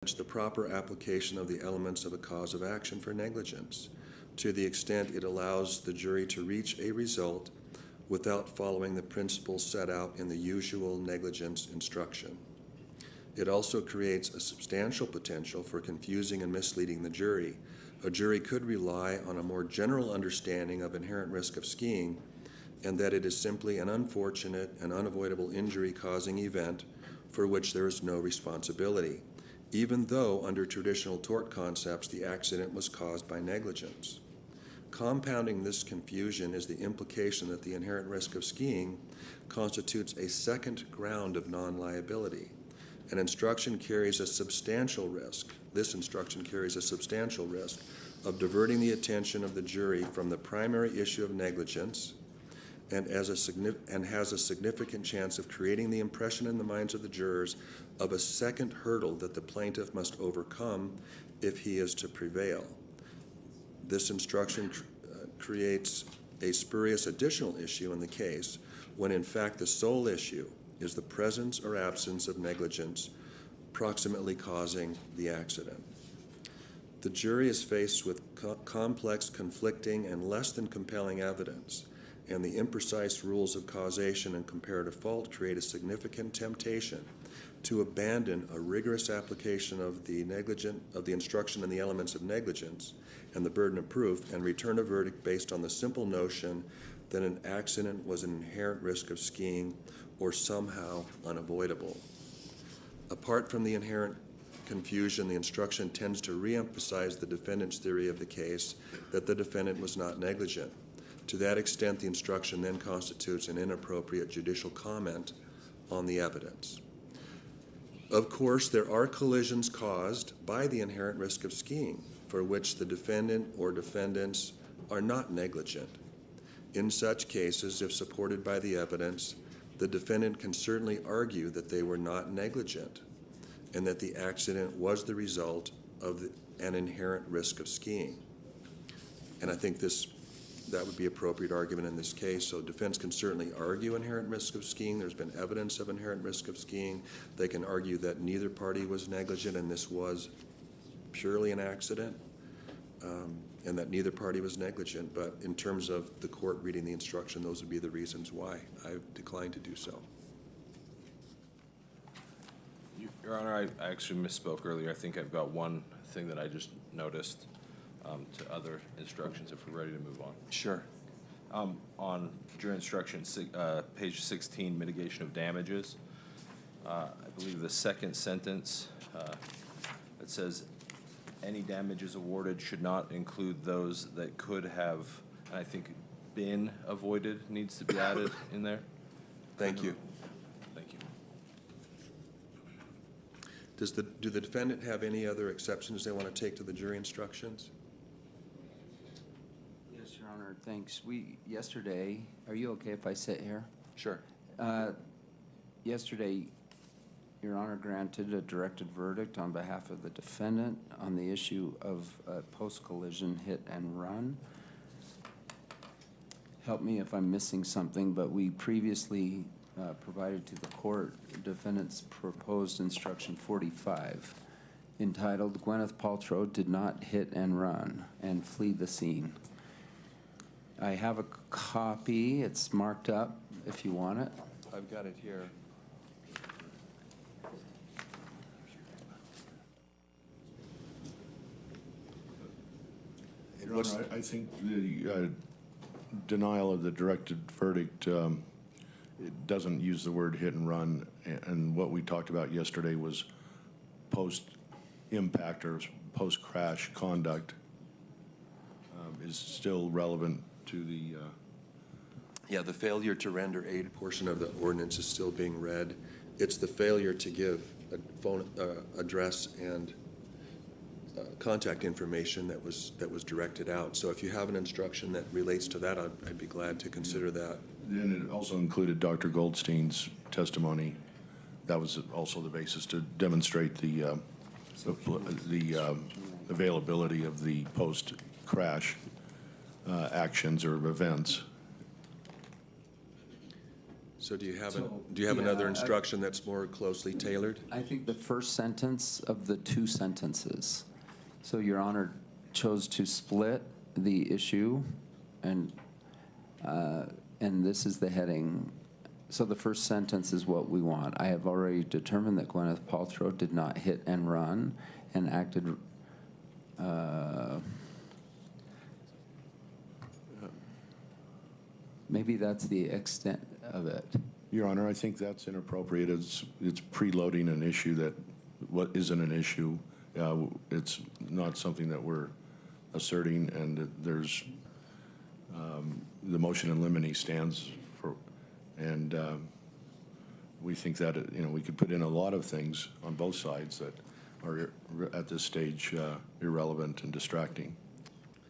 the proper application of the elements of a cause of action for negligence, to the extent it allows the jury to reach a result without following the principles set out in the usual negligence instruction. It also creates a substantial potential for confusing and misleading the jury. A jury could rely on a more general understanding of inherent risk of skiing, and that it is simply an unfortunate and unavoidable injury-causing event for which there is no responsibility, even though under traditional tort concepts the accident was caused by negligence. Compounding this confusion is the implication that the inherent risk of skiing constitutes a second ground of non-liability. An instruction carries a substantial risk. This instruction carries a substantial risk of diverting the attention of the jury from the primary issue of negligence and has a significant chance of creating the impression in the minds of the jurors of a second hurdle that the plaintiff must overcome if he is to prevail. This instruction creates a spurious additional issue in the case when in fact the sole issue is the presence or absence of negligence proximately causing the accident. The jury is faced with complex, conflicting, and less than compelling evidence, and the imprecise rules of causation and comparative fault create a significant temptation to abandon a rigorous application of the instruction and the elements of negligence and the burden of proof and return a verdict based on the simple notion that an accident was an inherent risk of skiing or somehow unavoidable. Apart from the inherent confusion, the instruction tends to reemphasize the defendant's theory of the case that the defendant was not negligent. To that extent, the instruction then constitutes an inappropriate judicial comment on the evidence. Of course, there are collisions caused by the inherent risk of skiing for which the defendant or defendants are not negligent. In such cases, if supported by the evidence, the defendant can certainly argue that they were not negligent and that the accident was the result of an inherent risk of skiing. And I think that would be an appropriate argument in this case. So defense can certainly argue inherent risk of skiing. There's been evidence of inherent risk of skiing. They can argue that neither party was negligent and this was purely an accident, and that neither party was negligent. But in terms of the court reading the instruction, those would be the reasons why I've declined to do so. Your Honor, I actually misspoke earlier. I think I've got one thing that I just noticed to other instructions if we're ready to move on. Sure. On jury instruction, page 16, mitigation of damages, I believe the second sentence, it says, any damages awarded should not include those that could have, and I think, been avoided needs to be added in there. Thank you. Thank you. Do the defendant have any other exceptions they want to take to the jury instructions? Yes, Your Honor, thanks. Yesterday, are you okay if I sit here? Sure. Yesterday, Your Honor granted a directed verdict on behalf of the defendant on the issue of post-collision hit and run. Help me if I'm missing something, but we previously provided to the court defendant's proposed instruction 45, entitled, Gwyneth Paltrow did not hit and run and flee the scene. I have a copy. It's marked up if you want it. I've got it here. Your Honor, I think the denial of the directed verdict it doesn't use the word hit and run, and what we talked about yesterday was post-impact or post-crash conduct is still relevant to the... Yeah, the failure to render aid portion of the ordinance is still being read. It's the failure to give a phone address and contact information that was directed out. So if you have an instruction that relates to that, I'd be glad to consider that. And it also included Dr. Goldstein's testimony. That was also the basis to demonstrate the availability of the post-crash actions or events. So do you have So, another yeah, instruction that's more closely tailored? I think the first sentence of the two sentences. So Your Honor chose to split the issue, and this is the heading. So the first sentence is what we want. I have already determined that Gwyneth Paltrow did not hit and run and acted maybe that's the extent of it. Your Honor, I think that's inappropriate. It's preloading an issue that what isn't an issue. It's not something that we're asserting, and that there's the motion in limine stands for, and we think that we could put in a lot of things on both sides that are at this stage irrelevant and distracting,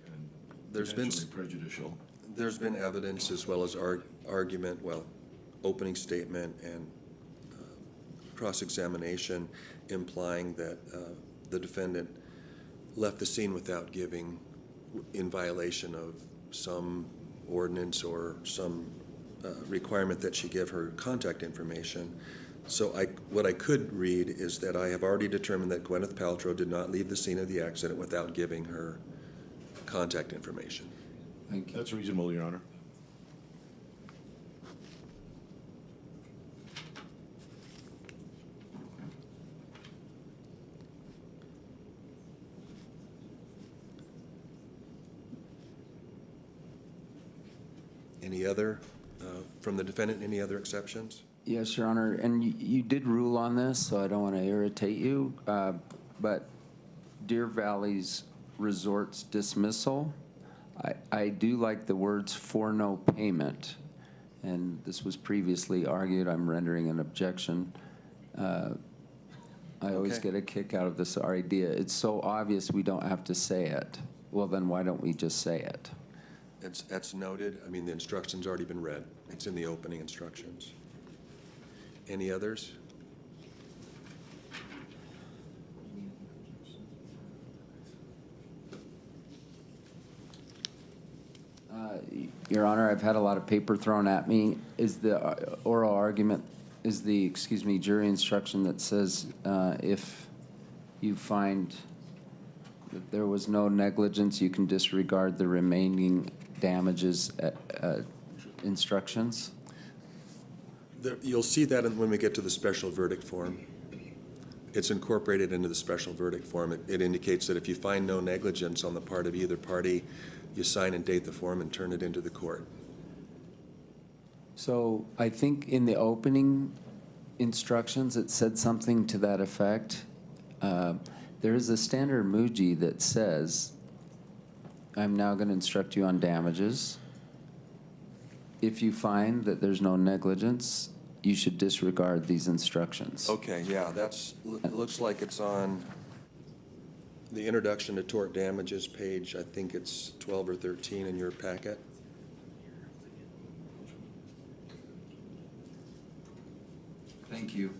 and There's been potentially prejudicial. There's been evidence as well as argument, opening statement and cross-examination implying that the defendant left the scene without giving, in violation of some ordinance or some requirement that she give her contact information. So what I could read is that I have already determined that Gwyneth Paltrow did not leave the scene of the accident without giving her contact information. Thank you. That's reasonable, Your Honor. Any other, from the defendant, any other exceptions? Yes, Your Honor, and you did rule on this, so I don't want to irritate you, but Deer Valley's resort's dismissal, I do like the words "for no payment," and this was previously argued. I'm rendering an objection. I always Okay. get a kick out of this idea. It's so obvious we don't have to say it. Well, then why don't we just say it? That's noted. I mean, the instruction's already been read. It's in the opening instructions. Any others? Your Honor, I've had a lot of paper thrown at me. Is the oral argument, jury instruction that says if you find that there was no negligence, you can disregard the remaining damages instructions? You'll see that when we get to the special verdict form. It's incorporated into the special verdict form. It indicates that if you find no negligence on the part of either party, you sign and date the form and turn it into the court. So I think in the opening instructions, it said something to that effect. There is a standard Muji that says, I'm now going to instruct you on damages. If you find that there's no negligence, you should disregard these instructions. Okay, yeah, looks like it's on the introduction to tort damages page. I think it's 12 or 13 in your packet. Thank you.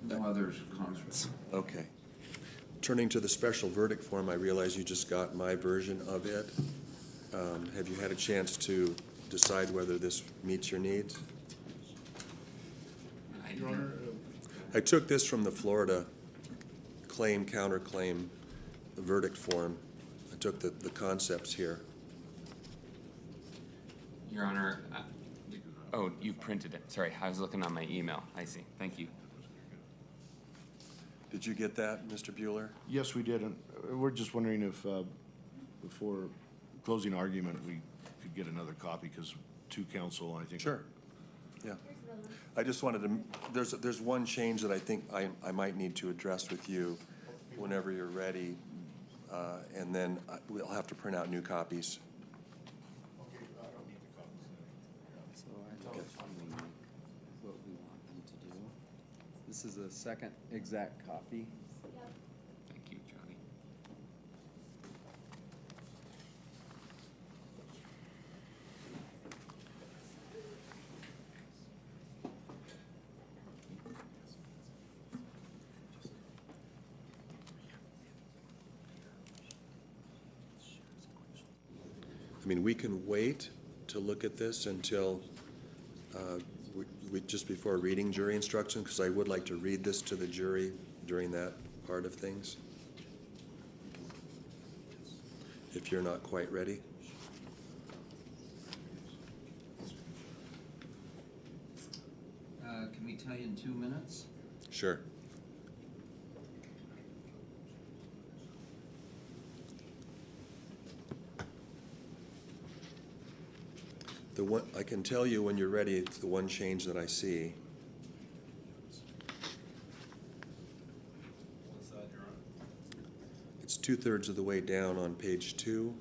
No other comments. Okay. Turning to the special verdict form, I realize you just got my version of it. Have you had a chance to decide whether this meets your needs? Your Honor, I took this from the Florida claim, counterclaim verdict form. I took the concepts here. Your Honor, oh, you printed it. Sorry, I was looking on my email. I see. Thank you. Did you get that, Mr. Bueller? yes, we did, and we're just wondering if before closing argument, we could get another copy, because two counsel, I think. Sure. Yeah. I just wanted to, there's one change that I think I might need to address with you whenever you're ready, and then we'll have to print out new copies. Okay, I don't need the copies. So I thought what we want them to do. This is a second exact copy. Thank you, Charlie. I mean, we can wait to look at this until just before reading jury instruction, because I would like to read this to the jury during that part of things, if you're not quite ready. Can we tell you in 2 minutes? Sure. The one, I can tell you when you're ready, it's the one change that I see. What side you're on? It's 2/3 of the way down on page 2.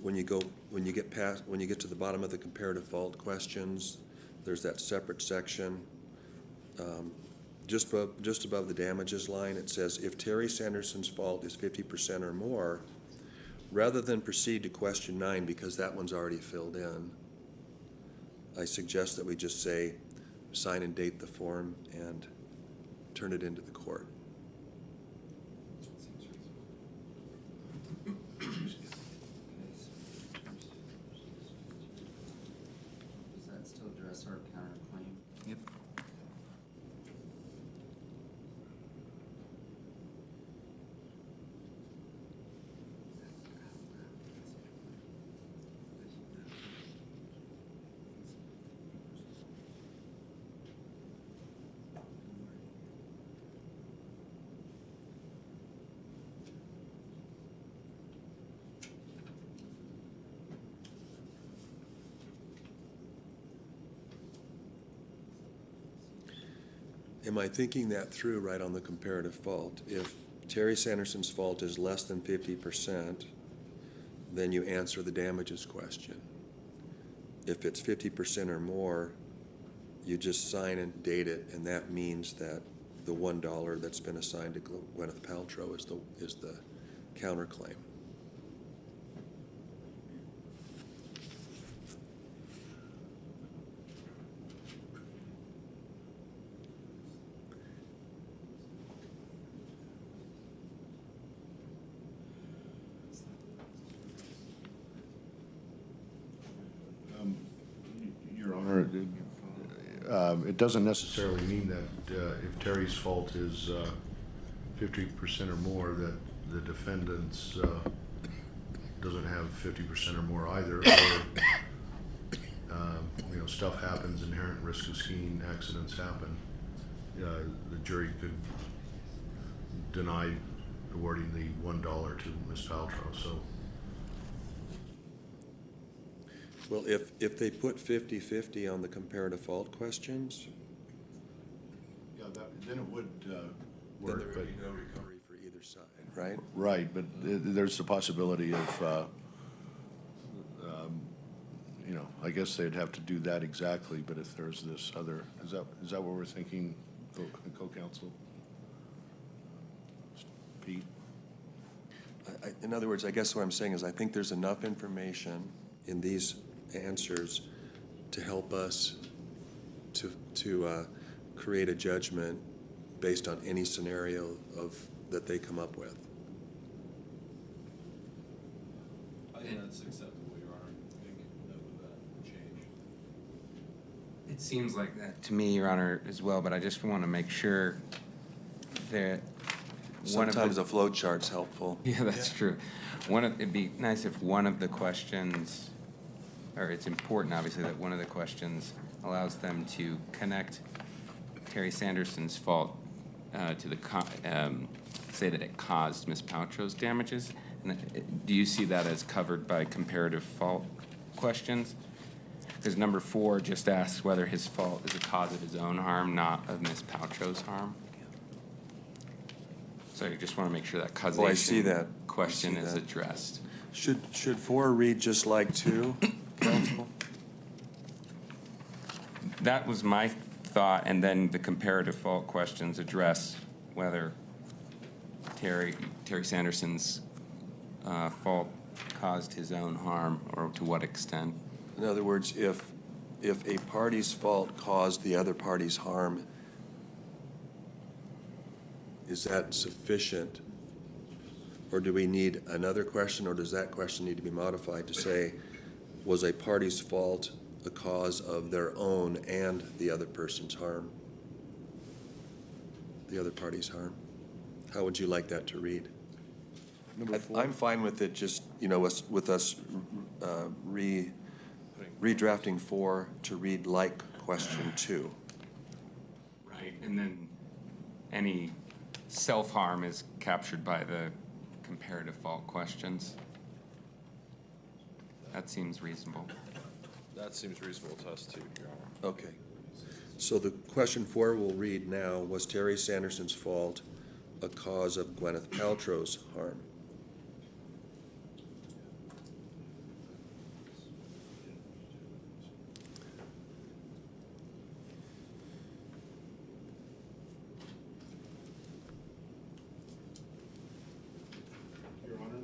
When you get to the bottom of the comparative fault questions, there's that separate section. Just above the damages line, it says, if Terry Sanderson's fault is 50% or more, rather than proceed to question 9, because that one's already filled in, I suggest that we just say, sign and date the form and turn it into the court. Does that still address our counterclaim? Yep. Am I thinking that through right on the comparative fault? If Terry Sanderson's fault is less than 50%, then you answer the damages question. If it's 50% or more, you just sign and date it, and that means that the $1 that's been assigned to Gwyneth Paltrow is the counterclaim. Your Honor, it doesn't necessarily mean that if Terry's fault is 50% or more, that the defendant's doesn't have 50% or more either. Or, stuff happens, inherent risk of skiing, accidents happen. The jury could deny awarding the $1 to Ms. Paltrow. So. Well, if they put 50-50 on the comparative fault questions, Yeah, then it would then work. there would be no recovery for either side, right? Right, but there's the possibility of, I guess they'd have to do that exactly, but if there's this other, is that what we're thinking, co-counsel? Pete? In other words, I guess what I'm saying is I think there's enough information in these answers to help us to create a judgment based on any scenario that they come up with. I think that's acceptable, Your Honor. Make note of that change. It seems like that to me, Your Honor, as well, but I just want to make sure that Sometimes a flow chart's helpful. Yeah, that's true. It'd be nice if one of the questions, or it's important, obviously, that one of the questions allows them to connect Terry Sanderson's fault to the, say that it caused Ms. Paltrow's damages. And do you see that as covered by comparative fault questions? Because number 4 just asks whether his fault is a cause of his own harm, not of Ms. Paltrow's harm. So I just want to make sure that causation I see that. question I see is that. addressed. Should 4 read just like 2, counsel? That was my thought, and then the comparative fault questions address whether Terry Sanderson's fault caused his own harm, or to what extent. In other words, if a party's fault caused the other party's harm, is that sufficient? Or do we need another question, or does that question need to be modified to say, was a party's fault a cause of their own and the other person's harm, the other party's harm. How would you like that to read? Number four. I'm fine with it, just, with us redrafting 4 to read like question 2. Right, and then any self-harm is captured by the comparative fault questions. That seems reasonable. That seems reasonable to us too, Your Honor. Okay. So the question 4 will read now, was Terry Sanderson's fault a cause of Gwyneth Paltrow's harm? Your Honor,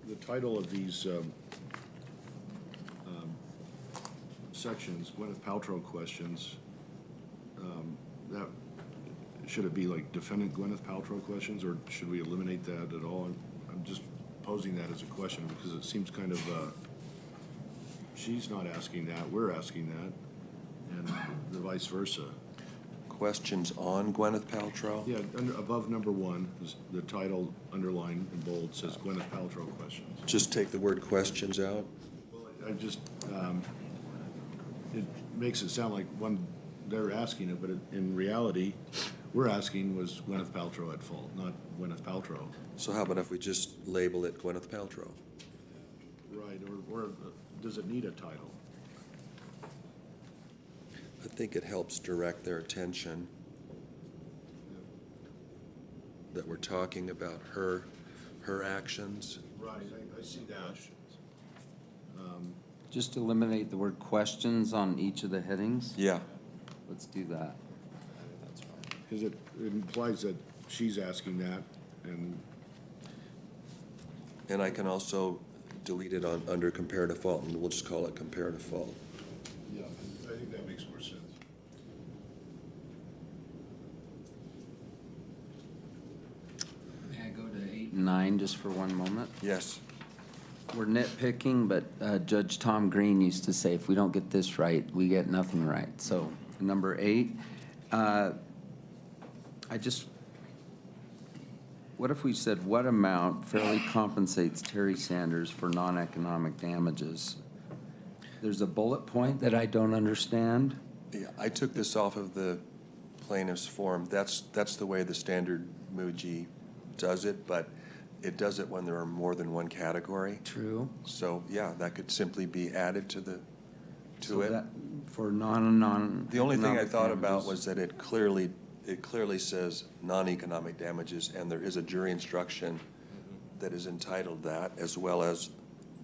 the title of these sections, Gwyneth Paltrow questions, that, should it be like defendant Gwyneth Paltrow questions, or should we eliminate that at all? I'm just posing that as a question because it seems kind of, she's not asking that, we're asking that, and the vice versa. Questions on Gwyneth Paltrow? Yeah, above number 1, the title underlined in bold says Gwyneth Paltrow questions. Just take the word questions out? I just, it makes it sound like they're asking it, but in reality, we're asking was Gwyneth Paltrow at fault, not Gwyneth Paltrow. So how about if we just label it Gwyneth Paltrow? Right, or does it need a title? I think it helps direct their attention that we're talking about her actions. Right, I see that. Just eliminate the word questions on each of the headings? Yeah. Let's do that. That's fine. Because it implies that she's asking that, And I can also delete it under comparative fault, and we'll just call it comparative fault. yeah, I think that makes more sense. May I go to 8 and 9 just for one moment? Yes. We're nitpicking, but Judge Tom Green used to say, if we don't get this right, we get nothing right. So, number 8, what if we said, what amount fairly compensates Terry Sanders for non-economic damages? There's a bullet point that I don't understand. Yeah, I took this off of the plaintiff's form. That's the way the standard MUJI does it, but it does it when there are more than one category. True. So, yeah, that could simply be added to So it. that for non. The only thing I economic thought about damages. was that it clearly says non-economic damages, and there is a jury instruction that is entitled that, as well as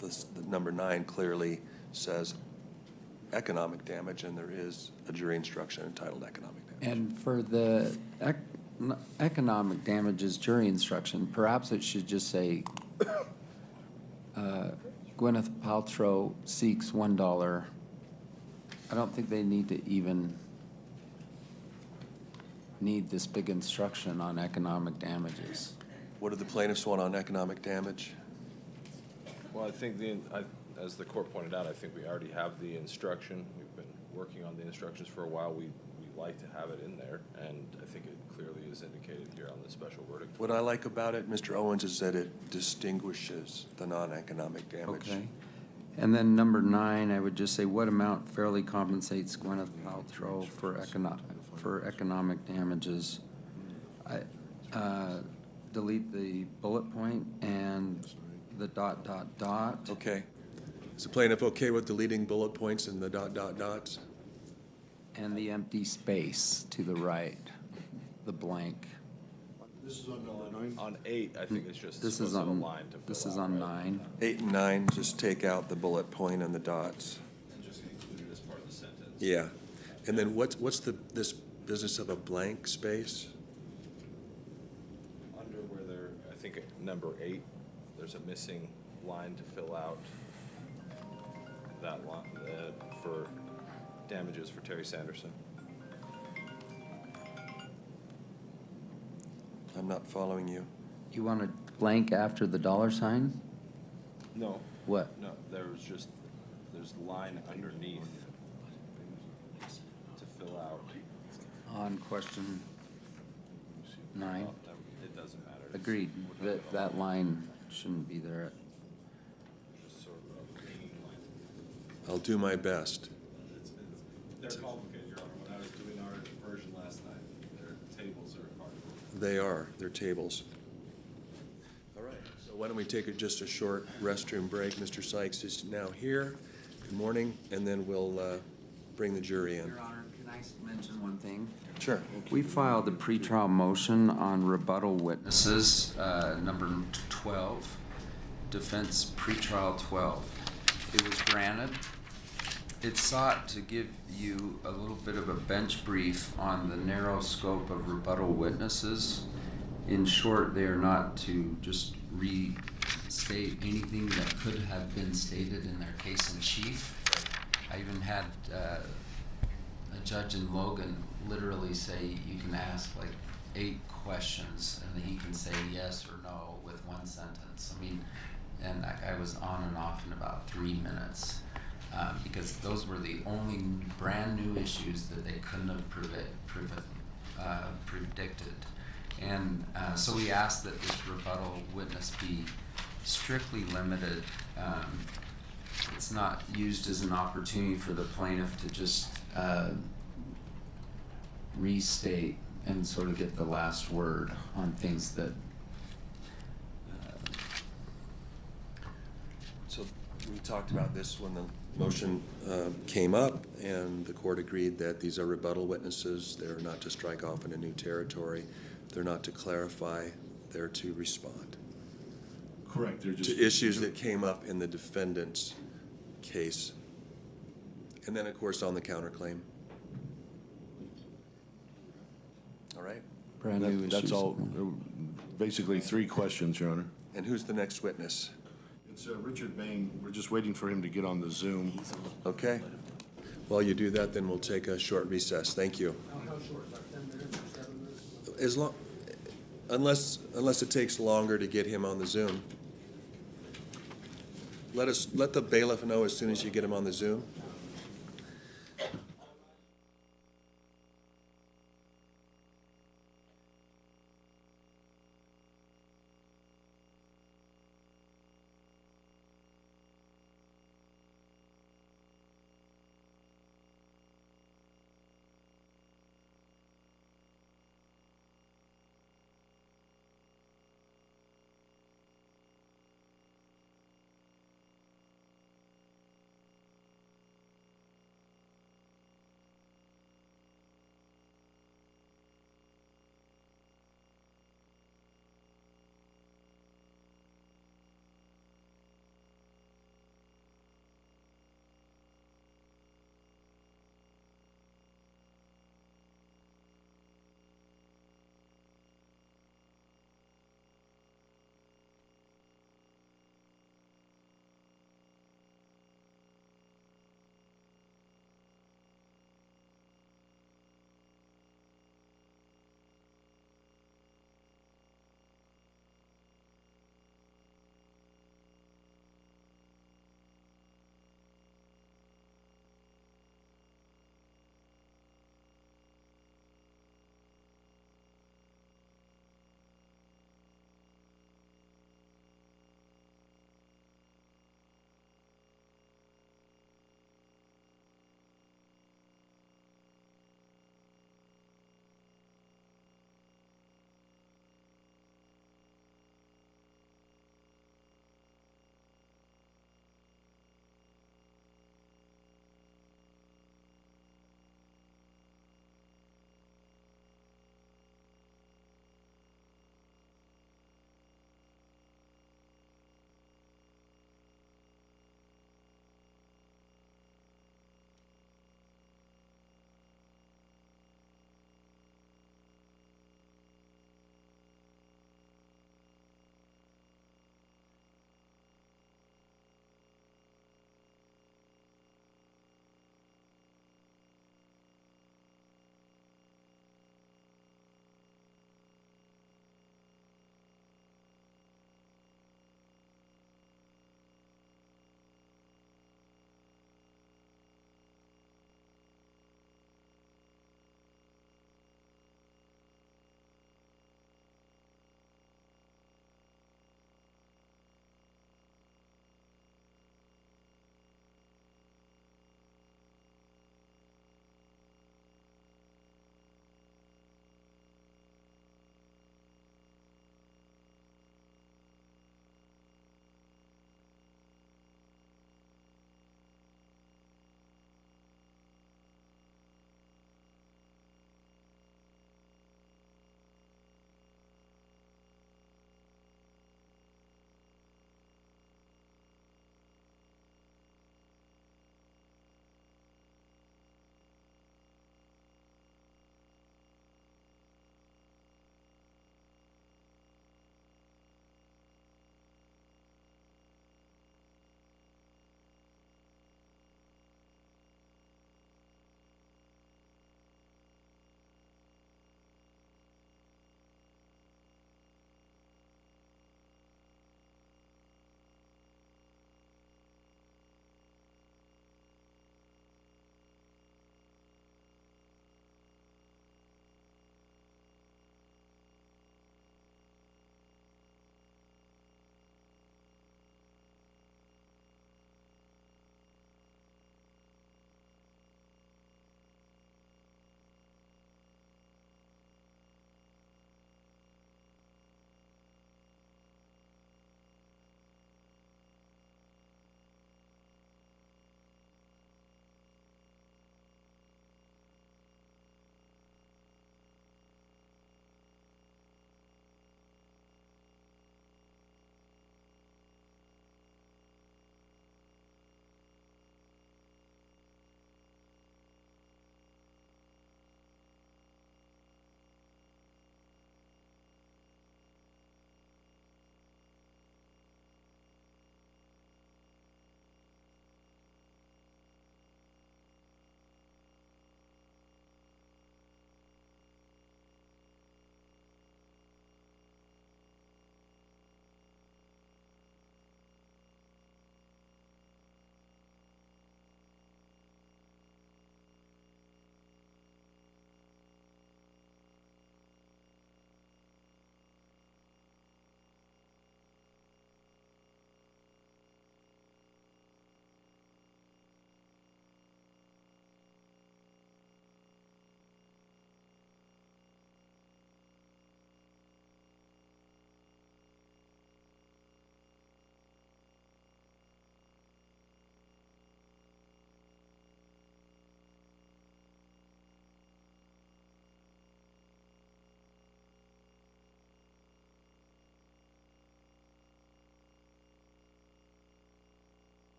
the number 9 clearly says economic damage, and there is a jury instruction entitled economic damage. And for the economic damages jury instruction, perhaps it should just say, Gwyneth Paltrow seeks $1. I don't think they need to even need this big instruction on economic damages. What do the plaintiffs want on economic damage? Well, I think as the court pointed out, I think we already have the instruction. We've been working on the instructions for a while. We like to have it in there, and I think it clearly is indicated here on the special verdict. What I like about it, Mr. Owens, is that it distinguishes the non-economic damage. Okay. And then number 9, I would just say, what amount fairly compensates Gwyneth Paltrow for economic damages? Delete the bullet point and the ... Okay. Is the plaintiff okay with deleting bullet points and the ... And the empty space to the right, the blank. This is on number 9? On 8, I think it's just This supposed is to have a on, line to fill this is out, on right? 9. 8 and 9, just take out the bullet point and the dots. And just include it as part of the sentence. Yeah. And then what's this business of a blank space? Under where I think number 8, there's a missing line to fill out that line for damages for Terry Sanderson. I'm not following you. You want a blank after the $sign? No. What? No, there was just there's a line underneath to fill out. On question 9, It doesn't matter. It's agreed, that line shouldn't be there. just sort of a hanging line. I'll do my best. They're complicated, Your Honor. When I was doing our version last night, their tables are hard. They are, they're tables. All right, so why don't we take just a short restroom break? Mr. Sykes is now here. Good morning, and then we'll bring the jury in. Your Honor, can I mention one thing? Sure. We filed a pretrial motion on rebuttal witnesses, number 12, defense pretrial 12. It was granted. It sought to give you a little bit of a bench brief on the narrow scope of rebuttal witnesses. In short, they are not to just restate anything that could have been stated in their case in chief. I even had a judge in Logan literally say you can ask like 8 questions and then he can say yes or no with one sentence. I mean, and that guy was on and off in about 3 minutes because those were the only brand new issues that they couldn't have predicted. And so we asked that this rebuttal witness be strictly limited. It's not used as an opportunity for the plaintiff to just restate and sort of get the last word on things that So we talked about this when the motion came up, and the court agreed that these are rebuttal witnesses. They're not to strike off into new territory. They're not to clarify. They're to respond Correct, they're just. to issues that came up in the defendant's case. And then, of course, on the counterclaim. All right. brand new issues. That's all, basically 3 questions, Your Honor. And who's the next witness? It's Richard Bain. We're just waiting for him to get on the Zoom. Okay. While you do that, then we'll take a short recess. Thank you. How short, about 10 minutes or 7 minutes? As long, unless it takes longer to get him on the Zoom. Let the bailiff know as soon as you get him on the Zoom.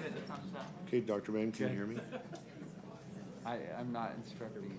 David, the thumbs up. Okay, Dr. Mann, can you hear me? I'm not instructing you.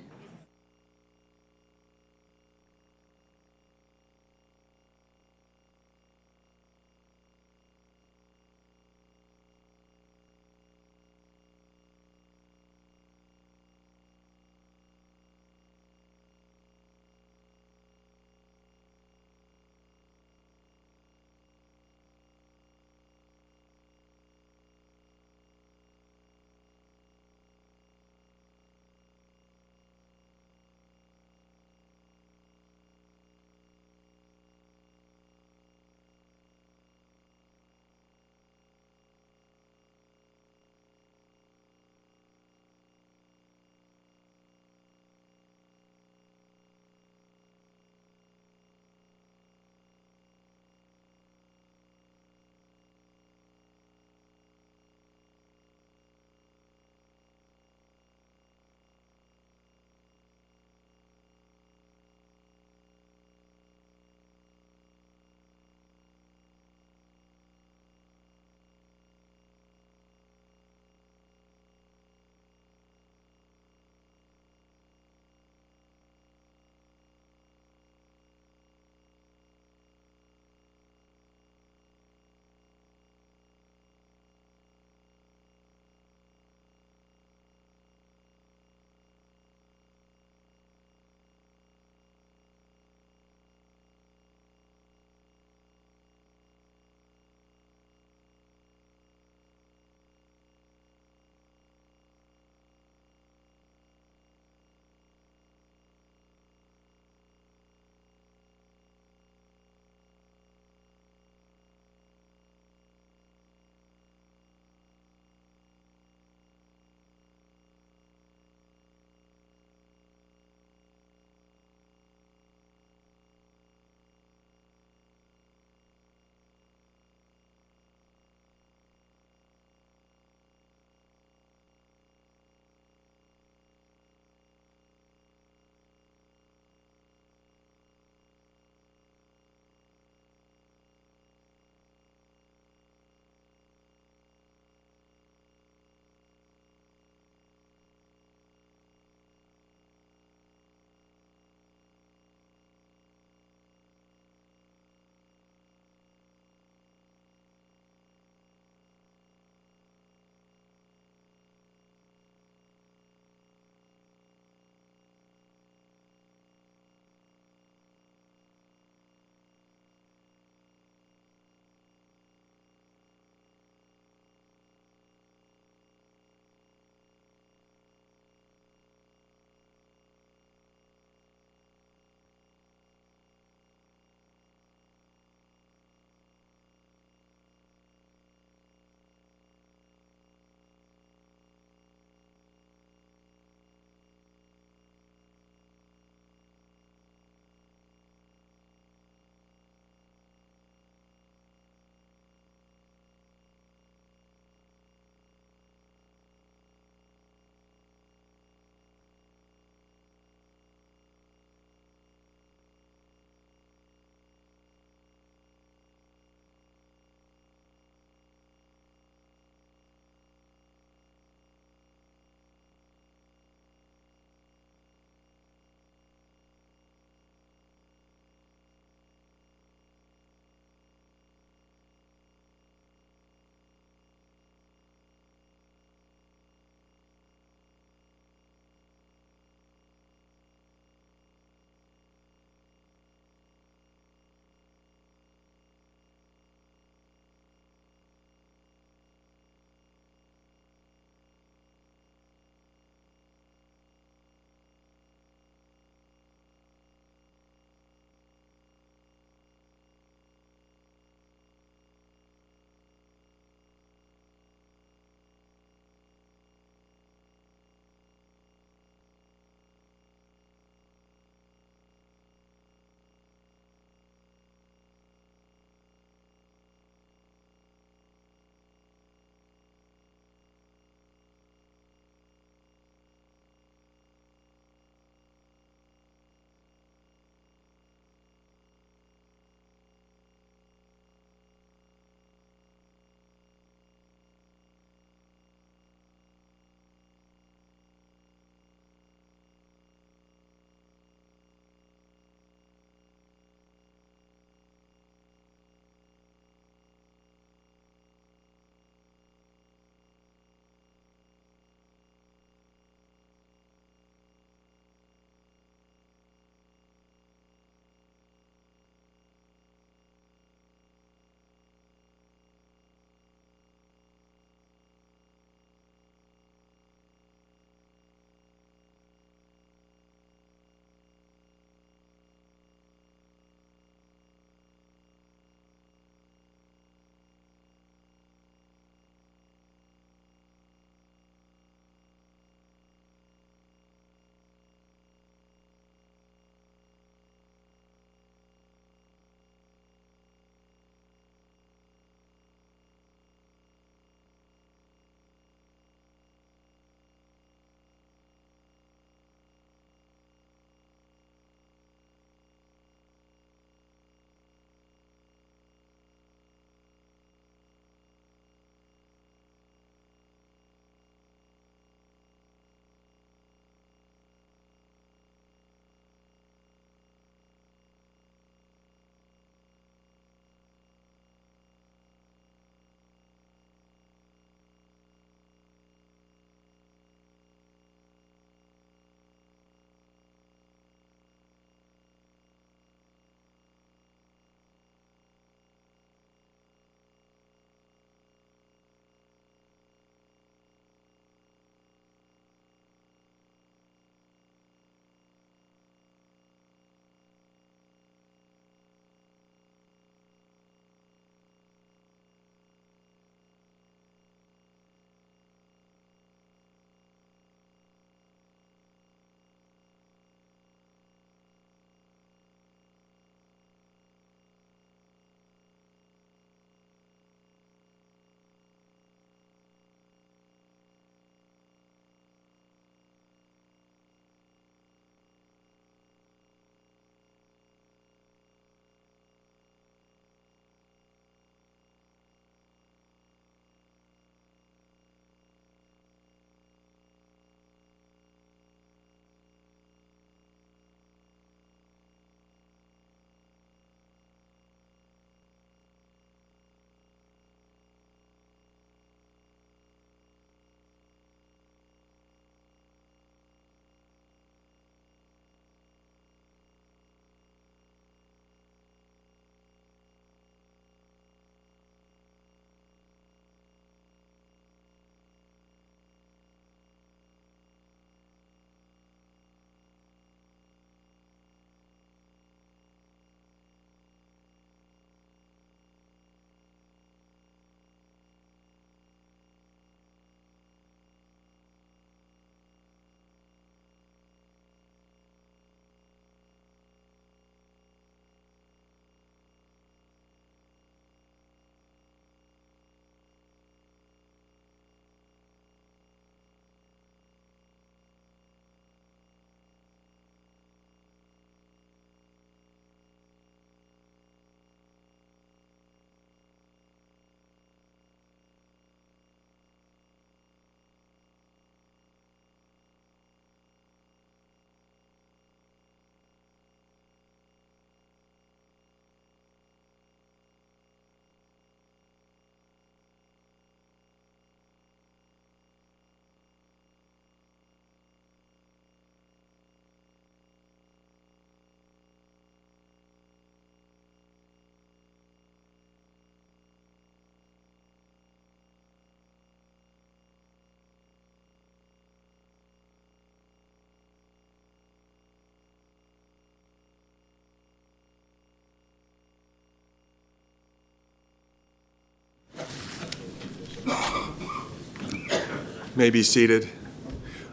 May be seated.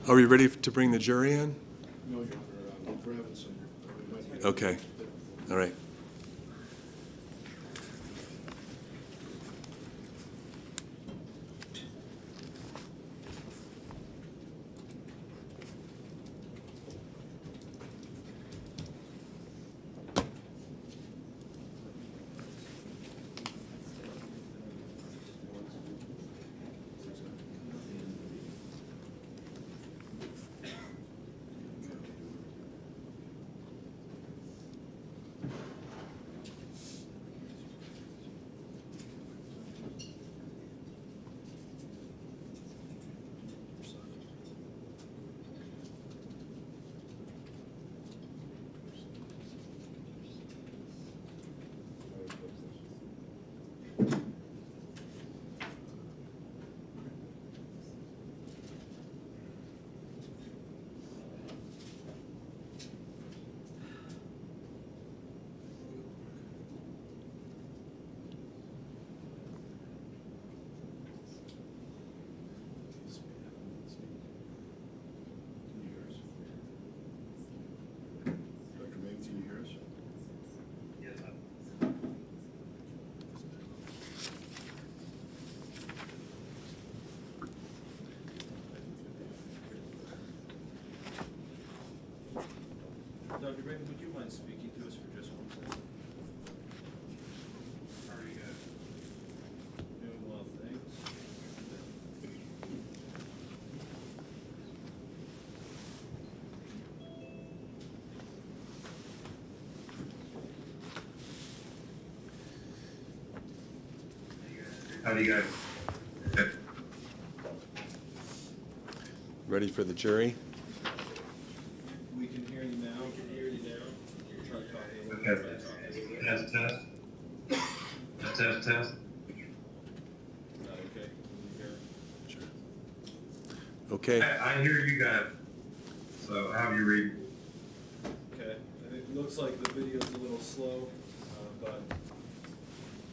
Are we ready to bring the jury in? No, Your Honor, we're having some. Okay. All right. Dr. May, can you hear us? Dr. Brayton, would you mind speaking to us for just 1 second? How are you guys? Doing well, thanks. How do you guys? Ready for the jury? We can hear you now. We can hear you now. Try talking a little Okay. bit. Test, test. Test, test. Is that okay? Can you hear? Sure. Okay. I hear you guys. So how do you read? Okay, and it looks like the video's a little slow, but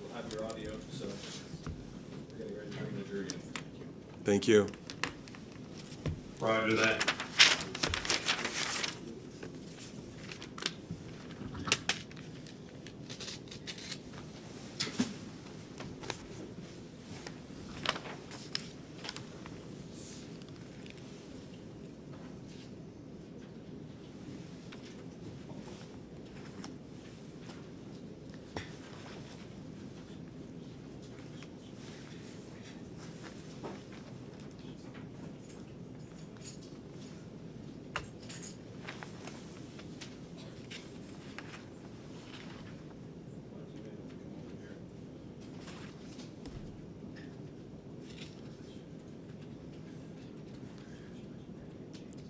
we'll have your audio, so we're getting ready to bring the jury in. Thank you. Roger that.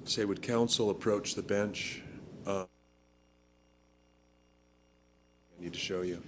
Say, would counsel approach the bench? I need to show you.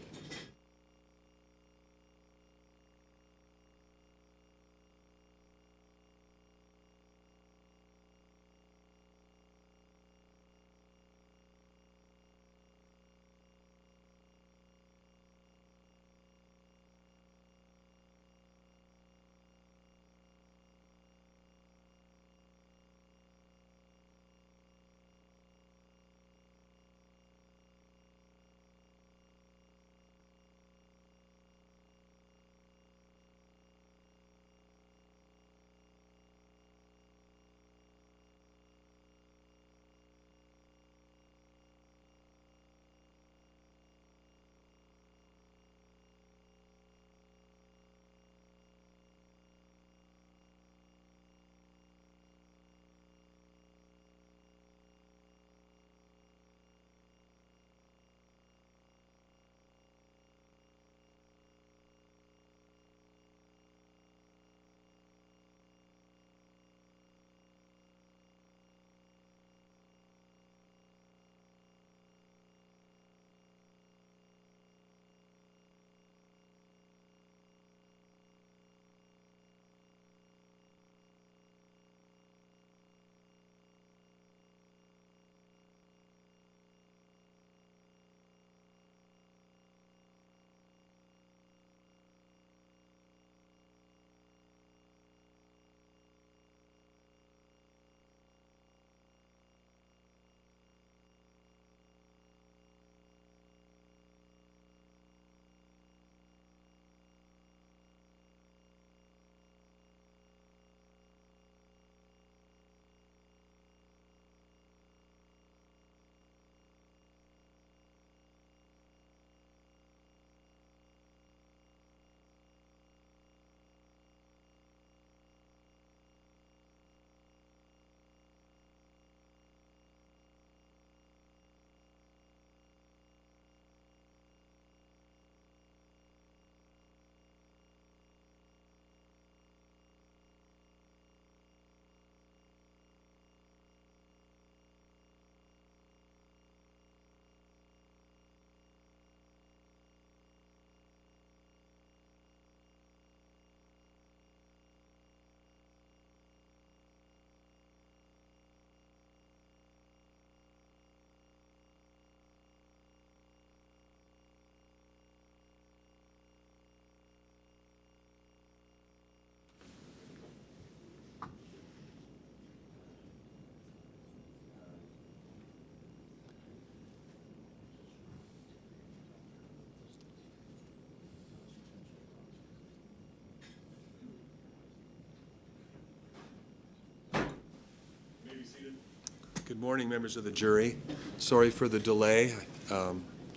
Good morning, members of the jury. Sorry for the delay.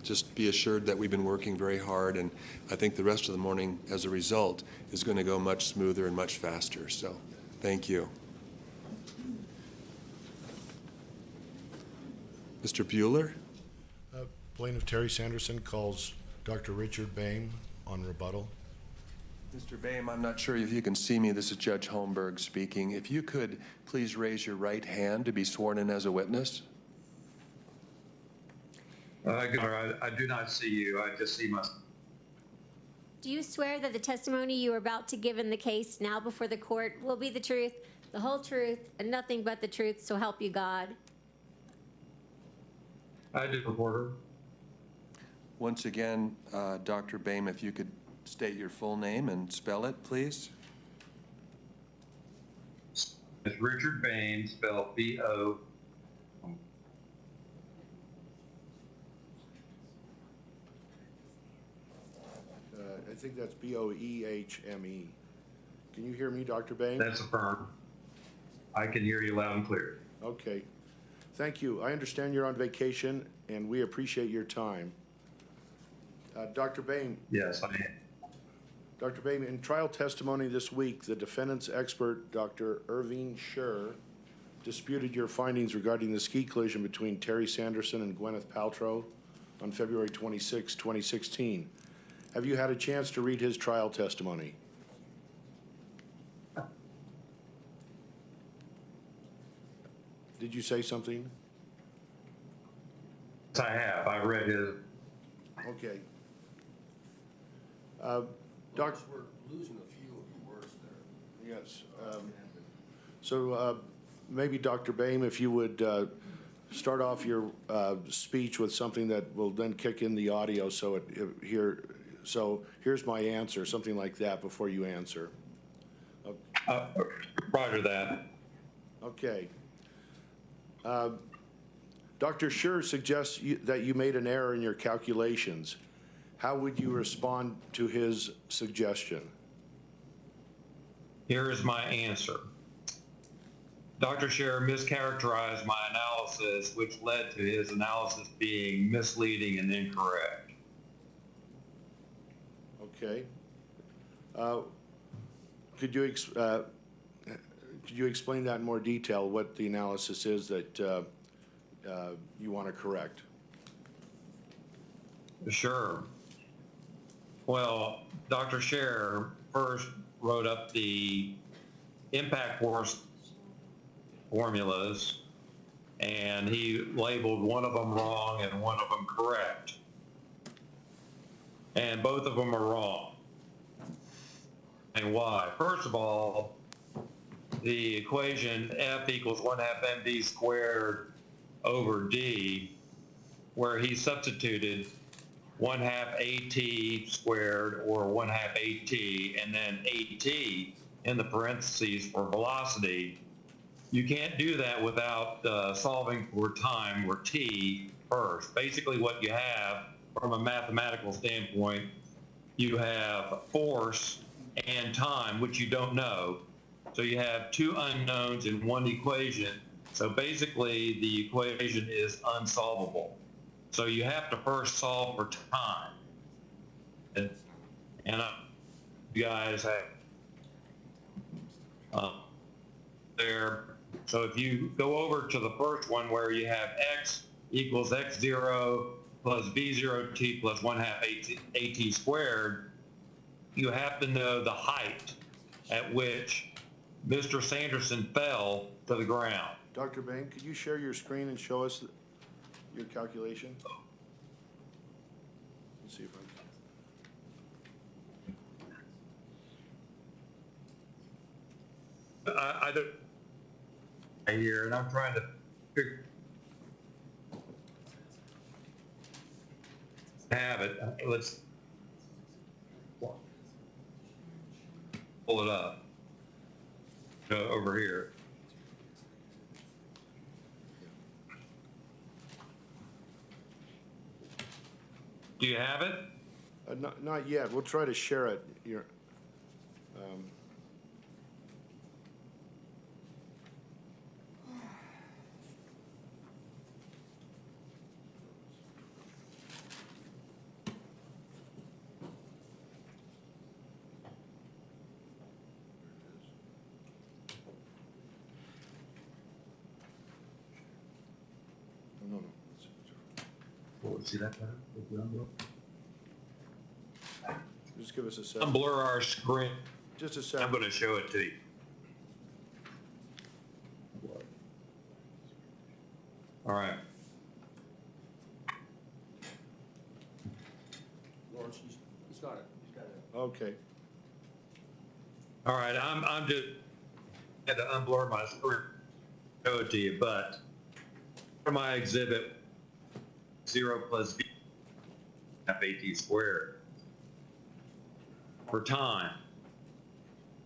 Just be assured that we've been working very hard, and I think the rest of the morning, as a result, is going to go much smoother and much faster. So, thank you. Mr. Bueller? Plaintiff Terry Sanderson calls Dr. Richard Boehm on rebuttal. Mr. Boehm, I'm not sure if you can see me. This is Judge Holmberg speaking. If you could please raise your right hand to be sworn in as a witness. Good Honor, I do not see you. I just see my. Do you swear that the testimony you are about to give in the case now before the court will be the truth, the whole truth, and nothing but the truth, so help you God? I do, reporter. Once again, Dr. Boehm, if you could state your full name and spell it, please. It's Richard Boehm, spelled B-O. I think that's B-O-E-H-M-E. Can you hear me, Dr. Boehm? That's affirmed. I can hear you loud and clear. Okay. Thank you. I understand you're on vacation, and we appreciate your time. Dr. Boehm, Yes, I am. Dr. Boehm, in trial testimony this week, the defendant's expert, Dr. Irving Scher, disputed your findings regarding the ski collision between Terry Sanderson and Gwyneth Paltrow on February 26, 2016. Have you had a chance to read his trial testimony? Did you say something? Yes, I have. I read his. Okay. We're losing a few of the words there. Yes. So maybe Dr. Boehm, if you would start off your speech with something that will then kick in the audio so so here's my answer, something like that before you answer. Roger that. Okay. Dr. Scher suggests that you made an error in your calculations. How would you respond to his suggestion? Here is my answer. Dr. Scher mischaracterized my analysis, which led to his analysis being misleading and incorrect. Okay. Could you explain that in more detail, what the analysis is that you want to correct? Sure. Well, Dr. Scher first wrote up the impact force formulas, and he labeled one of them wrong and one of them correct. And both of them are wrong. And why? First of all, the equation F equals 1/2 mv squared over d, where he substituted 1/2 AT squared or 1/2 AT and then AT in the parentheses for velocity. You can't do that without solving for time or t first. Basically what you have from a mathematical standpoint, you have force and time, which you don't know. So you have two unknowns in one equation. So basically the equation is unsolvable. So you have to first solve for time. And you guys have there. So if you go over to the first one where you have x equals x0 plus v0t plus 1/2 AT squared, you have to know the height at which Mr. Sanderson fell to the ground. Dr. Boehm, could you share your screen and show us your calculation? Let's see if I don't here, and I'm trying to figure have it. Let's pull it up. Over here. Do you have it? Not yet. We'll try to share it. See that better? Just give us a second. Unblur our screen. Just a I'm second. going to show it to you. All right. Lawrence, he's got it. He's got it. Okay. All right, I'm just had to unblur my screen, show it to you, but for my exhibit, 0 plus v half at squared for time.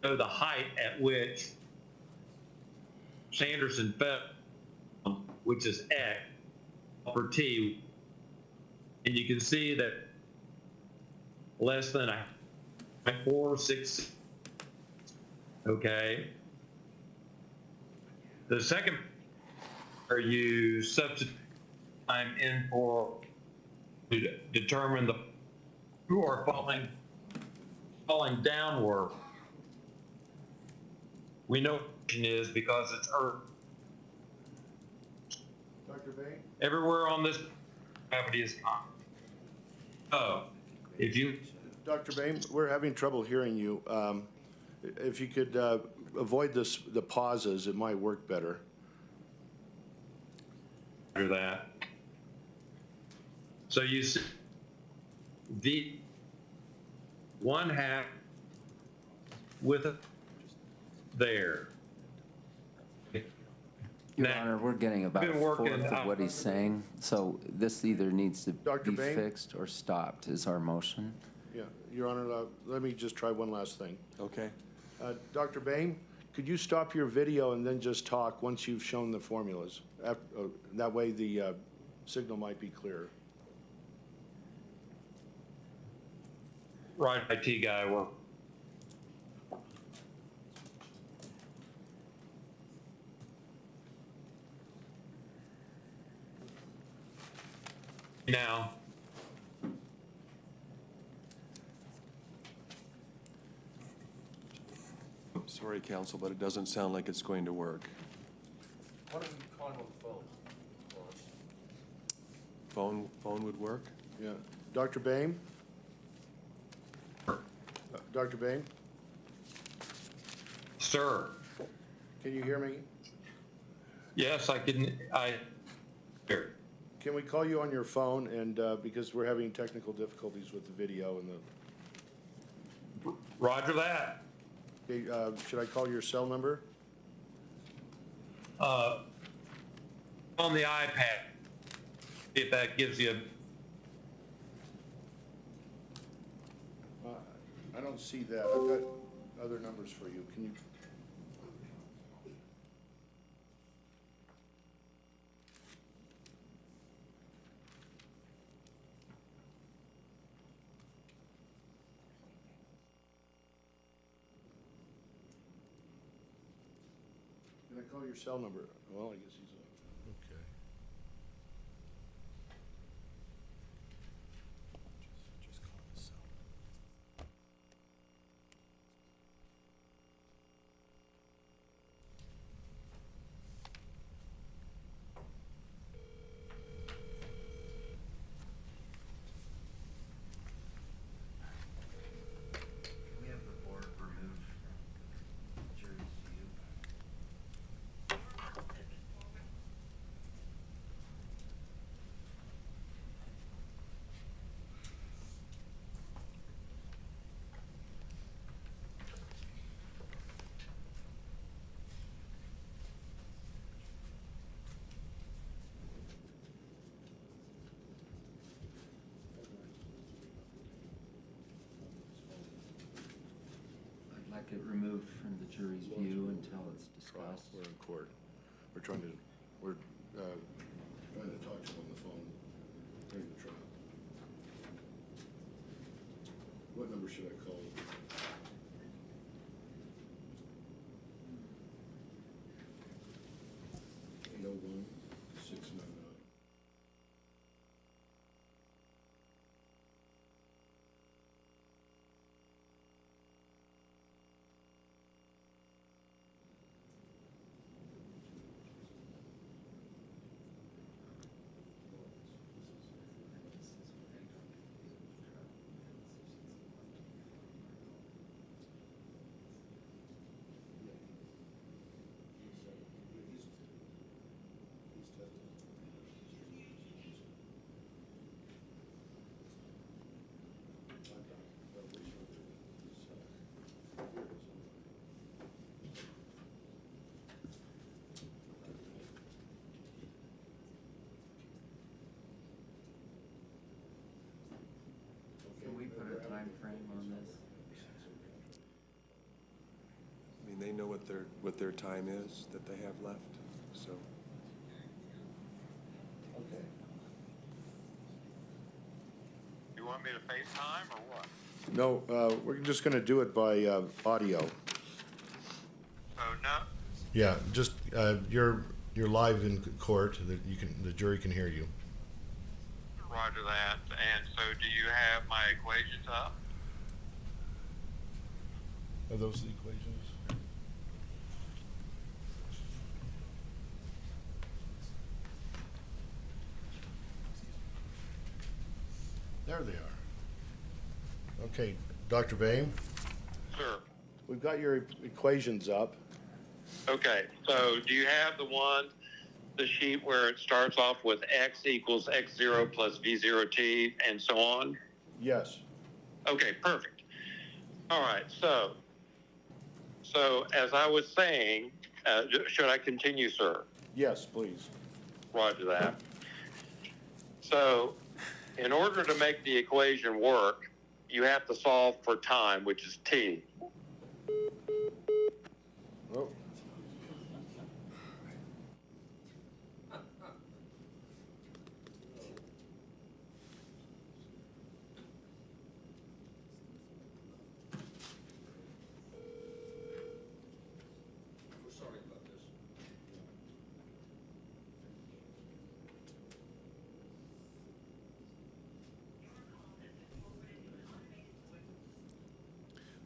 So the height at which Sanderson fell, which is x over t, and you can see that less than a 4.6. Okay. The second, are you substitute time in for to determine the who are falling downward. We know what it is because it's Earth. Dr. Bain? Everywhere on this gravity is constant. Oh, if you Dr. Bain, we're having trouble hearing you. If you could avoid the pauses, it might work better. do that. So you see the 1/2 with it there. Your Now, Honor, we're getting about been a working fourth of what he's saying, so this either needs to Dr. be Bain? fixed or stopped is our motion. Yeah, Your Honor, let me just try one last thing. Okay. Dr. Bain, could you stop your video and then just talk once you've shown the formulas? That way the signal might be clearer. right IT guy will. Now, Sorry, counsel, but it doesn't sound like it's going to work. Why don't you call him on the phone, Lawrence? Phone would work? Yeah. Dr. Bain? Dr. Bain, sir, can you hear me? yes, here. Can we call you on your phone and, because we're having technical difficulties with the video and the, Roger that. okay, should I call your cell number? On the iPad, if that gives you, I don't see that. I've got other numbers for you. Can you? Can I call your cell number? Well, I guess he's okay. Just call his cell. We have the board removed from the jury's view. I'd like it removed from the jury's view until it's Trial. discussed. We're in court. We're trying to talk to him on the phone during the trial. What number should I call? 801-699. time frame on this? I mean, they know what their time is that they have left, so. Okay. You want me to FaceTime or what? No, we're just gonna do it by audio. So no, Yeah, just, you're live in court, that the jury can hear you. roger that. And so do you have my equations up? Are those the equations? There they are. Okay, Dr. Boehm, Sure. we've got your equations up. Okay, so do you have the sheet where it starts off with x equals x0 plus v0t and so on? Yes. Okay, perfect. All right, so as I was saying, should I continue, sir? Yes, please. Roger that. So in order to make the equation work, you have to solve for time, which is t. Oh.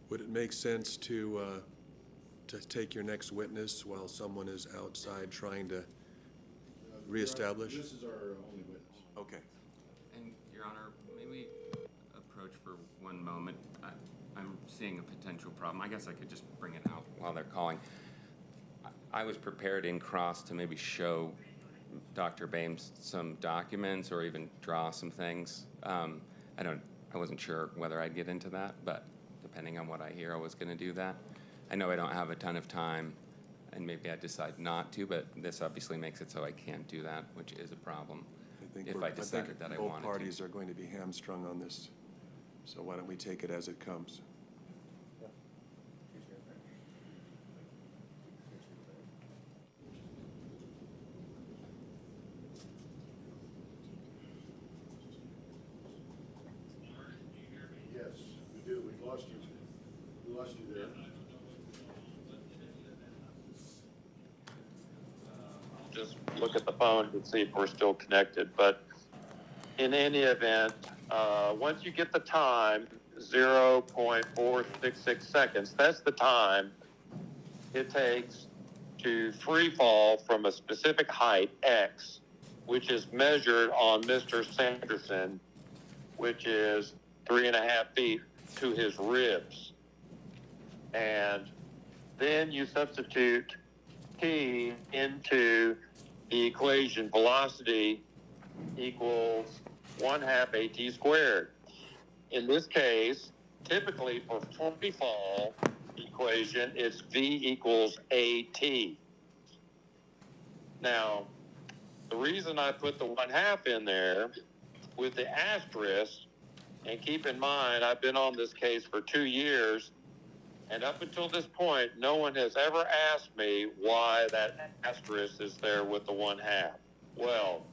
Would it make sense to take your next witness while someone is outside trying to reestablish? This is our only witness. Okay. And, Your Honor, may we approach for one moment? I'm seeing a potential problem. I guess I could just bring it out while they're calling. I was prepared in cross to maybe show Dr. Bames some documents or even draw some things. I wasn't sure whether I'd get into that, but depending on what I hear, I was going to do that. I know I don't have a ton of time, and maybe I decide not to, but this obviously makes it so I can't do that, which is a problem. If I decided that I wanted both to. parties are going to be hamstrung on this, so why don't we take it as it comes? Yes, we do. We lost you. We lost you there. Just look at the phone to see if we're still connected. But in any event, once you get the time, 0.466 seconds, that's the time it takes to free fall from a specific height, x, which is measured on Mr. Sanderson, which is 3.5 feet to his ribs. And then you substitute t into the equation velocity equals 1/2 at squared. In this case, typically for free fall equation, it's v equals at. Now, the reason I put the 1/2 in there with the asterisk, and keep in mind, I've been on this case for 2 years, and up until this point, no one has ever asked me why that asterisk is there with the 1/2. Well,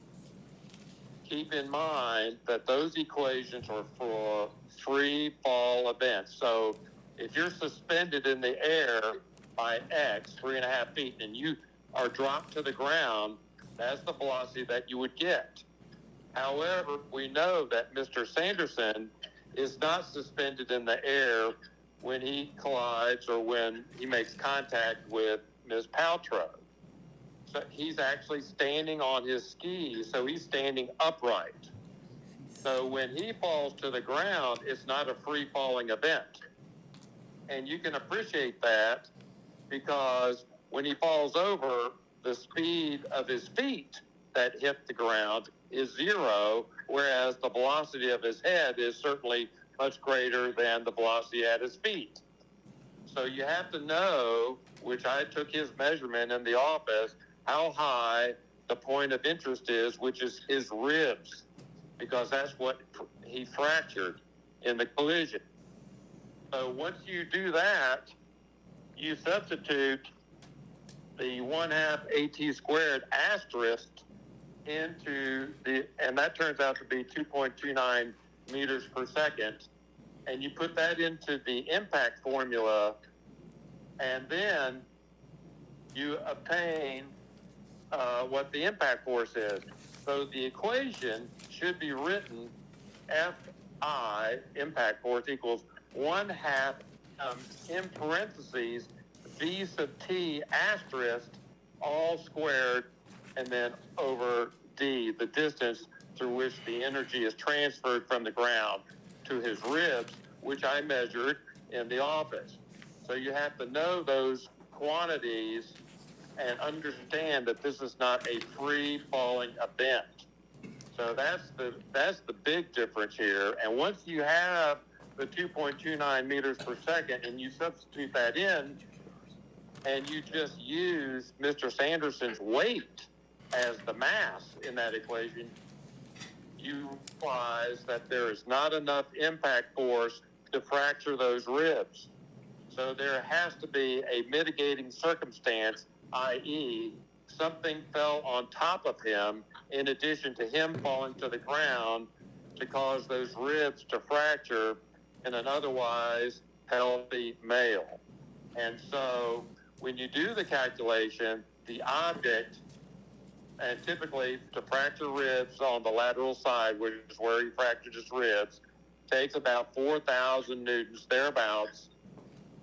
keep in mind that those equations are for free fall events. So if you're suspended in the air by x, 3.5 feet, and you are dropped to the ground, that's the velocity that you would get. However, we know that Mr. Sanderson is not suspended in the air when he collides or when he makes contact with Ms. Paltrow. So he's actually standing on his skis, so he's standing upright. So when he falls to the ground, it's not a free falling event. And you can appreciate that because when he falls over, the speed of his feet that hit the ground is 0, whereas the velocity of his head is certainly much greater than the velocity at his feet. So you have to know, which I took his measurement in the office, how high the point of interest is, which is his ribs, because that's what he fractured. in the collision. So once you do that, you substitute the 1/2 AT squared asterisk into and that turns out to be 2.29 meters per second. And you put that into the impact formula, and then you obtain what the impact force is. So the equation should be written Fi, impact force, equals 1/2 in parentheses V sub t asterisk all squared, and then over d, the distance through which the energy is transferred from the ground to his ribs, which I measured in the office. So you have to know those quantities and understand that this is not a free falling event. So that's the big difference here. And once you have the 2.29 meters per second and you substitute that in, and you just use Mr. Sanderson's weight as the mass in that equation, you realize that there is not enough impact force to fracture those ribs. So there has to be a mitigating circumstance, i.e., something fell on top of him in addition to him falling to the ground to cause those ribs to fracture in an otherwise healthy male. And so when you do the calculation, the object, and typically to fracture ribs on the lateral side, which is where he fractured his ribs, takes about 4,000 newtons, thereabouts,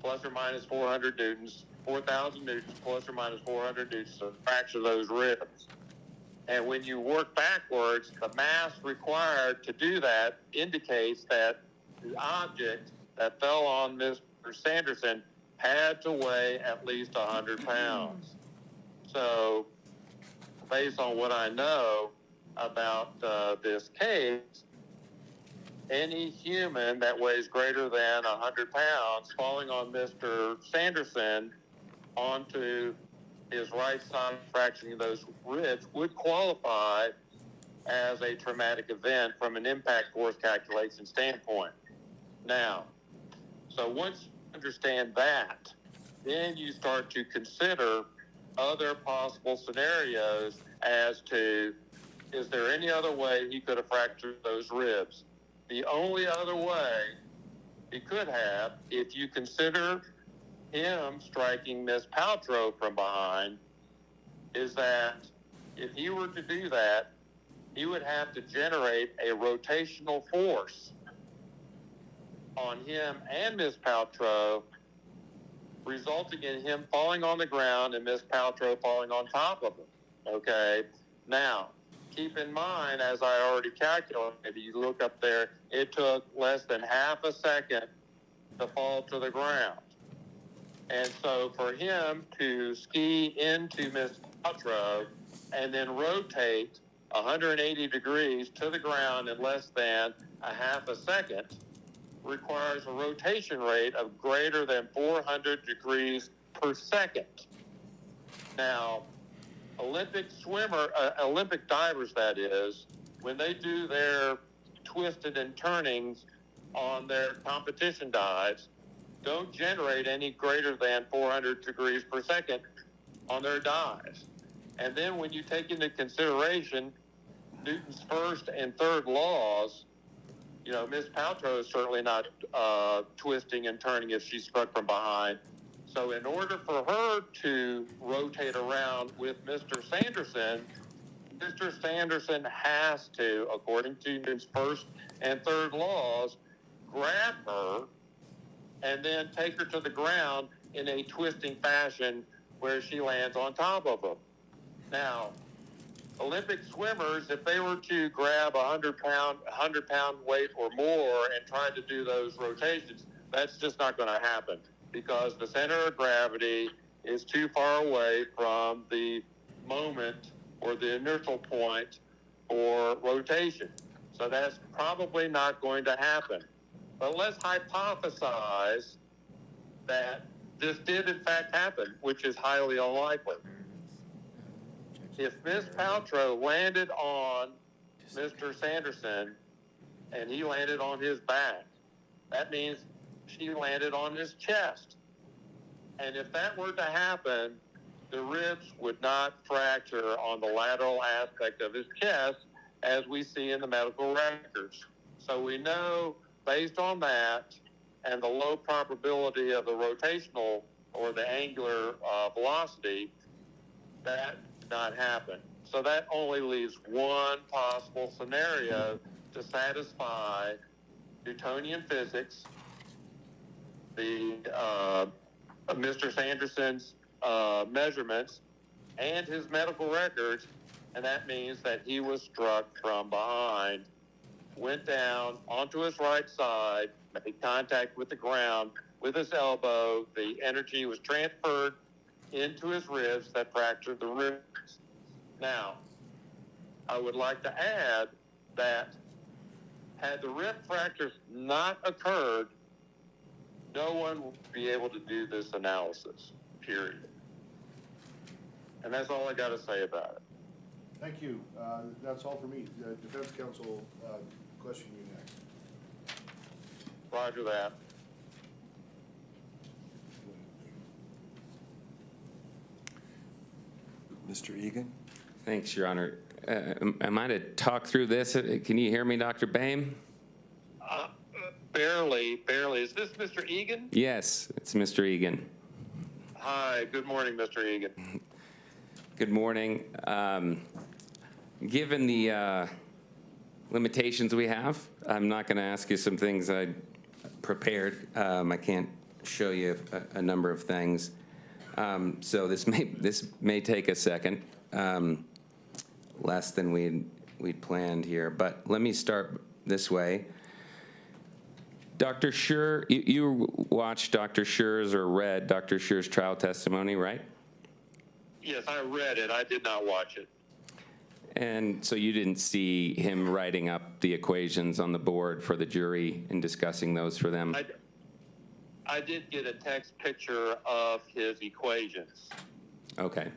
plus or minus 400 newtons, 4,000 newtons plus or minus 400 newtons to fracture those ribs. And when you work backwards, the mass required to do that indicates that the object that fell on Mr. Sanderson had to weigh at least 100 pounds. So based on what I know about this case, any human that weighs greater than 100 pounds falling on Mr. Sanderson onto his right side, fracturing those ribs, would qualify as a traumatic event from an impact force calculation standpoint. Now, so once you understand that, then you start to consider other possible scenarios as to, is there any other way he could have fractured those ribs? The only other way he could have, if you consider him striking Miss Paltrow from behind, is that if he were to do that, he would have to generate a rotational force on him and Miss Paltrow, resulting in him falling on the ground and Miss Paltrow falling on top of him. Okay? Now, keep in mind, as I already calculated, you look up there, it took less than half a second to fall to the ground. And so for him to ski into Miss Paltrow and then rotate 180 degrees to the ground in less than a half a second requires a rotation rate of greater than 400 degrees per second. Now, Olympic divers, that is, when they do their twisted and turnings on their competition dives, don't generate any greater than 400 degrees per second on their dives. And then when you take into consideration Newton's first and third laws, you know, Miss Paltrow is certainly not twisting and turning if she's struck from behind. So in order for her to rotate around with Mr. Sanderson has to, according to Newton's first and third laws, grab her and then take her to the ground in a twisting fashion where she lands on top of him. Now, Olympic swimmers, if they were to grab a 100-pound weight or more and try to do those rotations, that's just not going to happen because the center of gravity is too far away from the moment or the inertial point for rotation. So that's probably not going to happen. But let's hypothesize that this did in fact happen, which is highly unlikely. If Miss Paltrow landed on Mr. Sanderson and he landed on his back, that means she landed on his chest. And if that were to happen, the ribs would not fracture on the lateral aspect of his chest, as we see in the medical records. So we know, based on that, and the low probability of the rotational or the angular velocity, that did not happen. So that only leaves one possible scenario to satisfy Newtonian physics, the Mr. Sanderson's measurements, and his medical records, and that means that he was struck from behind, went down onto his right side, made contact with the ground with his elbow. The energy was transferred into his ribs that fractured the ribs. Now, I would like to add that had the rib fractures not occurred, no one would be able to do this analysis, period. And that's all I got to say about it. Thank you. That's all for me. Defense counsel, question you next. Roger that. Mr. Egan? Thanks, Your Honor. Am I to talk through this? Can you hear me, Dr. Boehm? Barely. Is this Mr. Egan? Yes, it's Mr. Egan. Hi, good morning, Mr. Egan. Good morning. Given the limitations we have, I'm not going to ask you some things I prepared. I can't show you a number of things. So this may take a second, less than we'd planned here. But let me start this way. Dr. Scher, you watched Dr. Scher's or read Dr. Scher's trial testimony, right? Yes, I read it. I did not watch it. And so you didn't see him writing up the equations on the board for the jury and discussing those for them? I did get a text picture of his equations. Okay.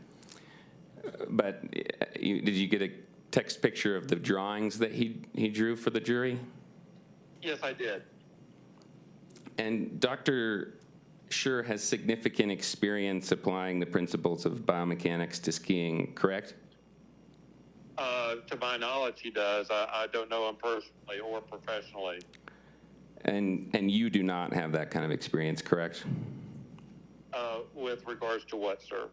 But did you get a text picture of the drawings that he drew for the jury? Yes, I did. And Dr. Scher has significant experience applying the principles of biomechanics to skiing, correct? To my knowledge, he does. I don't know him personally or professionally. And you do not have that kind of experience, correct? With regards to what, sir?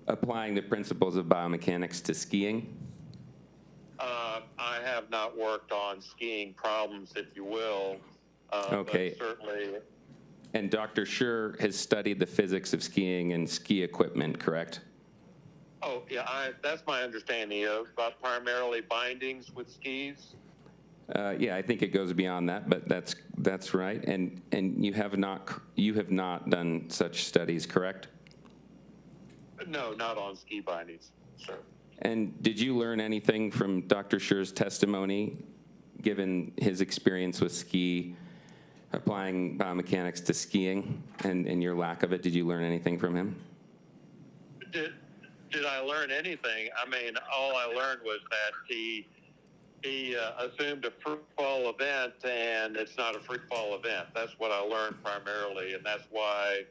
Applying the principles of biomechanics to skiing? I have not worked on skiing problems, if you will. Okay. But certainly. And Dr. Scher has studied the physics of skiing and ski equipment, correct? Oh, yeah, that's my understanding of primarily bindings with skis. Yeah, I think it goes beyond that, but that's right. And you have not done such studies, correct? No, not on ski bindings, sir. And did you learn anything from Dr. Scher's testimony, given his experience with ski, applying biomechanics to skiing, and your lack of it? Did you learn anything from him? Did I learn anything? I mean, all I learned was that he assumed a free fall event, and it's not a free fall event. That's what I learned primarily, and that's why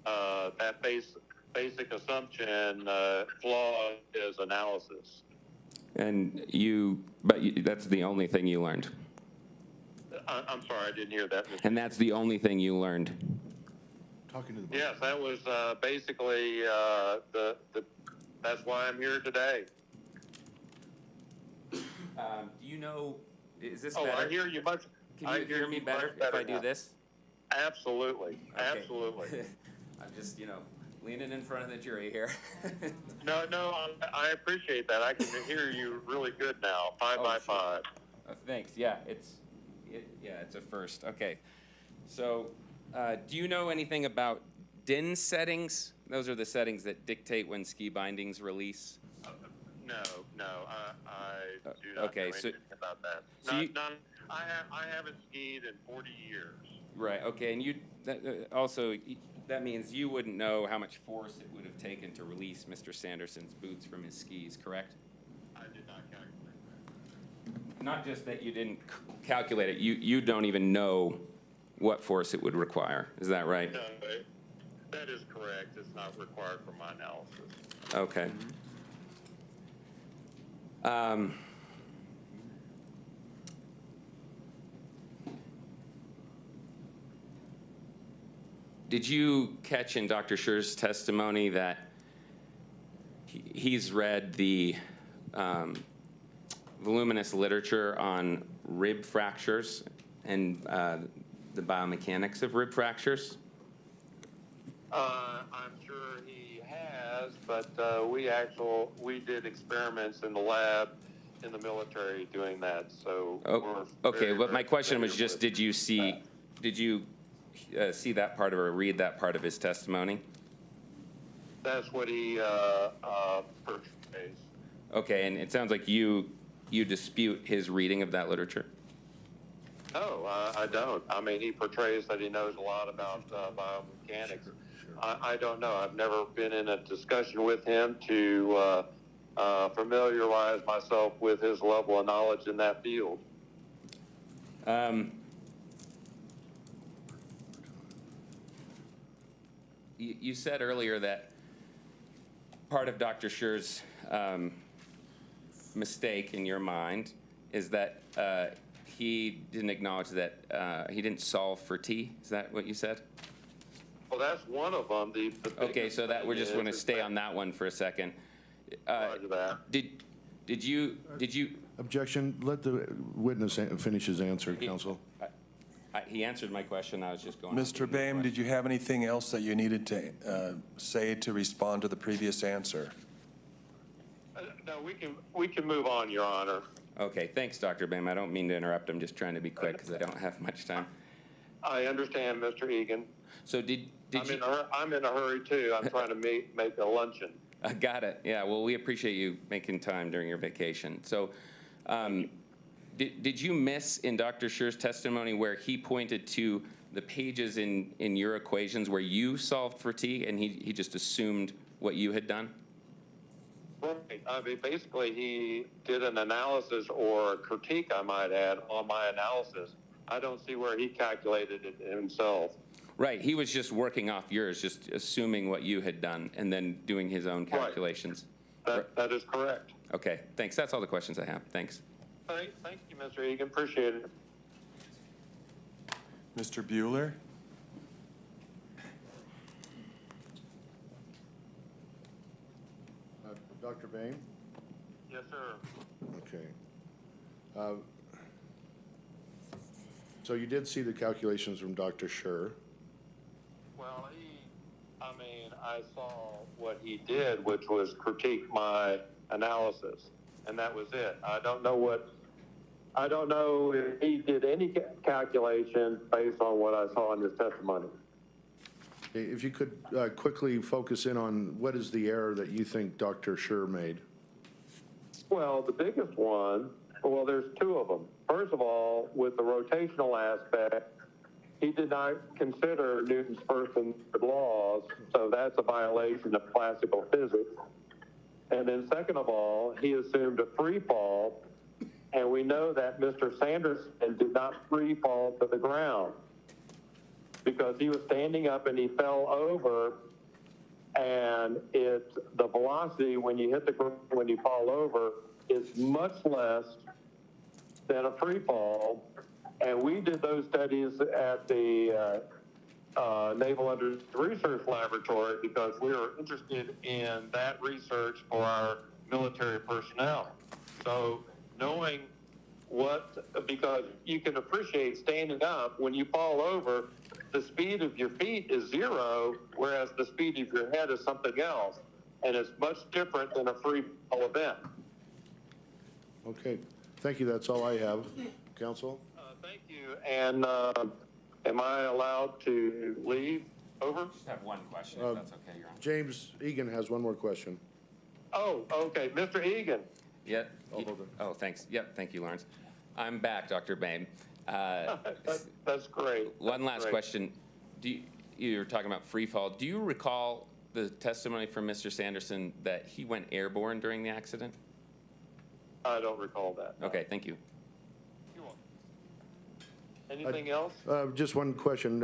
that basic assumption flaws his analysis. And that's the only thing you learned? I'm sorry, I didn't hear that. And that's the only thing you learned? Talking to the Yes, that was basically that's why I'm here today. Do you know, is this better? better? I hear you much. Can you hear me better if I do this? Absolutely, Okay. absolutely. I'm just, leaning in front of the jury here. No, I appreciate that. I can hear you really good now. 5 by 5. Thanks. Yeah, it's a first. Okay. So, do you know anything about DIN settings? Those are the settings that dictate when ski bindings release. No, I do not know anything about that. So I haven't skied in 40 years. Right. Okay. And also that means you wouldn't know how much force it would have taken to release Mr. Sanderson's boots from his skis, correct? I did not calculate that. Not just that you didn't calculate it. You don't even know what force it would require. Is that right? No, that is correct. It's not required for my analysis. Okay. Did you catch in Dr. Scher's testimony that he's read the voluminous literature on rib fractures and the biomechanics of rib fractures? I'm sure he has, but we did experiments in the lab in the military doing that. So Okay, but my question was familiar just, with did you see that part of, or read that part of his testimony? That's what he portrays. Okay, and it sounds like you dispute his reading of that literature? No, I don't. I mean, he portrays that he knows a lot about biomechanics. I don't know. I've never been in a discussion with him to familiarize myself with his level of knowledge in that field. You said earlier that part of Dr. Scher's mistake in your mind is that he didn't acknowledge that he didn't solve for T. Is that what you said? Well, that's one of them. Okay, so that we're just going to stay on that one for a second. Roger that. Did you? Objection. Let the witness finish his answer, counsel. He answered my question. I was just going. Mr. Boehm, did you have anything else that you needed to say to respond to the previous answer? No, we can move on, Your Honor. Okay, thanks, Dr. Boehm. I don't mean to interrupt. I'm just trying to be quick because I don't have much time. I understand, Mr. Egan. So I'm in a hurry too. I'm trying to make a luncheon. I got it. Yeah. Well, we appreciate you making time during your vacation. So, did you miss in Dr. Scher's testimony where he pointed to the pages in your equations where you solved for T and he just assumed what you had done? Right. I mean, basically, he did an analysis or a critique, I might add, on my analysis. I don't see where he calculated it himself. Right. He was just working off yours, just assuming what you had done and then doing his own calculations. Right. That is correct. Okay. Thanks. That's all the questions I have. Thanks. All right. Thank you, Mr. Egan. Appreciate it. Mr. Bueller? Dr. Boehm? Yes, sir. Okay. So you did see the calculations from Dr. Scher. Well, I saw what he did, which was critique my analysis, and that was it. I don't know if he did any calculation based on what I saw in his testimony. If you could quickly focus in on what is the error that you think Dr. Scher made? Well, the biggest one, well, there's two of them. First of all, with the rotational aspect, he did not consider Newton's first and third laws, so that's a violation of classical physics. And then second of all, he assumed a free fall, and we know that Mr. Sanderson did not free fall to the ground because he was standing up and he fell over, and the velocity when you hit the ground, when you fall over, is much less than a free fall. And we did those studies at the Naval Under Research Laboratory because we were interested in that research for our military personnel. So knowing because you can appreciate standing up, when you fall over, the speed of your feet is 0, whereas the speed of your head is something else. And it's much different than a free fall event. Okay. Thank you. That's all I have. Counsel? Thank you. And am I allowed to leave? Over? Just have one question, if that's okay, Your Honor. James Egan has one more question. Oh, okay. Mr. Egan. Yeah. hold on. Oh, thanks. Yep. Thank you, Lawrence. I'm back, Dr. Boehm. That's great. One last question. You were talking about free fall. Do you recall the testimony from Mr. Sanderson that he went airborne during the accident? I don't recall that. Okay, thank you. You're welcome. Anything else? Just one question.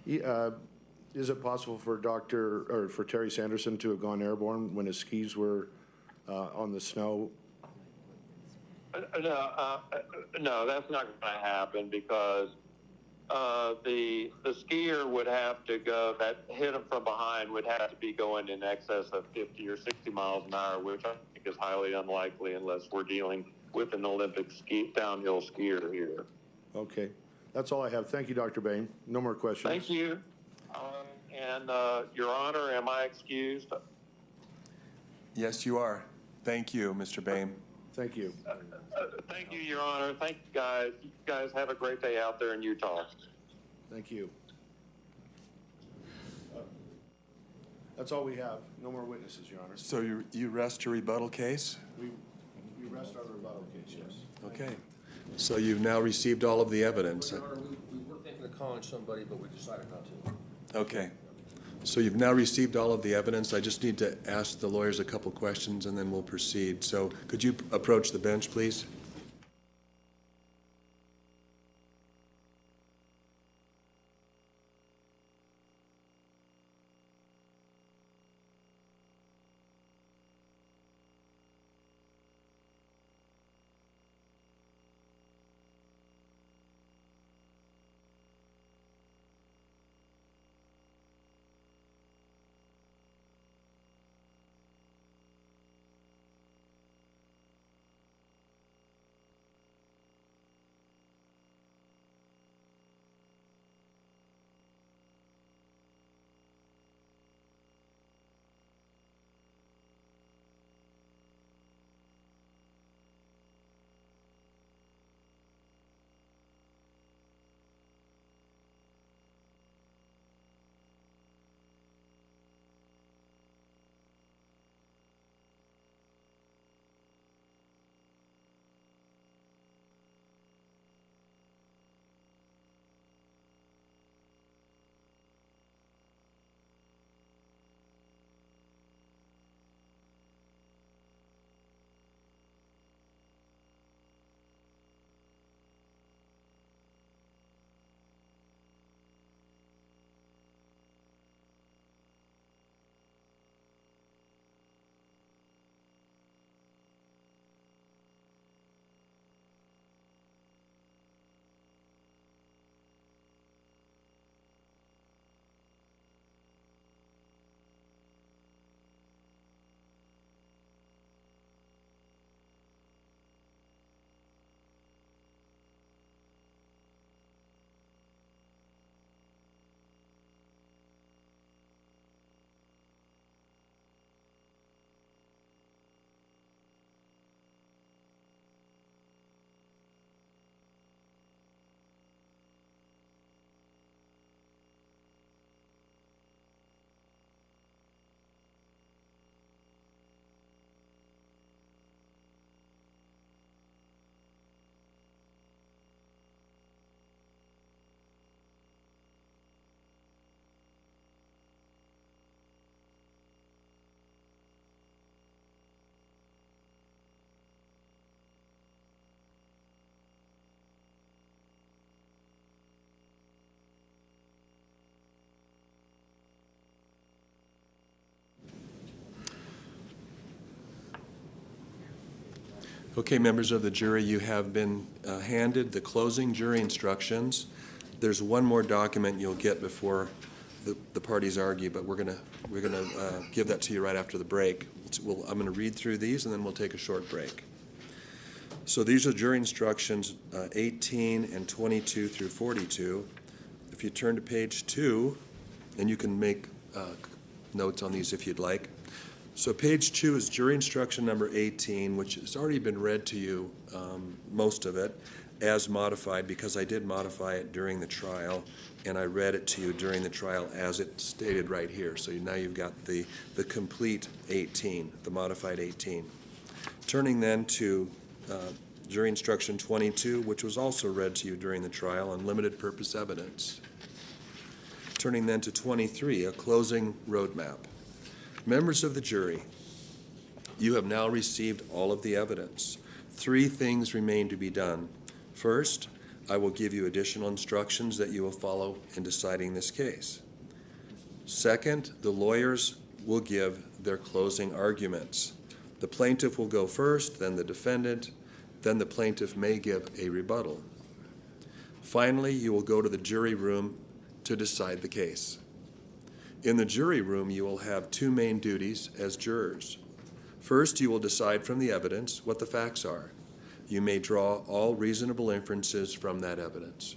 Is it possible for for Terry Sanderson to have gone airborne when his skis were on the snow? No, that's not going to happen because the skier would have to go, that hit him from behind would have to be going in excess of 50 or 60 miles an hour, which I think is highly unlikely unless we're dealing with an Olympic downhill skier here. Okay. That's all I have. Thank you, Dr. Bain. No more questions. Thank you. And Your Honor, am I excused? Yes, you are. Thank you, Mr. Bain. Thank you. Thank you, Your Honor. Thank you, guys. You guys have a great day out there in Utah. Thank you. That's all we have. No more witnesses, Your Honor. So you rest your rebuttal case? We rest our rebuttal case, yes. Okay. So you've now received all of the evidence. Your Honor, we were thinking of calling somebody, but we decided not to. Okay. So you've now received all of the evidence. I just need to ask the lawyers a couple questions and then we'll proceed. So could you approach the bench, please? Okay, members of the jury, you have been handed the closing jury instructions. There's one more document you'll get before the parties argue, but we're gonna give that to you right after the break. I'm gonna read through these and then we'll take a short break. So these are jury instructions 18 and 22 through 42. If you turn to page 2, and you can make notes on these if you'd like. So page 2 is jury instruction number 18, which has already been read to you, most of it, as modified, because I did modify it during the trial, and I read it to you during the trial as it stated right here. So now you've got the complete 18, the modified 18. Turning then to jury instruction 22, which was also read to you during the trial on limited purpose evidence. Turning then to 23, a closing roadmap. Members of the jury, you have now received all of the evidence. 3 things remain to be done. First, I will give you additional instructions that you will follow in deciding this case. Second, the lawyers will give their closing arguments. The plaintiff will go first, then the defendant, then the plaintiff may give a rebuttal. Finally, you will go to the jury room to decide the case. In the jury room, you will have two main duties as jurors. First, you will decide from the evidence what the facts are. You may draw all reasonable inferences from that evidence.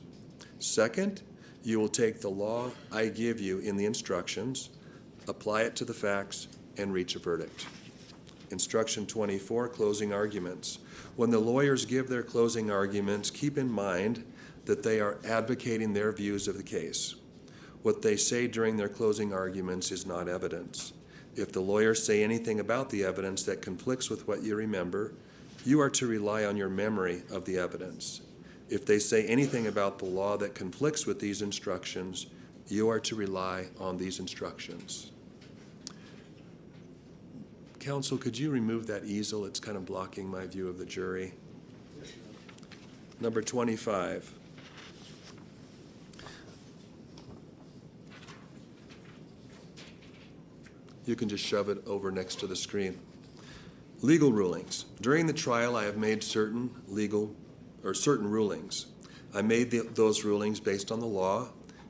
Second, you will take the law I give you in the instructions, apply it to the facts, and reach a verdict. Instruction 24, closing arguments. When the lawyers give their closing arguments, keep in mind that they are advocating their views of the case. What they say during their closing arguments is not evidence. If the lawyers say anything about the evidence that conflicts with what you remember, you are to rely on your memory of the evidence. If they say anything about the law that conflicts with these instructions, you are to rely on these instructions. Counsel, could you remove that easel? It's kind of blocking my view of the jury. Number 25. You can just shove it over next to the screen. Legal rulings. During the trial, I have made certain rulings. I made those rulings based on the law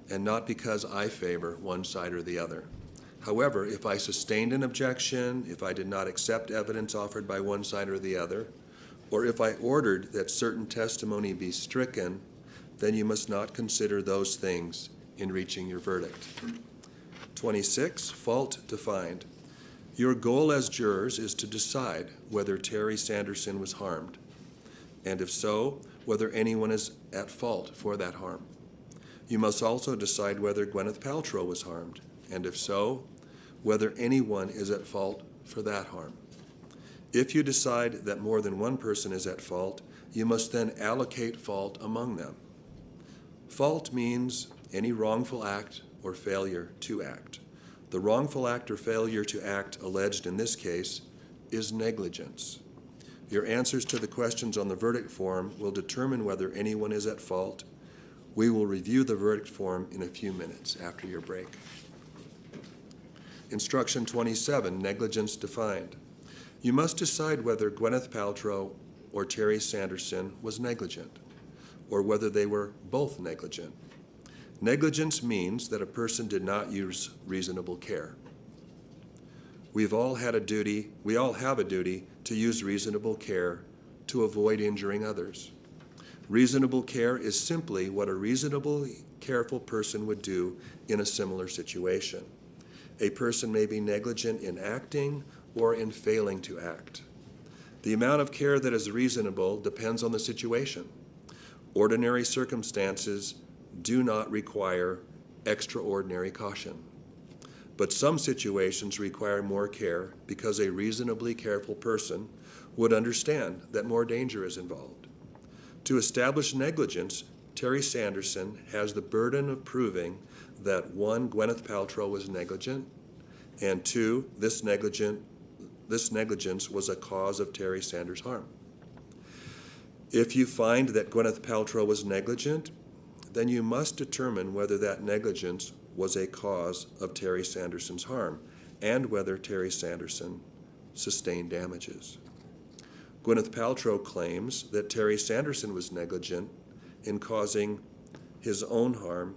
and not because I favor one side or the other. However, if I sustained an objection, if I did not accept evidence offered by one side or the other, or if I ordered that certain testimony be stricken, then you must not consider those things in reaching your verdict. 26, fault defined. Your goal as jurors is to decide whether Terry Sanderson was harmed, and if so, whether anyone is at fault for that harm. You must also decide whether Gwyneth Paltrow was harmed, and if so, whether anyone is at fault for that harm. If you decide that more than one person is at fault, you must then allocate fault among them. Fault means any wrongful act or failure to act. The wrongful act or failure to act alleged in this case is negligence. Your answers to the questions on the verdict form will determine whether anyone is at fault. We will review the verdict form in a few minutes after your break. Instruction 27, negligence defined. You must decide whether Gwyneth Paltrow or Terry Sanderson was negligent, or whether they were both negligent. Negligence means that a person did not use reasonable care. We all have a duty to use reasonable care to avoid injuring others. Reasonable care is simply what a reasonably careful person would do in a similar situation. A person may be negligent in acting or in failing to act. The amount of care that is reasonable depends on the situation. Ordinary circumstances do not require extraordinary caution. But some situations require more care because a reasonably careful person would understand that more danger is involved. To establish negligence, Terry Sanderson has the burden of proving that 1, Gwyneth Paltrow was negligent, and 2, this negligence was a cause of Terry Sanders' harm. If you find that Gwyneth Paltrow was negligent, then you must determine whether that negligence was a cause of Terry Sanderson's harm and whether Terry Sanderson sustained damages. Gwyneth Paltrow claims that Terry Sanderson was negligent in causing his own harm,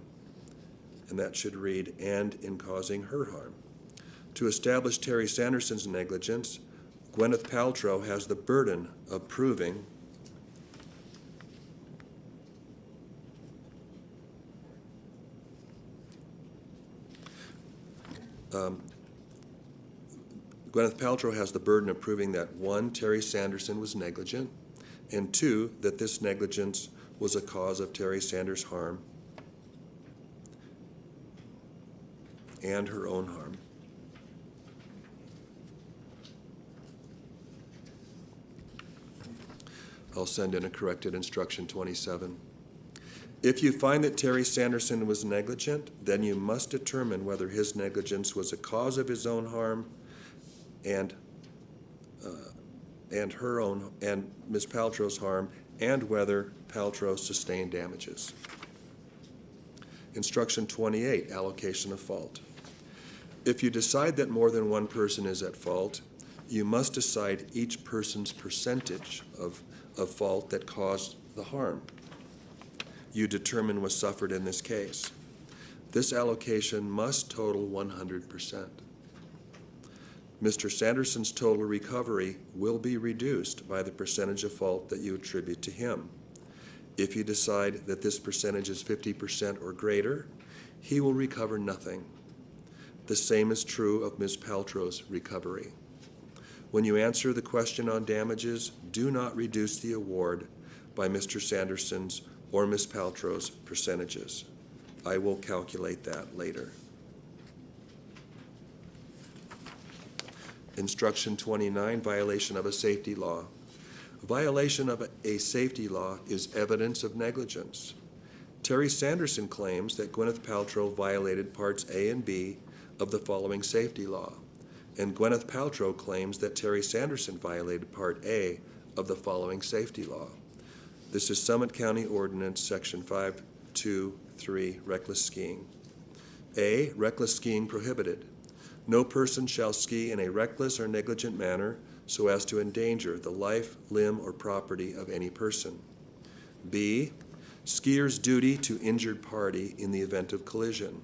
and that should read, and in causing her harm. To establish Terry Sanderson's negligence, Gwyneth Paltrow has the burden of proving Gwyneth Paltrow has the burden of proving that 1, Terry Sanderson was negligent, and 2, that this negligence was a cause of Terry Sanders' harm and her own harm. I'll send in a corrected instruction 27. If you find that Terry Sanderson was negligent, then you must determine whether his negligence was a cause of his own harm and Ms. Paltrow's harm, and whether Paltrow sustained damages. Instruction 28, allocation of fault. If you decide that more than one person is at fault, you must decide each person's percentage of fault that caused the harm you determine was suffered in this case. This allocation must total 100%. Mr. Sanderson's total recovery will be reduced by the percentage of fault that you attribute to him. If you decide that this percentage is 50% or greater, he will recover nothing. The same is true of Ms. Paltrow's recovery. When you answer the question on damages, do not reduce the award by Mr. Sanderson's or Ms. Paltrow's percentages. I will calculate that later. Instruction 29, violation of a safety law. Violation of a safety law is evidence of negligence. Terry Sanderson claims that Gwyneth Paltrow violated Parts A and B of the following safety law, and Gwyneth Paltrow claims that Terry Sanderson violated Part A of the following safety law. This is Summit County Ordinance, Section 523, reckless skiing. A, reckless skiing prohibited. No person shall ski in a reckless or negligent manner so as to endanger the life, limb, or property of any person. B, skier's duty to injured party in the event of collision.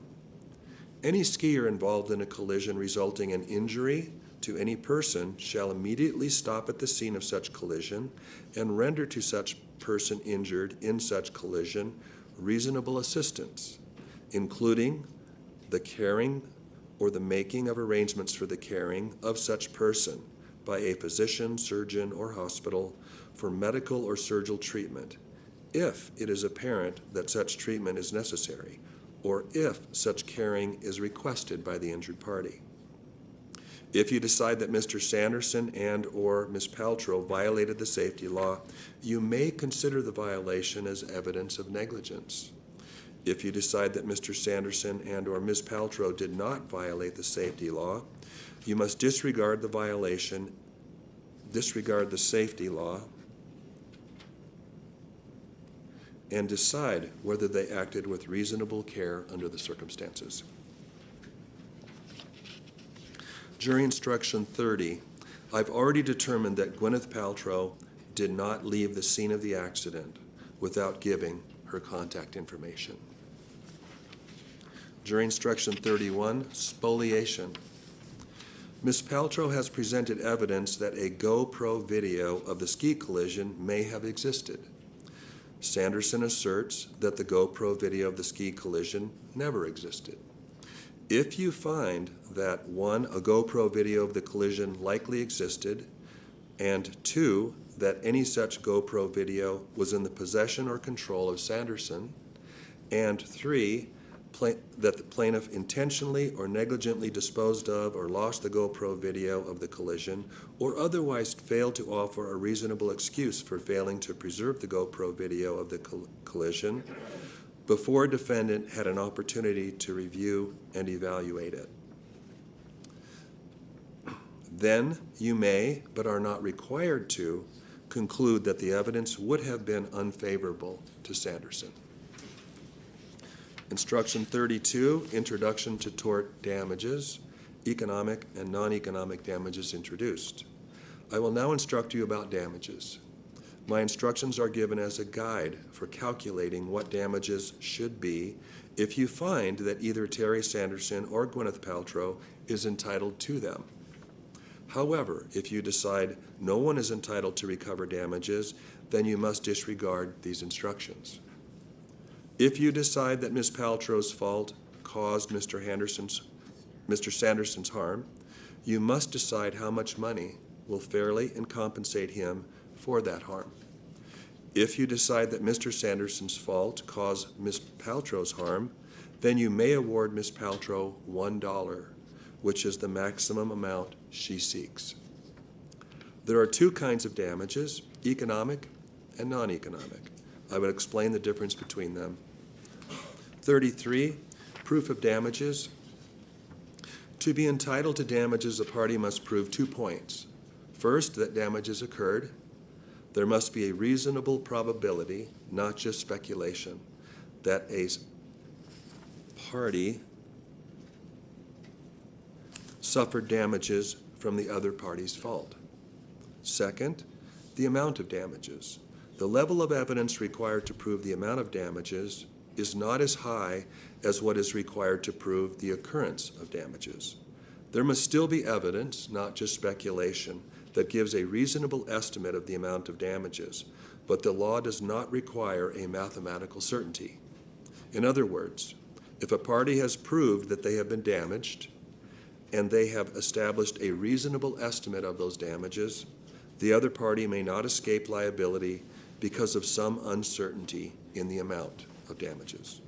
Any skier involved in a collision resulting in injury to any person shall immediately stop at the scene of such collision and render to such person injured in such collision reasonable assistance, including the caring or the making of arrangements for the caring of such person by a physician, surgeon, or hospital for medical or surgical treatment, if it is apparent that such treatment is necessary, or if such caring is requested by the injured party. If you decide that Mr. Sanderson and or Ms. Paltrow violated the safety law, you may consider the violation as evidence of negligence. If you decide that Mr. Sanderson and or Ms. Paltrow did not violate the safety law, you must disregard the violation, disregard the safety law, and decide whether they acted with reasonable care under the circumstances. Jury instruction 30, I've already determined that Gwyneth Paltrow did not leave the scene of the accident without giving her contact information. Jury instruction 31, spoliation. Ms. Paltrow has presented evidence that a GoPro video of the ski collision may have existed. Sanderson asserts that the GoPro video of the ski collision never existed. If you find that 1, a GoPro video of the collision likely existed, and 2, that any such GoPro video was in the possession or control of Sanderson, and 3, that the plaintiff intentionally or negligently disposed of or lost the GoPro video of the collision, or otherwise failed to offer a reasonable excuse for failing to preserve the GoPro video of the collision before a defendant had an opportunity to review and evaluate it. Then you may, but are not required to, conclude that the evidence would have been unfavorable to Sanderson. Instruction 32, introduction to tort damages, economic and non-economic damages introduced. I will now instruct you about damages. My instructions are given as a guide for calculating what damages should be if you find that either Terry Sanderson or Gwyneth Paltrow is entitled to them. However, if you decide no one is entitled to recover damages, then you must disregard these instructions. If you decide that Ms. Paltrow's fault caused Mr. Sanderson's harm, you must decide how much money will fairly and compensate him for that harm. If you decide that Mr. Sanderson's fault caused Ms. Paltrow's harm, then you may award Ms. Paltrow $1, which is the maximum amount she seeks. There are 2 kinds of damages, economic and non-economic. I will explain the difference between them. 33, proof of damages. To be entitled to damages, a party must prove 2 points. First, that damages occurred. There must be a reasonable probability, not just speculation, that a party suffered damages from the other party's fault. Second, the amount of damages. The level of evidence required to prove the amount of damages is not as high as what is required to prove the occurrence of damages. There must still be evidence, not just speculation, that gives a reasonable estimate of the amount of damages, but the law does not require a mathematical certainty. In other words, if a party has proved that they have been damaged and they have established a reasonable estimate of those damages, the other party may not escape liability because of some uncertainty in the amount of damages.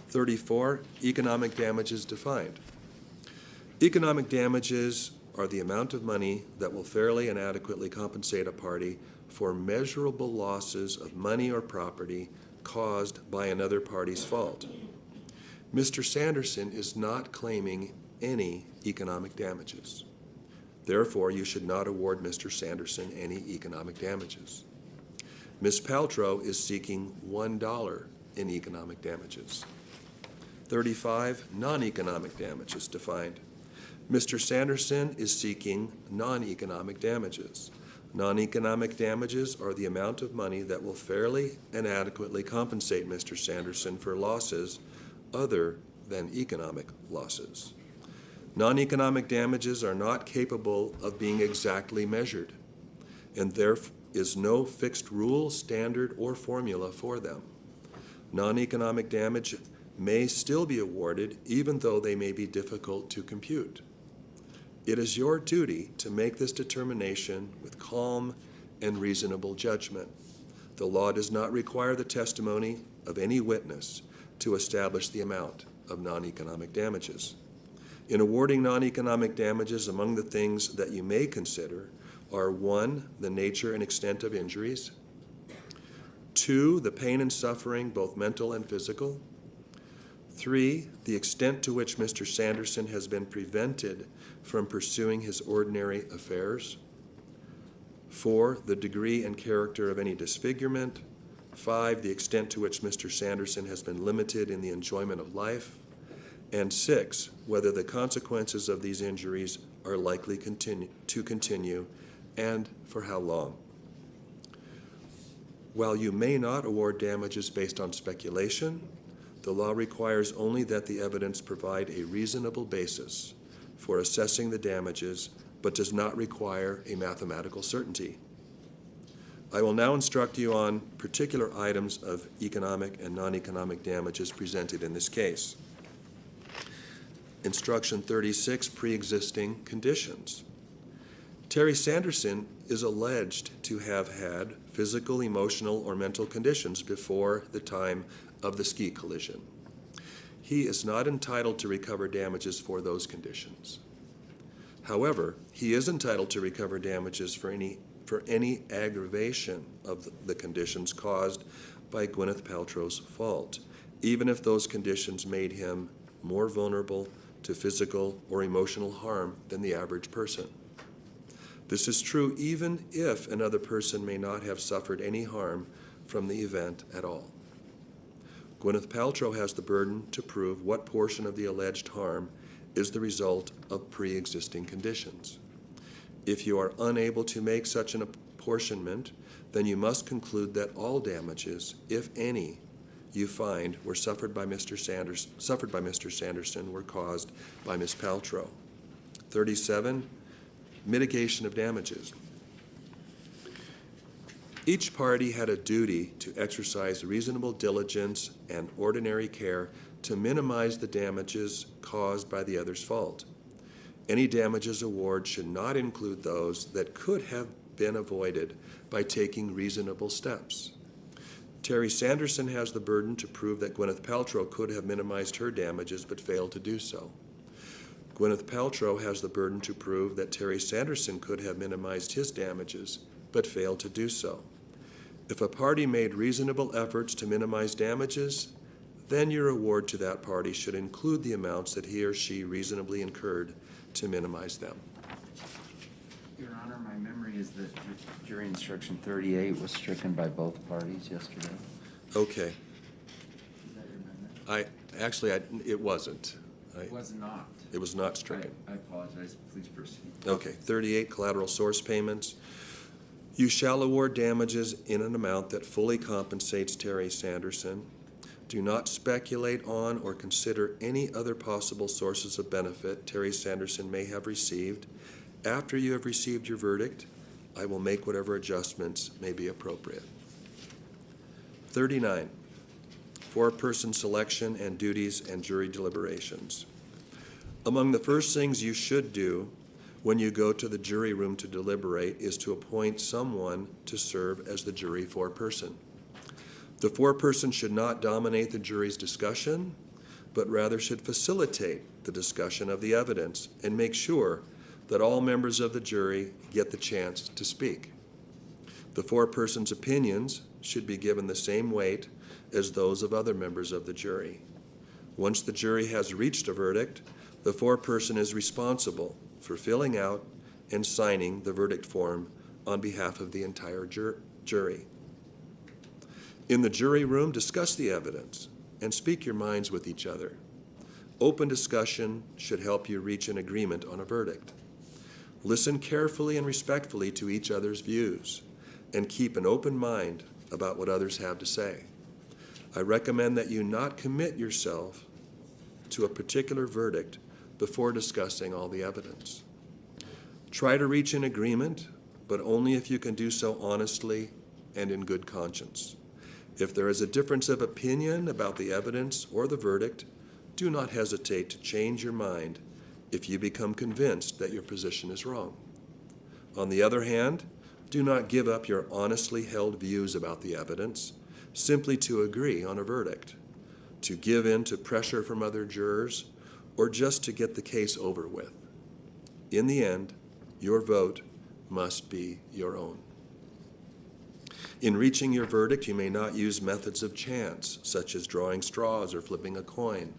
34, economic damages defined. Economic damages are the amount of money that will fairly and adequately compensate a party for measurable losses of money or property caused by another party's fault. Mr. Sanderson is not claiming any economic damages. Therefore, you should not award Mr. Sanderson any economic damages. Ms. Paltrow is seeking $1 in economic damages. 35, non-economic damages defined. Mr. Sanderson is seeking non-economic damages. Non-economic damages are the amount of money that will fairly and adequately compensate Mr. Sanderson for losses other than economic losses. Non-economic damages are not capable of being exactly measured, and there is no fixed rule, standard, or formula for them. Non-economic damage may still be awarded even though they may be difficult to compute. It is your duty to make this determination with calm and reasonable judgment. The law does not require the testimony of any witness to establish the amount of non-economic damages. In awarding non-economic damages, among the things that you may consider are 1, the nature and extent of injuries, 2, the pain and suffering, both mental and physical, 3, the extent to which Mr. Sanderson has been prevented from pursuing his ordinary affairs, 4, the degree and character of any disfigurement, 5, the extent to which Mr. Sanderson has been limited in the enjoyment of life, and 6, whether the consequences of these injuries are likely to continue and for how long. While you may not award damages based on speculation, the law requires only that the evidence provide a reasonable basis for assessing the damages, but does not require a mathematical certainty. I will now instruct you on particular items of economic and non-economic damages presented in this case. Instruction 36, pre-existing conditions. Terry Sanderson is alleged to have had physical, emotional, or mental conditions before the time of the ski collision. He is not entitled to recover damages for those conditions. However, he is entitled to recover damages for any aggravation of the conditions caused by Gwyneth Paltrow's fault, even if those conditions made him more vulnerable to physical or emotional harm than the average person. This is true even if another person may not have suffered any harm from the event at all. Gwyneth Paltrow has the burden to prove what portion of the alleged harm is the result of pre-existing conditions. If you are unable to make such an apportionment, then you must conclude that all damages, if any, you find were suffered by Mr. Sanderson were caused by Ms. Paltrow. 37, mitigation of damages. Each party had a duty to exercise reasonable diligence and ordinary care to minimize the damages caused by the other's fault. Any damages award should not include those that could have been avoided by taking reasonable steps. Terry Sanderson has the burden to prove that Gwyneth Paltrow could have minimized her damages but failed to do so. Gwyneth Paltrow has the burden to prove that Terry Sanderson could have minimized his damages but failed to do so. If a party made reasonable efforts to minimize damages, then your award to that party should include the amounts that he or she reasonably incurred to minimize them. Your Honor, my memory is that jury instruction 38 was stricken by both parties yesterday. Okay. Is that your amendment? It wasn't. It was not. It was not stricken. I apologize. Please proceed. Okay, 38, collateral source payments. You shall award damages in an amount that fully compensates Terry Sanderson. Do not speculate on or consider any other possible sources of benefit Terry Sanderson may have received. After you have received your verdict, I will make whatever adjustments may be appropriate. 39, four-person selection and duties and jury deliberations. Among the first things you should do when you go to the jury room to deliberate is to appoint someone to serve as the jury foreperson. The foreperson should not dominate the jury's discussion, but rather should facilitate the discussion of the evidence and make sure that all members of the jury get the chance to speak. The foreperson's opinions should be given the same weight as those of other members of the jury. Once the jury has reached a verdict, the foreperson is responsible for filling out and signing the verdict form on behalf of the entire jury. In the jury room, discuss the evidence and speak your minds with each other. Open discussion should help you reach an agreement on a verdict. Listen carefully and respectfully to each other's views and keep an open mind about what others have to say. I recommend that you not commit yourself to a particular verdict before discussing all the evidence. Try to reach an agreement, but only if you can do so honestly and in good conscience. If there is a difference of opinion about the evidence or the verdict, do not hesitate to change your mind if you become convinced that your position is wrong. On the other hand, do not give up your honestly held views about the evidence simply to agree on a verdict, to give in to pressure from other jurors, or just to get the case over with. In the end, your vote must be your own. In reaching your verdict, you may not use methods of chance, such as drawing straws or flipping a coin.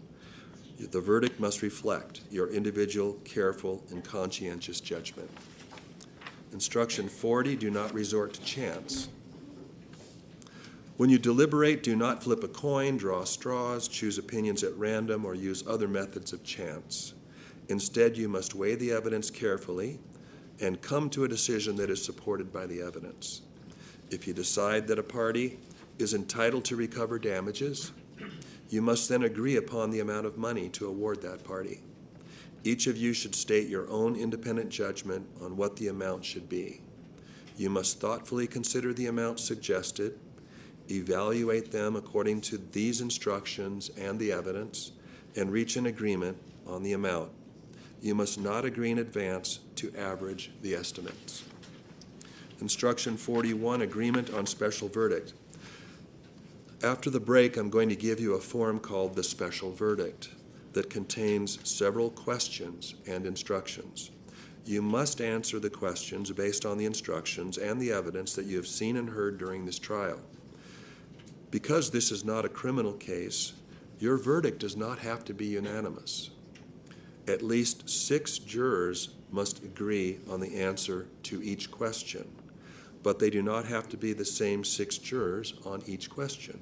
The verdict must reflect your individual, careful, and conscientious judgment. Instruction 40, do not resort to chance. When you deliberate, do not flip a coin, draw straws, choose opinions at random, or use other methods of chance. Instead, you must weigh the evidence carefully and come to a decision that is supported by the evidence. If you decide that a party is entitled to recover damages, you must then agree upon the amount of money to award that party. Each of you should state your own independent judgment on what the amount should be. You must thoughtfully consider the amount suggested, evaluate them according to these instructions and the evidence, and reach an agreement on the amount. You must not agree in advance to average the estimates. Instruction 41, agreement on special verdict. After the break, I'm going to give you a form called the special verdict that contains several questions and instructions. You must answer the questions based on the instructions and the evidence that you have seen and heard during this trial. Because this is not a criminal case, your verdict does not have to be unanimous. At least 6 jurors must agree on the answer to each question, but they do not have to be the same 6 jurors on each question.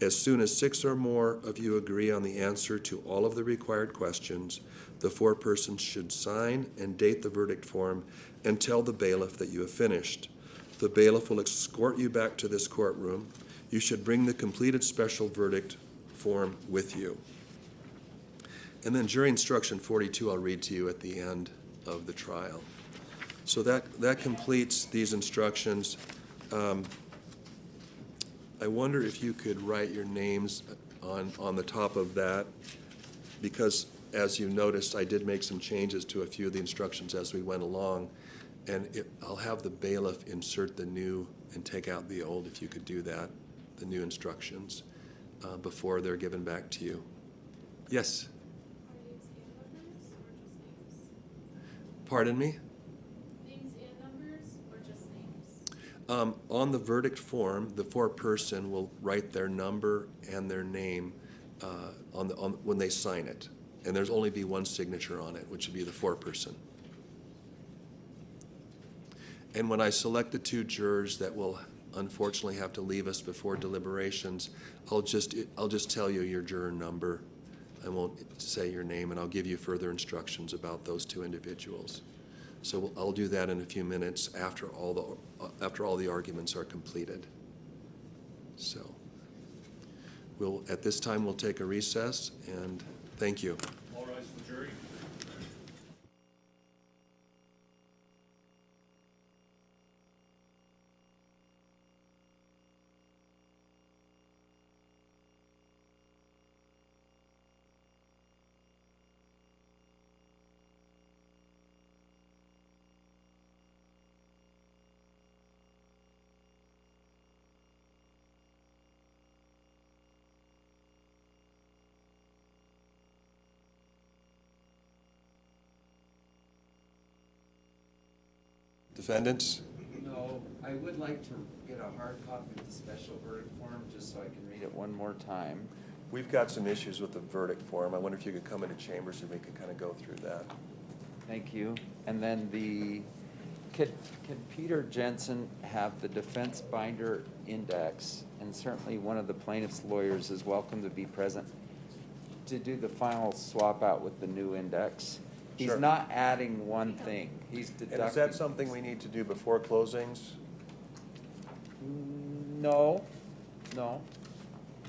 As soon as 6 or more of you agree on the answer to all of the required questions, the foreperson should sign and date the verdict form and tell the bailiff that you have finished. The bailiff will escort you back to this courtroom. You should bring the completed special verdict form with you. And then jury instruction 42 I'll read to you at the end of the trial. So that completes these instructions. I wonder if you could write your names on the top of that, because as you noticed, I did make some changes to a few of the instructions as we went along, and I'll have the bailiff insert the new and take out the old, if you could do that, the new instructions, before they're given back to you. Yes? Are names and numbers or just names? Pardon me? Names and numbers or just names? On the verdict form, the foreperson will write their number and their name when they sign it. And there's only be one signature on it, which would be the foreperson. And when I select the two jurors that will unfortunately have to leave us before deliberations, I'll just tell you your juror number. I won't say your name, and I'll give you further instructions about those two individuals. So I'll do that in a few minutes after all the arguments are completed. So at this time, we'll take a recess, and thank you. All rise for the jury. Defendants? No, I would like to get a hard copy of the special verdict form, just so I can read it one more time. We've got some issues with the verdict form. I wonder if you could come into chambers and we could kind of go through that. Thank you. And then can Peter Jensen have the defense binder index, and certainly one of the plaintiff's lawyers is welcome to be present to do the final swap out with the new index. He's Sure. not adding one thing, he's deducting. And is that something we need to do before closings? No.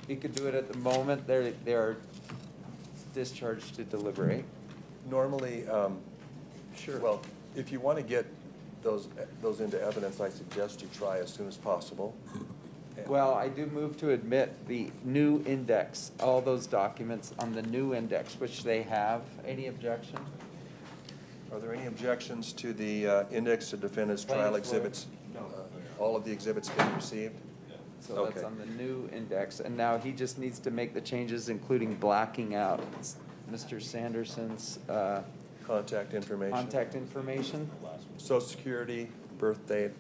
He could do it at the moment they're discharged to deliberate. Normally, Sure. well, if you want to get those into evidence, I suggest you try as soon as possible. Well, I do move to admit the new index, all those documents on the new index, which they have. Any objection? Are there any objections to the index to defendant's trial Plaintiff's exhibits? lawyer? All of the exhibits being received? So that's Okay. on the new index, and now he just needs to make the changes, including blacking out Mr. Sanderson's Contact information? contact information. Social Security, birth date?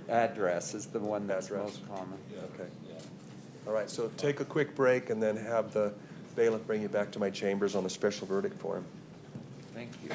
Address is the one that's Address. most common. Okay. All right, so take a quick break and then have the bailiff bring you back to my chambers on the special verdict form. Thank you.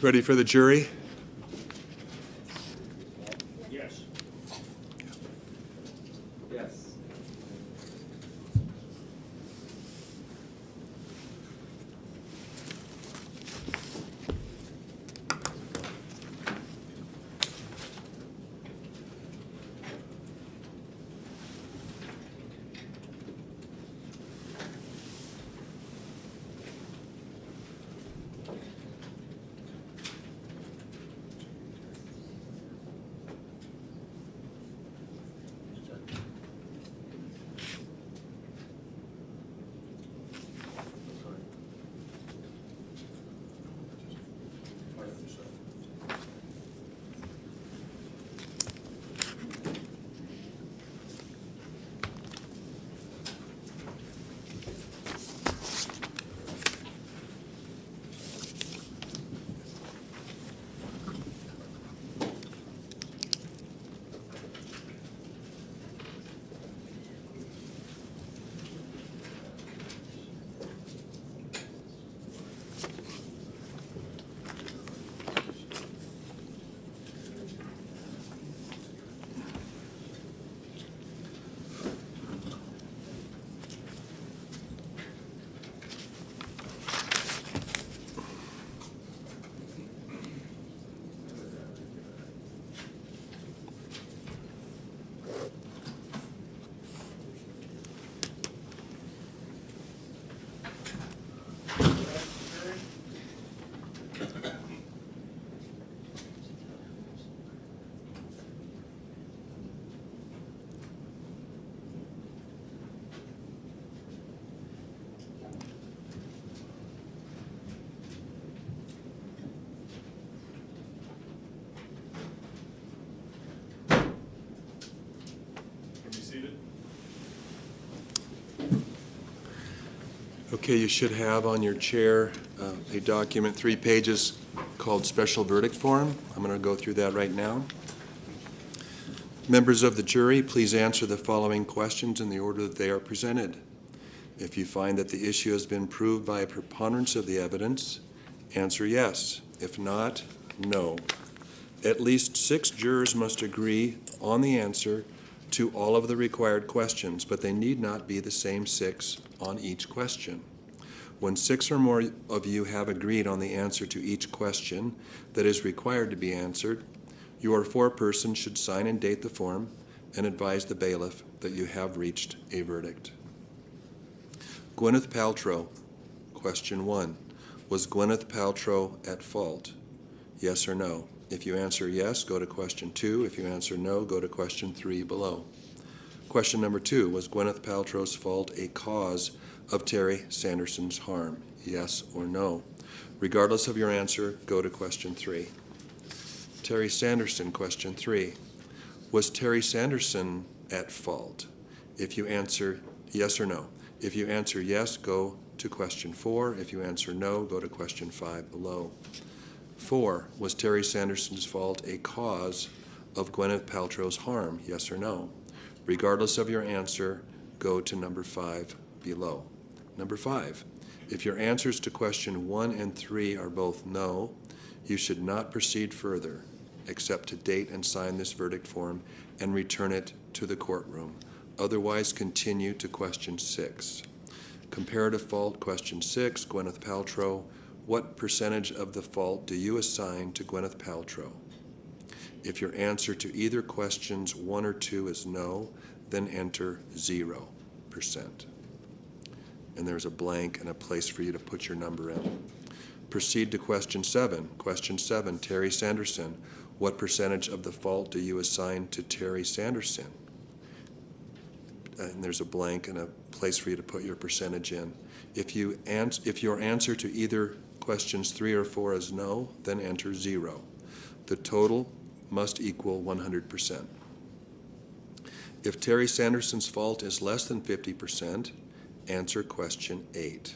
Ready for the jury? Yes. Yes. Okay, you should have on your chair a document, 3 pages, called Special Verdict Form. I'm going to go through that right now. Members of the jury, please answer the following questions in the order that they are presented. If you find that the issue has been proved by a preponderance of the evidence, answer yes. If not, no. At least 6 jurors must agree on the answer to all of the required questions, but they need not be the same 6 on each question. When 6 or more of you have agreed on the answer to each question that is required to be answered, your foreperson should sign and date the form and advise the bailiff that you have reached a verdict. Gwyneth Paltrow, question 1. Was Gwyneth Paltrow at fault? Yes or no? If you answer yes, go to question 2. If you answer no, go to question 3 below. Question number 2, was Gwyneth Paltrow's fault a cause of Terry Sanderson's harm? Yes or no? Regardless of your answer, go to question 3. Terry Sanderson, question 3. Was Terry Sanderson at fault? If you answer yes or no. If you answer yes, go to question 4. If you answer no, go to question 5 below. 4, was Terry Sanderson's fault a cause of Gwyneth Paltrow's harm? Yes or no? Regardless of your answer, go to number 5 below. Number 5, if your answers to question 1 and 3 are both no, you should not proceed further except to date and sign this verdict form and return it to the courtroom. Otherwise, continue to question 6. Comparative fault, question 6, Gwyneth Paltrow. What percentage of the fault do you assign to Gwyneth Paltrow? If your answer to either questions 1 or 2 is no, then enter 0%. And there's a blank and a place for you to put your number in. Proceed to question 7. Question 7, Terry Sanderson. What percentage of the fault do you assign to Terry Sanderson? And there's a blank and a place for you to put your percentage in. If your answer to either questions 3 or 4 is no, then enter 0. The total must equal 100%. If Terry Sanderson's fault is less than 50%, answer question 8.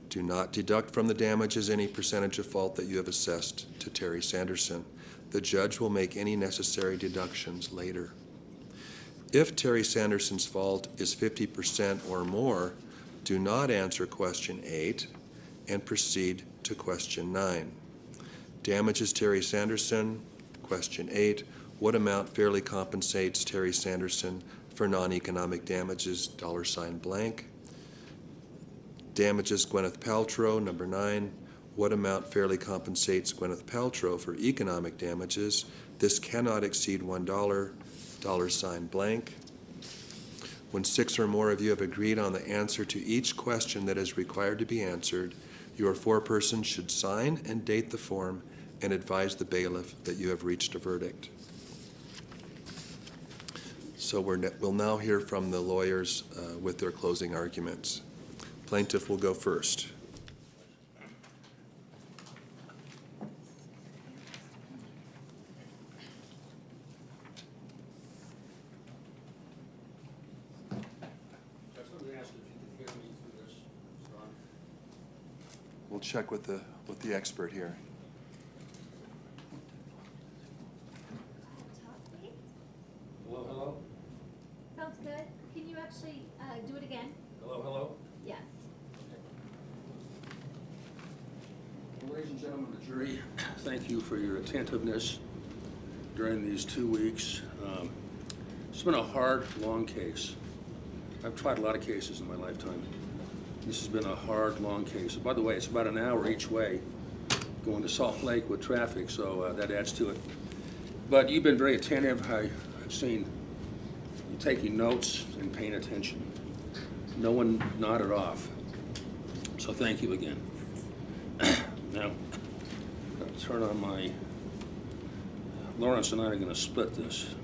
Do not deduct from the damages any percentage of fault that you have assessed to Terry Sanderson. The judge will make any necessary deductions later. If Terry Sanderson's fault is 50% or more, do not answer question 8 and proceed to question 9. Damages Terry Sanderson. Question 8, what amount fairly compensates Terry Sanderson for non-economic damages, $blank. Damages Gwyneth Paltrow, number 9, what amount fairly compensates Gwyneth Paltrow for economic damages? This cannot exceed $1, $blank. When 6 or more of you have agreed on the answer to each question that is required to be answered, your foreperson should sign and date the form and advise the bailiff that you have reached a verdict. So we'll now hear from the lawyers with their closing arguments. Plaintiff will go first. We'll check with the expert here. Hello, hello? Sounds good. Can you actually do it again? Hello, hello? Yes. Ladies and gentlemen of the jury, thank you for your attentiveness during these 2 weeks. It's been a hard, long case. I've tried a lot of cases in my lifetime. This has been a hard, long case. By the way, it's about an hour each way going to Salt Lake with traffic, so that adds to it. But you've been very attentive. I've seen you taking notes and paying attention. No one nodded off. So thank you again. Now, I'll turn on my, Lawrence and I are going to split this.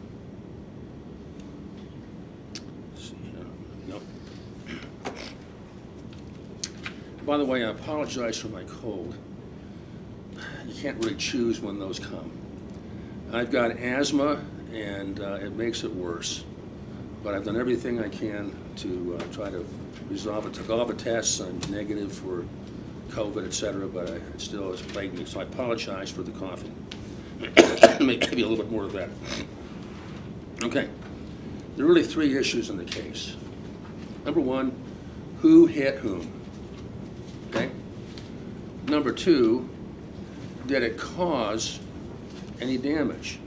Let's see here. Nope. By the way, I apologize for my cold. You can't really choose when those come. I've got asthma, and it makes it worse. But I've done everything I can to try to resolve it. Took all the tests. I'm negative for COVID, et cetera, but it still has plagued me. So I apologize for the coughing. Maybe a little bit more of that. Okay. There are really 3 issues in the case. Number 1, who hit whom? Okay. Number 2, did it cause any damage?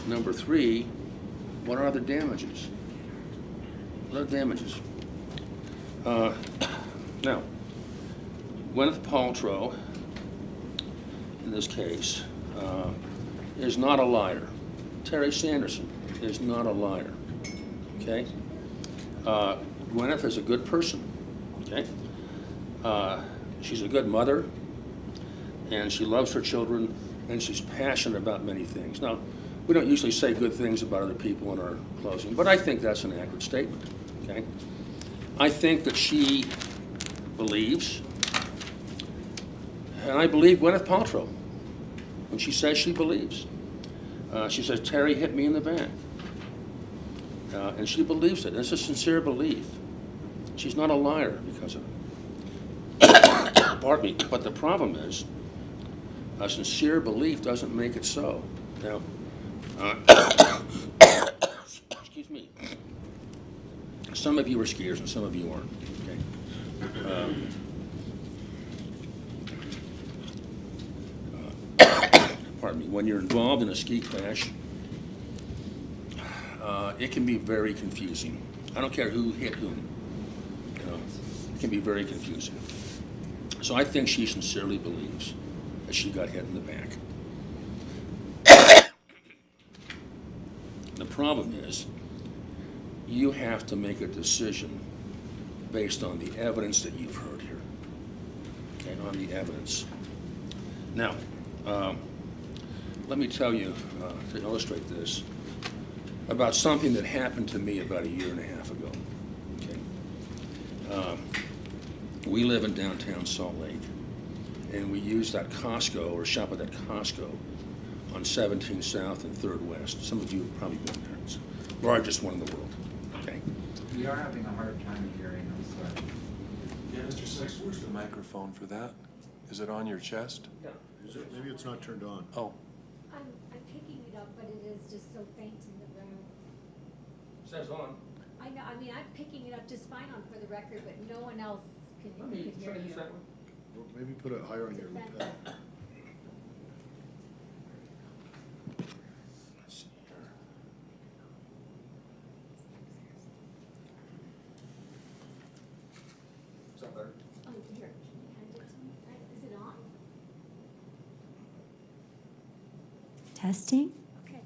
Number 3, what are the damages? What are the damages? Now, Gwyneth Paltrow, in this case, is not a liar. Terry Sanderson is not a liar, okay? Gwyneth is a good person, okay? She's a good mother, and she loves her children, and she's passionate about many things. Now, we don't usually say good things about other people in our closing, but I think that's an accurate statement, okay? I think that she believes, and I believe Gwyneth Paltrow when she says she believes. She says, Terry hit me in the back. And she believes it. It's a sincere belief. She's not a liar because of it. Pardon me. But the problem is, a sincere belief doesn't make it so. Now, excuse me. Some of you are skiers and some of you aren't. Okay. Pardon me. When you're involved in a ski crash, it can be very confusing. I don't care who hit whom. You know, it can be very confusing. So I think she sincerely believes that she got hit in the back. The problem is, you have to make a decision based on the evidence that you've heard here. Okay, on the evidence. Now, let me tell you, to illustrate this, about something that happened to me about 1.5 years ago. Okay. We live in downtown Salt Lake, and we use that Costco, or shop at that Costco, on 17th South and 3rd West. Some of you have probably been there. It's the largest one in the world. Okay. We are having a hard time hearing, I'm sorry. Yeah, Mr. Six, where's the microphone for that? Is it on your chest? Yeah. Maybe it's not turned on. Oh, I'm picking it up, but it is just so faint in the room. Says on. I know, I mean, I'm picking it up just fine on for the record, but no one else can Let me hear try to you. use that one. Well, maybe put it higher on your pen. Let's see here. Is that better? Oh, here, can you hand it to me? Is it on? Testing? Okay.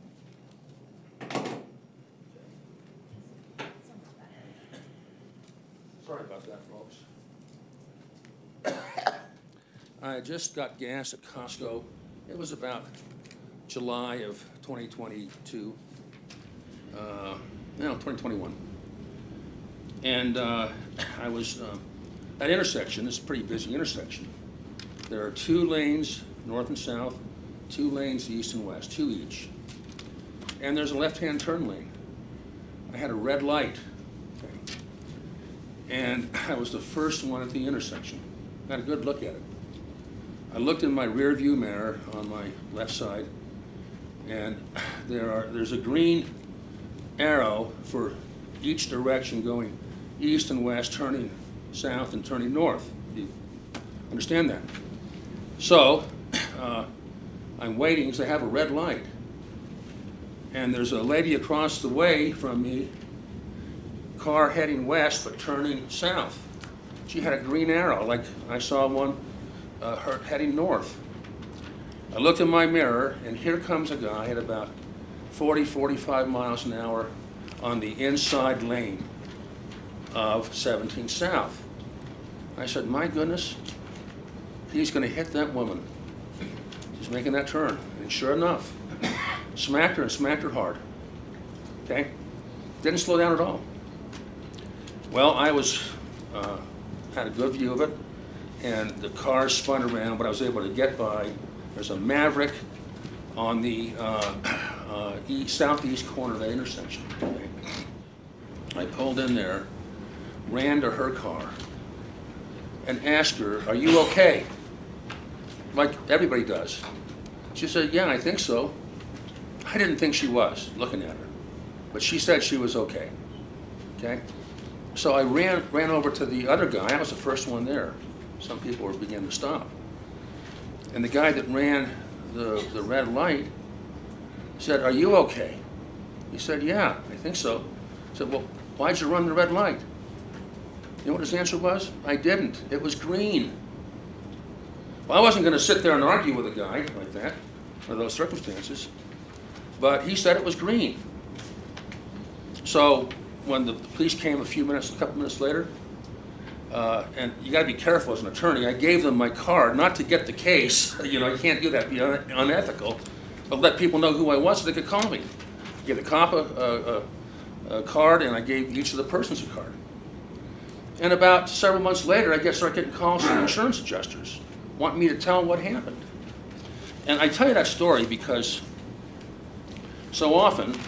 Sorry about that, folks. I just got gas at Costco. It was about July of 2022. No, 2021. And I was at intersection. This is a pretty busy intersection. There are 2 lanes, north and south, 2 lanes east and west, 2 each. And there's a left-hand turn lane. I had a red light. Okay. And I was the first one at the intersection. Got a good look at it. I looked in my rear view mirror on my left side, and there's a green arrow for each direction going east and west, turning south and turning north. You understand that? So I'm waiting because I have a red light. And there's a lady across the way from me, car heading west but turning south. She had a green arrow, like I saw one heading north. I looked in my mirror, and here comes a guy at about 40, 45 miles an hour on the inside lane of 17 South. I said, my goodness, he's going to hit that woman. She's making that turn. And sure enough, smacked her and smacked her hard. Okay? Didn't slow down at all. Well, I had a good view of it, and the car spun around, but I was able to get by. There's a Maverick on the southeast corner of the intersection. Okay? I pulled in there, ran to her car, and asked her, are you okay? Like everybody does. She said, yeah, I think so. I didn't think she was, looking at her. But she said she was okay. Okay? So I ran over to the other guy. I was the first one there. Some people were beginning to stop. And the guy that ran the red light said, are you okay? He said, yeah, I think so. I said, well, why'd you run the red light? You know what his answer was? I didn't. It was green. Well, I wasn't going to sit there and argue with a guy like that, under those circumstances. But he said it was green. So when the police came a couple minutes later, and you got to be careful as an attorney, I gave them my card, not to get the case. You know, you can't do that, it'd be unethical, but let people know who I was so they could call me. I gave the cop a card, and I gave each of the persons a card. And about several months later, I started getting calls from insurance adjusters wanting me to tell what happened. And I tell you that story because so often,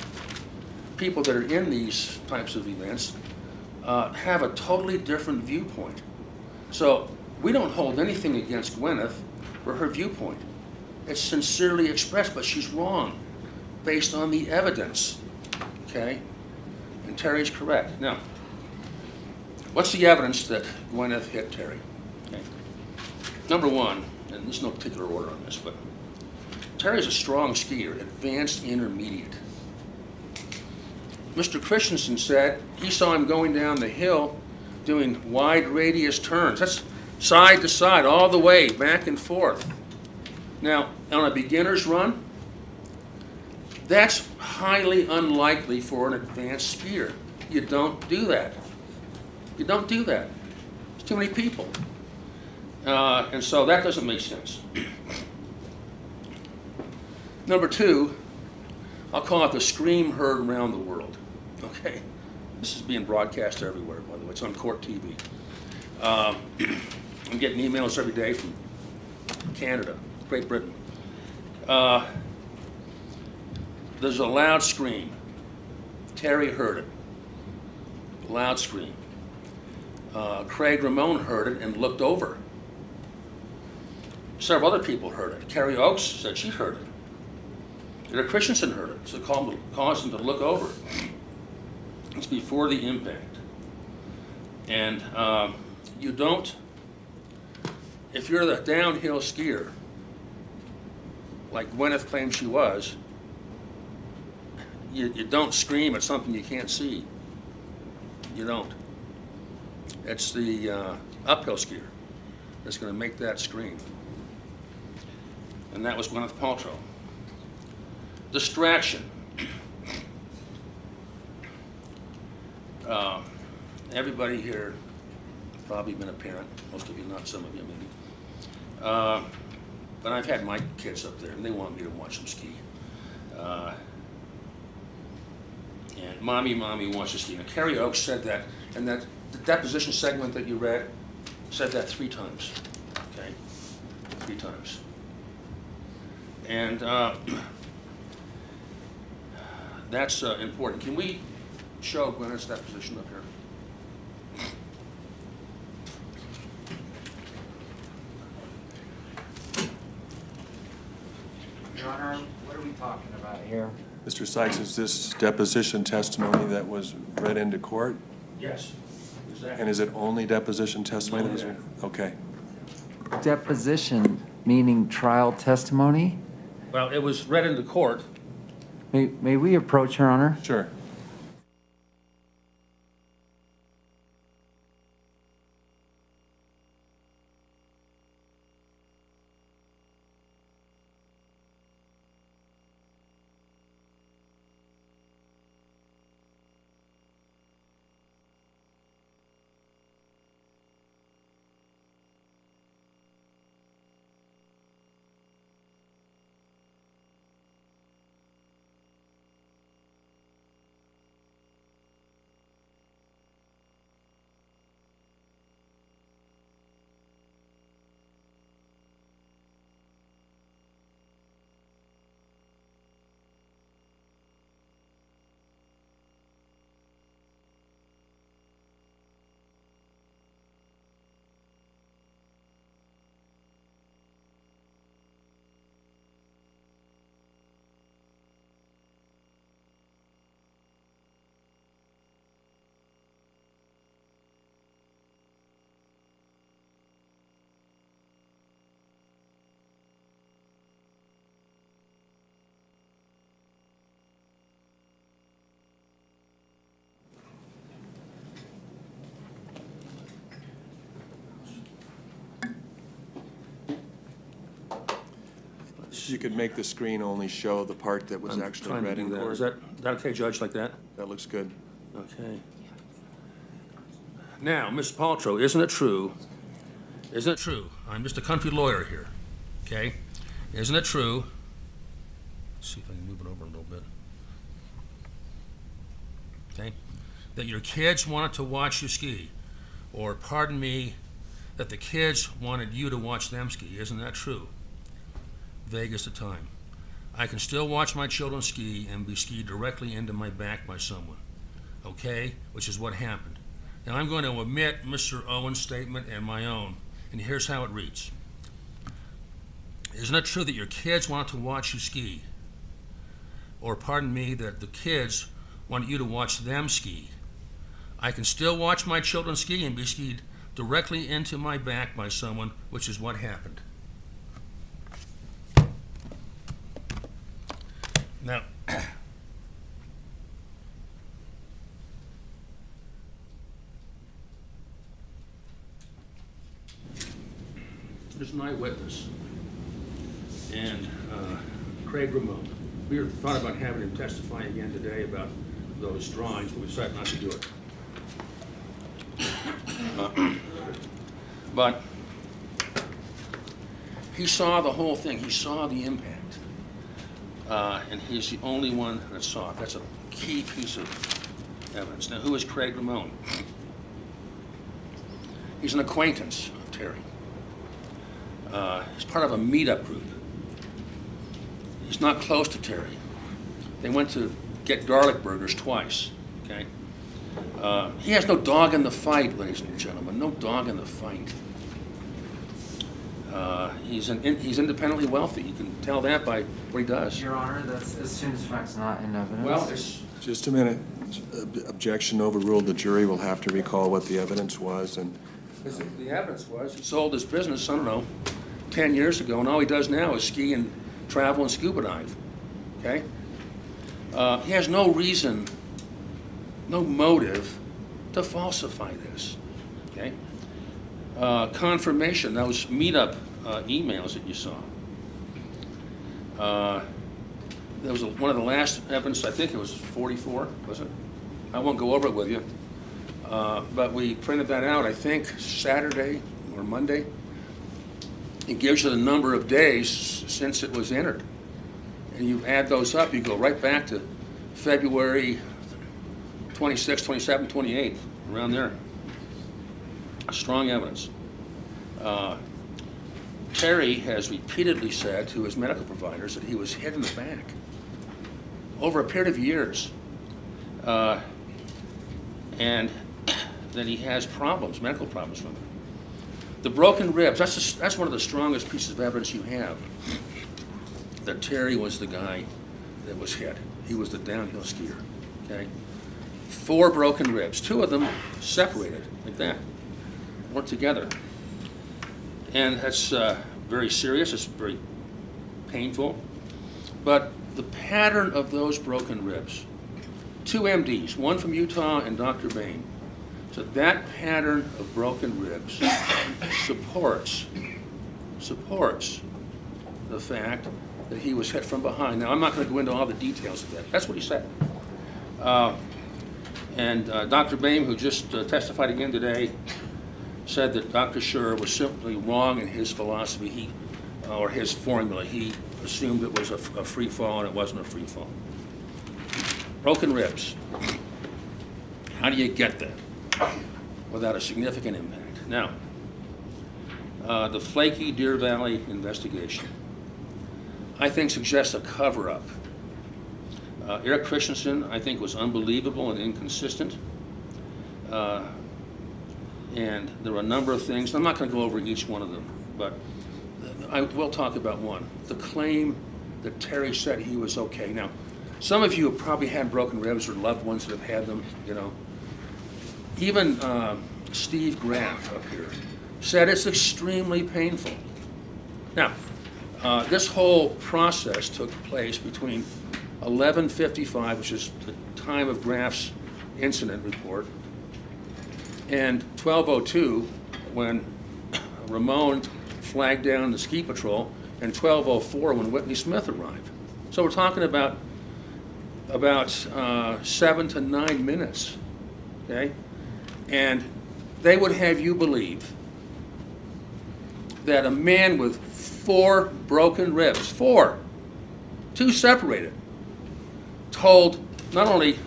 people that are in these types of events have a totally different viewpoint. So we don't hold anything against Gwyneth for her viewpoint. It's sincerely expressed, but she's wrong based on the evidence, okay? And Terry's correct. Now, what's the evidence that Gwyneth hit Terry? Okay. Number one, and there's no particular order on this, but Terry's a strong skier, advanced intermediate. Mr. Christensen said he saw him going down the hill doing wide radius turns. That's side to side, all the way, back and forth. Now, on a beginner's run, that's highly unlikely for an advanced skier. You don't do that. You don't do that. There's too many people. And so that doesn't make sense. Number two, I'll call it the scream heard around the world. Okay? This is being broadcast everywhere, by the way. It's on court TV. I'm getting emails every day from Canada, Great Britain. There's a loud scream. Terry heard it. Loud scream. Craig Ramone heard it and looked over. Several other people heard it. Carrie Oakes said she heard it. Peter Christensen heard it, so it caused him to look over. It's before the impact. And you don't if you're the downhill skier, like Gwyneth claims she was, you don't scream at something you can't see. You don't. It's the uphill skier that's going to make that scream. And that was Gwyneth Paltrow. Distraction. Everybody here probably been a parent, most of you not, some of you maybe. But I've had my kids up there and they want me to watch them ski. And mommy wants to ski. Now Carrie Oakes said that, and that the deposition segment that you read said that 3 times, okay? 3 times. And that's important. Can we show Gwyneth's deposition up here? Your Honor, what are we talking about here? Mr. Sykes, is this deposition testimony that was read into court? Yes, exactly. And is it only deposition testimony that was read? Okay. Deposition, meaning trial testimony? Well, it was read into court. May we approach, Your Honor? Sure. You could make the screen only show the part that was I'm actually trying to read in do that. court. Is that okay, Judge, like that? That looks good. Okay. Now, Ms. Paltrow, isn't it true? Isn't it true? I'm just a country lawyer here, okay? Isn't it true? Let's see if I can move it over a little bit. Okay? That your kids wanted to watch you ski, or pardon me, that the kids wanted you to watch them ski. Isn't that true? Vegas the time. I can still watch my children ski and be skied directly into my back by someone, okay? Which is what happened. Now I'm going to omit Mr. Owen's statement and my own, and here's how it reads. Isn't it true that your kids wanted to watch you ski? Or pardon me, that the kids wanted you to watch them ski? I can still watch my children ski and be skied directly into my back by someone, which is what happened. Now, there's an eyewitness, and Craig Ramon. We thought about having him testify again today about those drawings, but we decided not to do it. But he saw the whole thing. He saw the impact. And he's the only one that saw it. That's a key piece of evidence. Now, who is Craig Ramon? He's an acquaintance of Terry. He's part of a meetup group. He's not close to Terry. They went to get garlic burgers twice, okay? He has no dog in the fight, ladies and gentlemen, no dog in the fight. He's independently wealthy. You can tell that by what he does. Your Honor, that's assumes facts not in evidence. Well, it's, Just a minute. Objection overruled. The jury will have to recall what the evidence was, and The evidence was, he sold his business, I don't know, 10 years ago, and all he does now is ski and travel and scuba dive, okay? He has no reason, no motive to falsify this, okay? Confirmation, those meetup emails that you saw. There was one of the last evidence, I think it was 44, was it? I won't go over it with you. But we printed that out, I think, Saturday or Monday. It gives you the number of days since it was entered. And you add those up, you go right back to February 26, 27, 28, around there. Strong evidence. Terry has repeatedly said to his medical providers that he was hit in the back over a period of years. And that he has problems, medical problems from it. The broken ribs, that's one of the strongest pieces of evidence you have, that Terry was the guy that was hit. He was the downhill skier, okay? 4 broken ribs, 2 of them separated like that, weren't together. And that's very serious, it's very painful. But the pattern of those broken ribs, 2 MDs, one from Utah and Dr. Bain. So that pattern of broken ribs supports the fact that he was hit from behind. Now, I'm not going to go into all the details of that. That's what he said. And Dr. Bain, who just testified again today, said that Dr. Schur was simply wrong in his philosophy, or his formula. He assumed it was a free fall, and it wasn't a free fall. Broken ribs. How do you get that without a significant impact? Now, the flaky Deer Valley investigation, I think, suggests a cover-up. Eric Christensen, I think, was unbelievable and inconsistent. And there were a number of things. I'm not going to go over each one of them, but I will talk about one. The claim that Terry said he was okay. Now, some of you have probably had broken ribs or loved ones that have had them, you know. Even Steve Graff up here said it's extremely painful. Now, this whole process took place between 11:55, which is the time of Graff's incident report, and 12:02, when Ramon flagged down the ski patrol, and 12:04 when Whitney Smith arrived. So we're talking about 7 to 9 minutes, okay? And they would have you believe that a man with 4 broken ribs, 4, 2 separated, told not only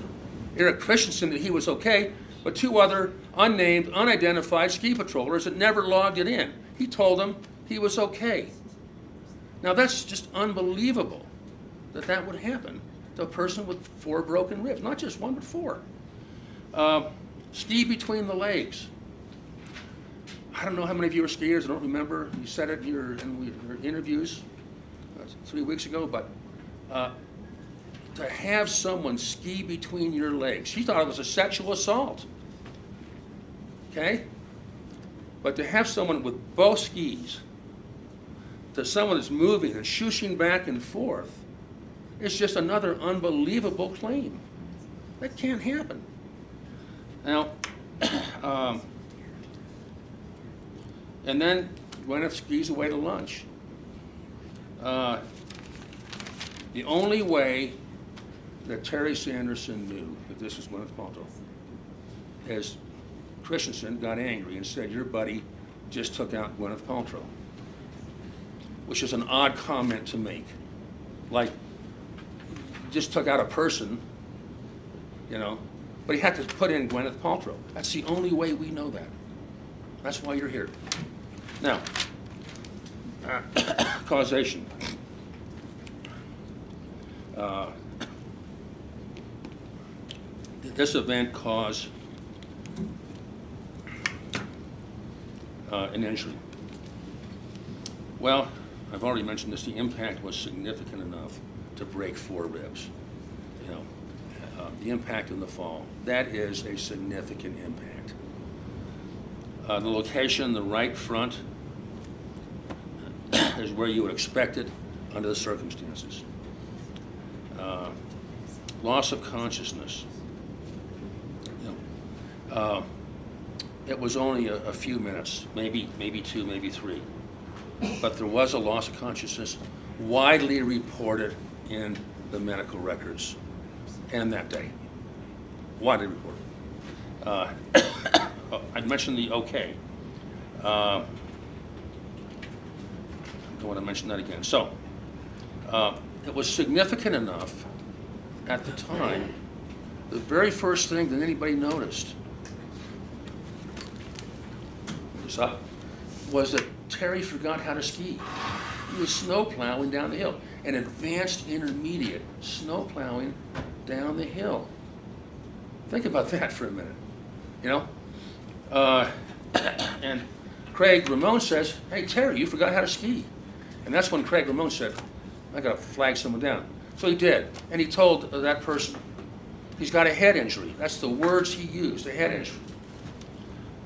Eric Christensen that he was okay, but 2 other unnamed, unidentified ski patrollers that never logged it in. He told them he was okay. Now that's just unbelievable that that would happen to a person with 4 broken ribs, not just 1, but 4. Ski between the legs. I don't know how many of you are skiers, I don't remember. You said it in your interviews 3 weeks ago, but to have someone ski between your legs, he thought it was a sexual assault, okay? But to have someone with both skis, to someone that's moving and shooshing back and forth, it's just another unbelievable claim. That can't happen. Now, and then Gwyneth skis away to lunch. The only way that Terry Sanderson knew that this was Gwyneth Paltrow is Christensen got angry and said, "Your buddy just took out Gwyneth Paltrow," which is an odd comment to make. Like, just took out a person, you know, but he had to put in Gwyneth Paltrow. That's the only way we know that. That's why you're here. Now, causation. This event caused an injury. Well, I've already mentioned this. The impact was significant enough to break 4 ribs. You know, the impact in the fall. That is a significant impact. The location in the right front is where you would expect it under the circumstances. Loss of consciousness. It was only a few minutes, maybe 2, maybe 3. But there was a loss of consciousness widely reported in the medical records and that day. Widely reported. I mentioned the okay. I don't want to mention that again. So, it was significant enough at the time, the very first thing that anybody noticed was that Terry forgot how to ski. He was snow plowing down the hill, an advanced intermediate snow plowing down the hill. Think about that for a minute, you know? And Craig Ramon says, hey, Terry, you forgot how to ski. And that's when Craig Ramon said, I gotta flag someone down. So he did, and he told that person, he's got a head injury. That's the words he used, a head injury.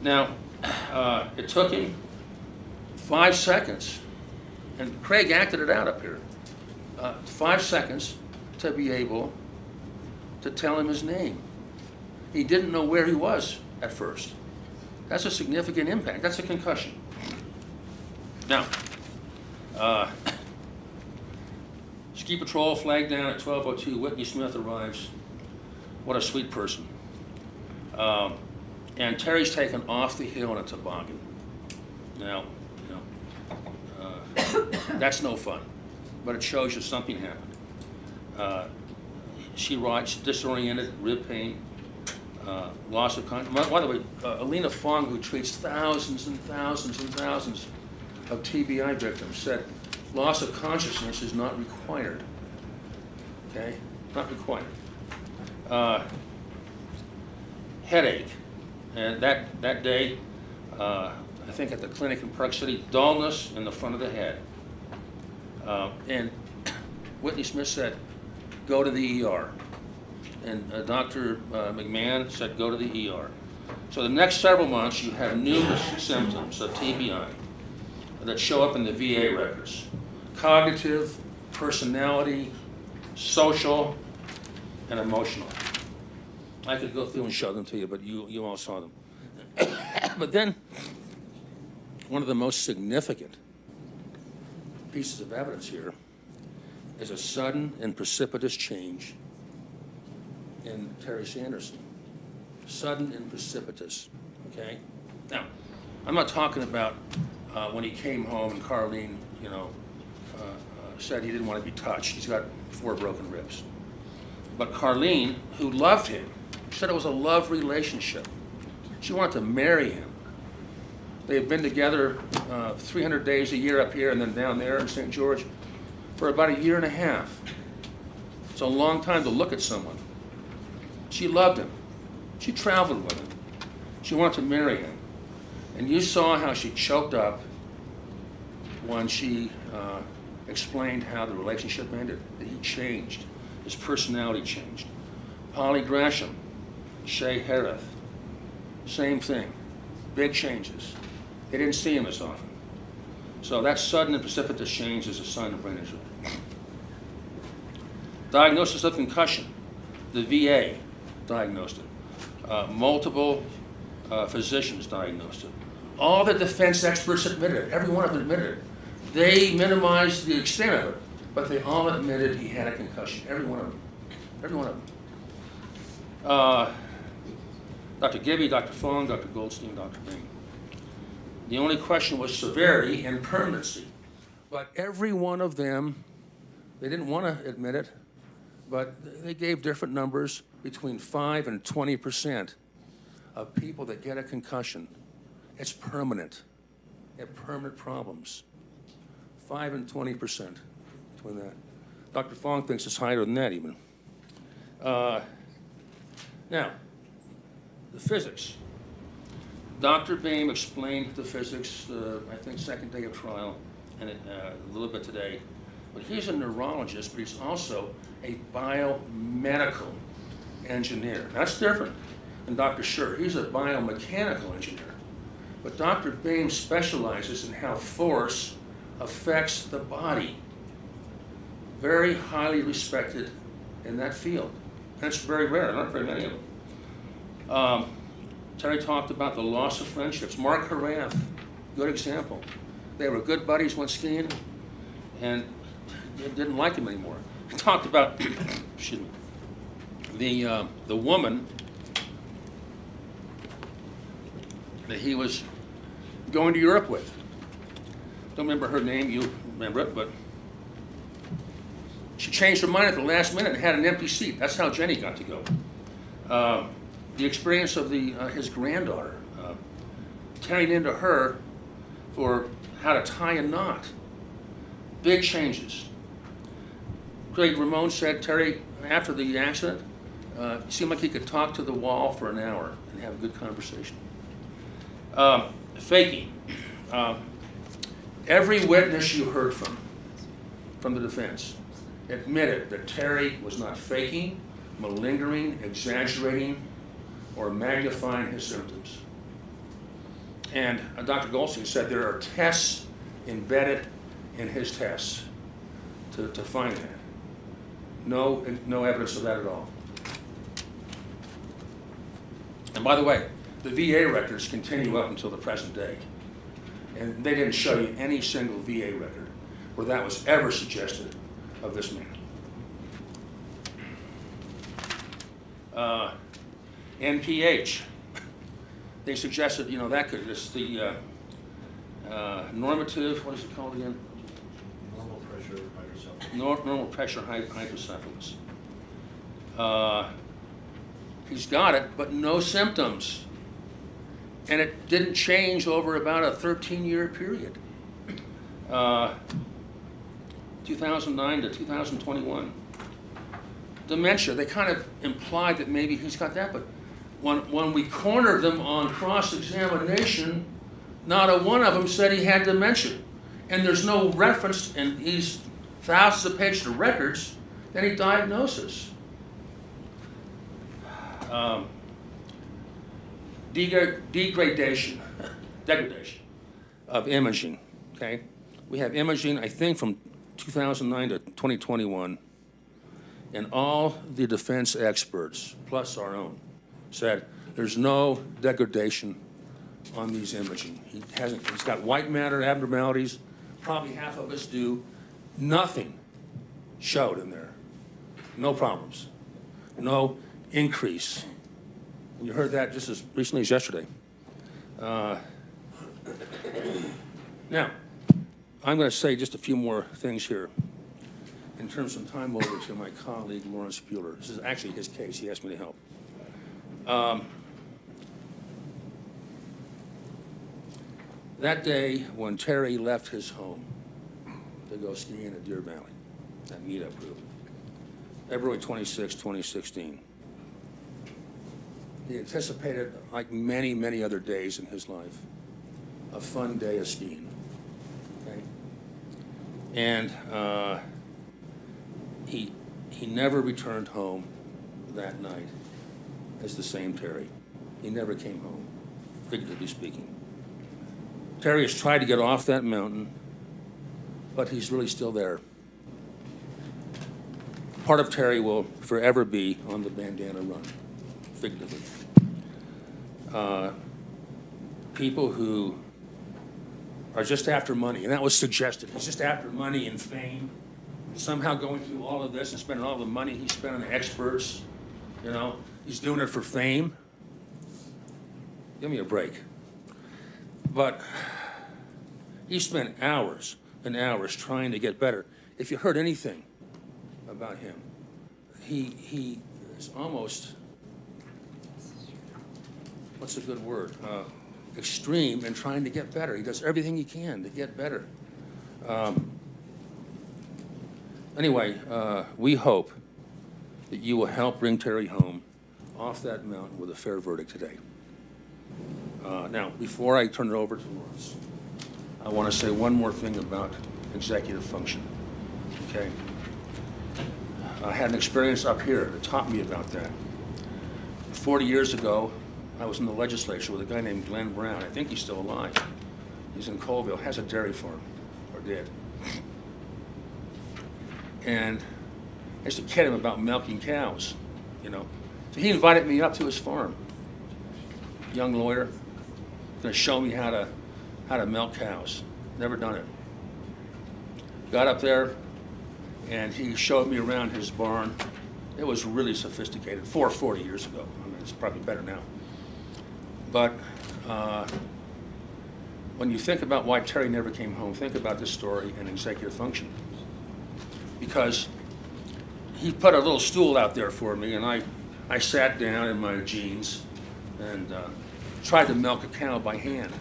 Now, it took him 5 seconds, and Craig acted it out up here, 5 seconds to be able to tell him his name. He didn't know where he was at first. That's a significant impact. That's a concussion. Now, ski patrol flagged down at 12:02. Whitney Smith arrives. What a sweet person. And Terry's taken off the hill in a toboggan. Now, that's no fun, but it shows you something happened. She rides disoriented, rib pain, loss of consciousness. By the way, Alina Fong, who treats thousands and thousands and thousands of TBI victims, said loss of consciousness is not required. Okay, not required. Headache, and that day, I think at the clinic in Park City, dullness in the front of the head. And Whitney Smith said, go to the ER. And Dr. McMahon said, go to the ER. So the next several months, you have numerous symptoms of TBI that show up in the VA records. Cognitive, personality, social, and emotional. I could go through and show them to you, but you all saw them. But then, one of the most significant pieces of evidence here is a sudden and precipitous change in Terry Sanderson. Sudden and precipitous, okay? Now, I'm not talking about when he came home and Carlene, said he didn't want to be touched. He's got 4 broken ribs. But Carlene, who loved him, said it was a love relationship. She wanted to marry him. They've been together 300 days a year up here and then down there in St. George for about 1.5 years. It's a long time to look at someone. She loved him. She traveled with him. She wanted to marry him. And you saw how she choked up when she explained how the relationship ended, that he changed. His personality changed. Polly Gresham, Shay Hareth, same thing. Big changes. They didn't see him as often. So that sudden and precipitous change is a sign of brain injury. Diagnosis of concussion. The VA diagnosed it. Multiple physicians diagnosed it. All the defense experts admitted it. Every one of them admitted it. They minimized the extent of it, but they all admitted he had a concussion. Every one of them. Every one of them. Dr. Gibby, Dr. Fong, Dr. Goldstein, Dr. Bing. The only question was severity and permanency. But every one of them, they didn't want to admit it, but they gave different numbers between 5 and 20% of people that get a concussion. It's permanent. They have permanent problems. 5 and 20% between that. Dr. Fong thinks it's higher than that even. Now, the physics. Dr. Boehm explained the physics, I think, second day of trial, and a little bit today. But he's a neurologist, but he's also a biomedical engineer. That's different than Dr. Scher. He's a biomechanical engineer. But Dr. Bain specializes in how force affects the body. Very highly respected in that field. And it's very rare, not very many of them. Terry talked about the loss of friendships. Mark Harath, good example. They were good buddies, went skiing, and didn't like him anymore. He talked about, excuse me, the woman that he was going to Europe with. Don't remember her name, you remember it, but she changed her mind at the last minute and had an empty seat. That's how Jenny got to go. The experience of his granddaughter, turning into her for how to tie a knot. Big changes. Craig Ramon said, Terry, after the accident, it seemed like he could talk to the wall for an hour and have a good conversation. Faking. Every witness you heard from the defense, admitted that Terry was not faking, malingering, exaggerating, or magnifying his symptoms. And Dr. Goldstein said there are tests embedded in his tests to find that. No evidence of that at all. And by the way, the VA records continue up until the present day. And they didn't show you any single VA record where that was ever suggested of this man. NPH. They suggested, that could just the normative, what is it called again? Normal pressure hydrocephalus. Normal pressure hydrocephalus. He's got it, but no symptoms. And it didn't change over about a 13-year period. 2009 to 2021. Dementia, they kind of implied that maybe he's got that, but when we cornered them on cross-examination, not a one of them said he had dementia. And there's no reference in these thousands of pages of records to any diagnosis. Degradation of imaging, okay? We have imaging, I think, from 2009 to 2021, and all the defense experts, plus our own, said there's no degradation on these imaging. He's got white matter abnormalities, probably half of us do. Nothing showed in there. No problems. No increase. You heard that just as recently as yesterday. Now, I'm going to say just a few more things here and turn some time over to my colleague, Lawrence Bueller. This is actually his case. He asked me to help. That day when Terry left his home to go skiing at Deer Valley, that meetup group, February 26, 2016, he anticipated, like many, many other days in his life, a fun day of skiing. Okay? And he never returned home that night as the same Terry. He never came home, figuratively speaking. Terry has tried to get off that mountain, but he's really still there. Part of Terry will forever be on the bandana run, figuratively. People who are just after money, and that was suggested. He's just after money and fame. Somehow going through all of this and spending all the money he spent on experts, he's doing it for fame. Give me a break. But he spent hours and hours trying to get better. If you heard anything about him, he is almost, what's a good word? Extreme in trying to get better. He does everything he can to get better. Anyway, we hope that you will help bring Terry home off that mountain with a fair verdict today. Now, before I turn it over to Lawrence, I want to say one more thing about executive function, okay? I had an experience up here that taught me about that. 40 years ago, I was in the legislature with a guy named Glenn Brown. I think he's still alive. He's in Colville, has a dairy farm, or did. And I used to kid him about milking cows, you know. So he invited me up to his farm. Young lawyer, gonna show me how to milk cows. Never done it. Got up there, and he showed me around his barn. It was really sophisticated, 40 years ago. I mean, it's probably better now. But when you think about why Terry never came home, think about this story in executive function. Because he put a little stool out there for me, and I sat down in my jeans and tried to milk a cow by hand.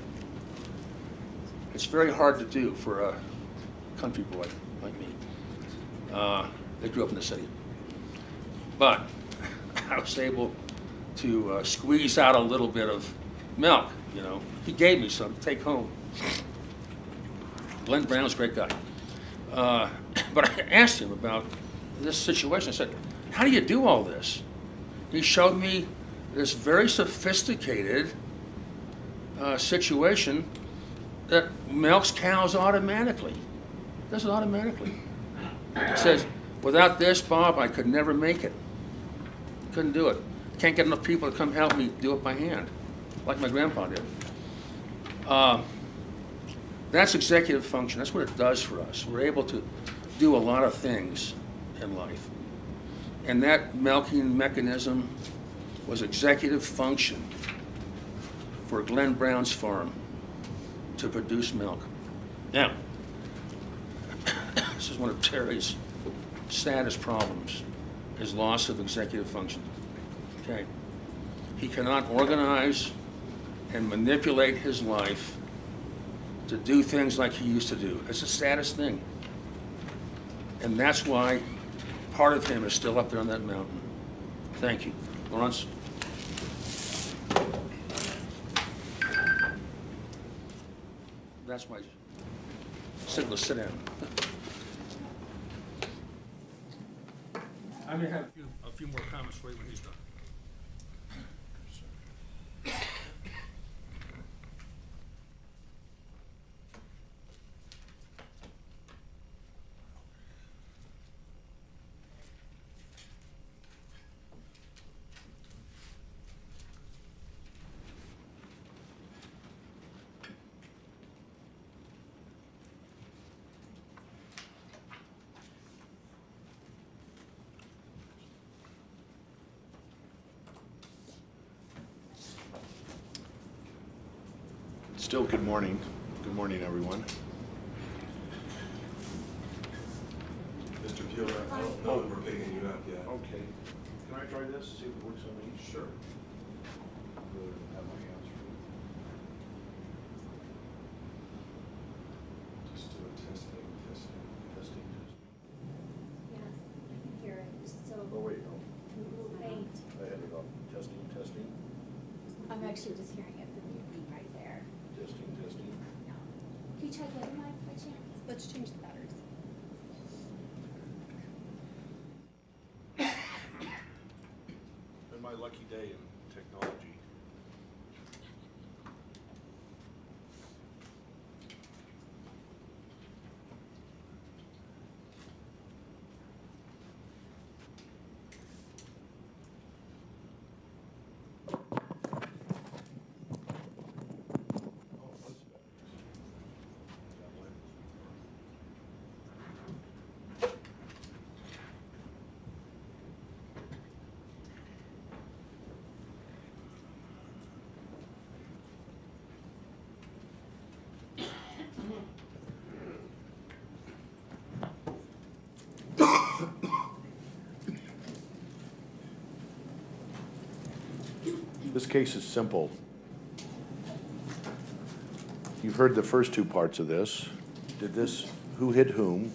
It's very hard to do for a country boy like me. They grew up in the city. But I was able to squeeze out a little bit of milk, you know. He gave me some to take home. Glenn Brown's a great guy. But I asked him about this situation. I said, how do you do all this? He showed me this very sophisticated situation that milks cows automatically. Does it automatically. He says, without this, Bob, I could never make it. Couldn't do it. Can't get enough people to come help me do it by hand, like my grandpa did. That's executive function. That's what it does for us. We're able to do a lot of things in life. And that milking mechanism was executive function for Glenn Brown's farm to produce milk. Now, this is one of Terry's saddest problems, is loss of executive function. Okay? He cannot organize and manipulate his life to do things like he used to do. It's the saddest thing. And that's why part of him is still up there on that mountain. Thank you. Lawrence? That's my signal to sit down. I may have a few more comments for you when he's done. Still, good morning. Good morning, everyone. Mr. Peeler, I don't know if we're picking you up yet. Okay. Can I try this, see if it works on me? Sure. Have my hands free. Just do a testing. Yes, I can hear it. So Oh, wait, no. faint. I had it on. Testing. I'm actually just hearing it from you right there. Testing. No. Can you try the other mic by chance? Let's change the batteries. Been my lucky day in technology. This case is simple. You've heard the first two parts of this. Who hit whom?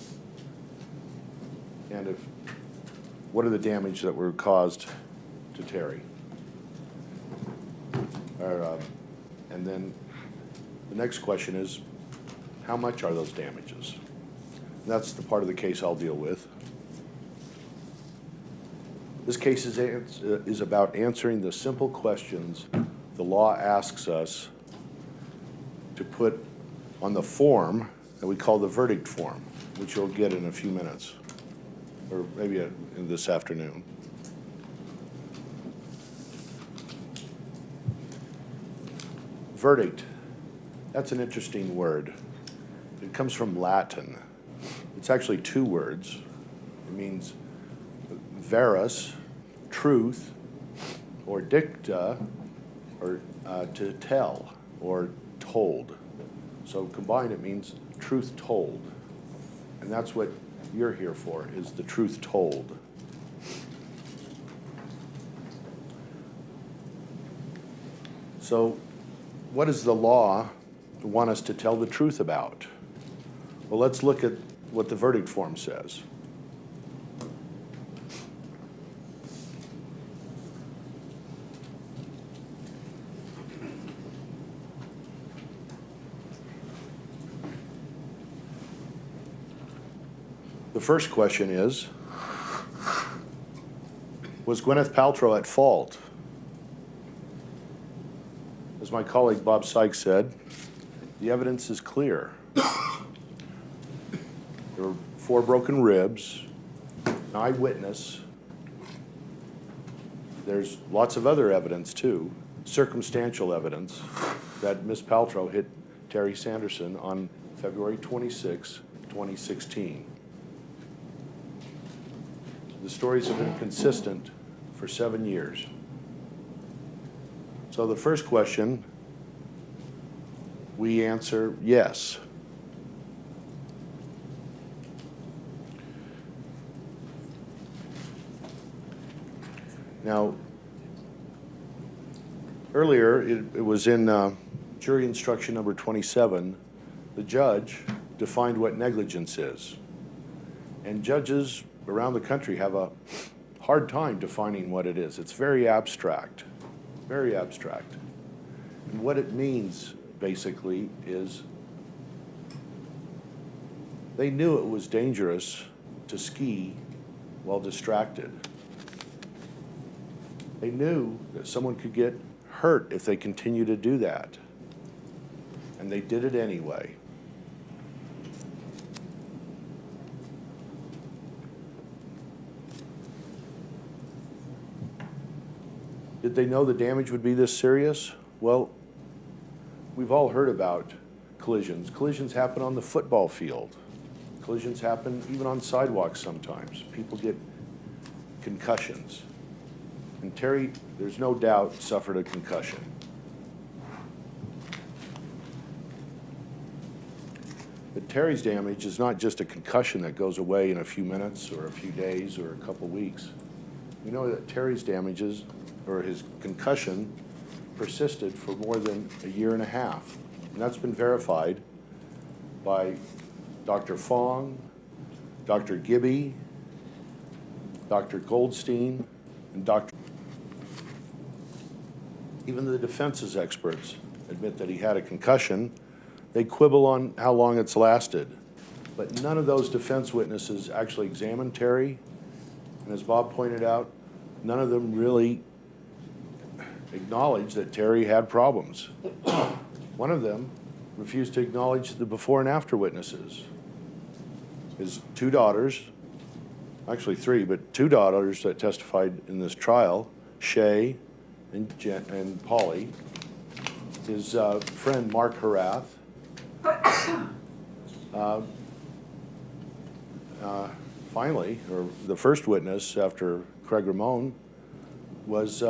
And what are the damage that were caused to Terry? And then the next question is, how much are those damages? That's the part of the case I'll deal with. This case is about answering the simple questions the law asks us to put on the form that we call the verdict form, which you'll get in a few minutes, or maybe in this afternoon. Verdict, that's an interesting word. It comes from Latin. It's actually two words. It means verus, truth, or dicta, or to tell, or told. So combined it means truth told. And that's what you're here for, is the truth told. So what does the law want us to tell the truth about? Well, let's look at what the verdict form says. The first question is, was Gwyneth Paltrow at fault? As my colleague Bob Sykes said, the evidence is clear. There were 4 broken ribs, an eyewitness. There's lots of other evidence too, circumstantial evidence that Ms. Paltrow hit Terry Sanderson on February 26, 2016. The stories have been consistent for 7 years. So the first question, we answer yes. Now, earlier, it was in jury instruction number 27, the judge defined what negligence is. And judges around the country have a hard time defining what it is. It's very abstract, very abstract. And what it means, basically, is they knew it was dangerous to ski while distracted. They knew that someone could get hurt if they continued to do that. And they did it anyway. Did they know the damage would be this serious? Well, we've all heard about collisions. Collisions happen on the football field. Collisions happen even on sidewalks sometimes. People get concussions. And Terry, there's no doubt, suffered a concussion. But Terry's damage is not just a concussion that goes away in a few minutes or a few days or a couple weeks. We know that Terry's damages, or his concussion, persisted for more than a year and a half. And that's been verified by Dr. Fong, Dr. Gibby, Dr. Goldstein, and Dr. Even the defense's experts admit that he had a concussion. They quibble on how long it's lasted. But none of those defense witnesses actually examined Terry. And as Bob pointed out, none of them really acknowledged that Terry had problems. One of them refused to acknowledge the before and after witnesses. His 2 daughters, actually 3, but 2 daughters that testified in this trial, Shay and Polly, his friend Mark Harath, finally, or the first witness after Craig Ramon, was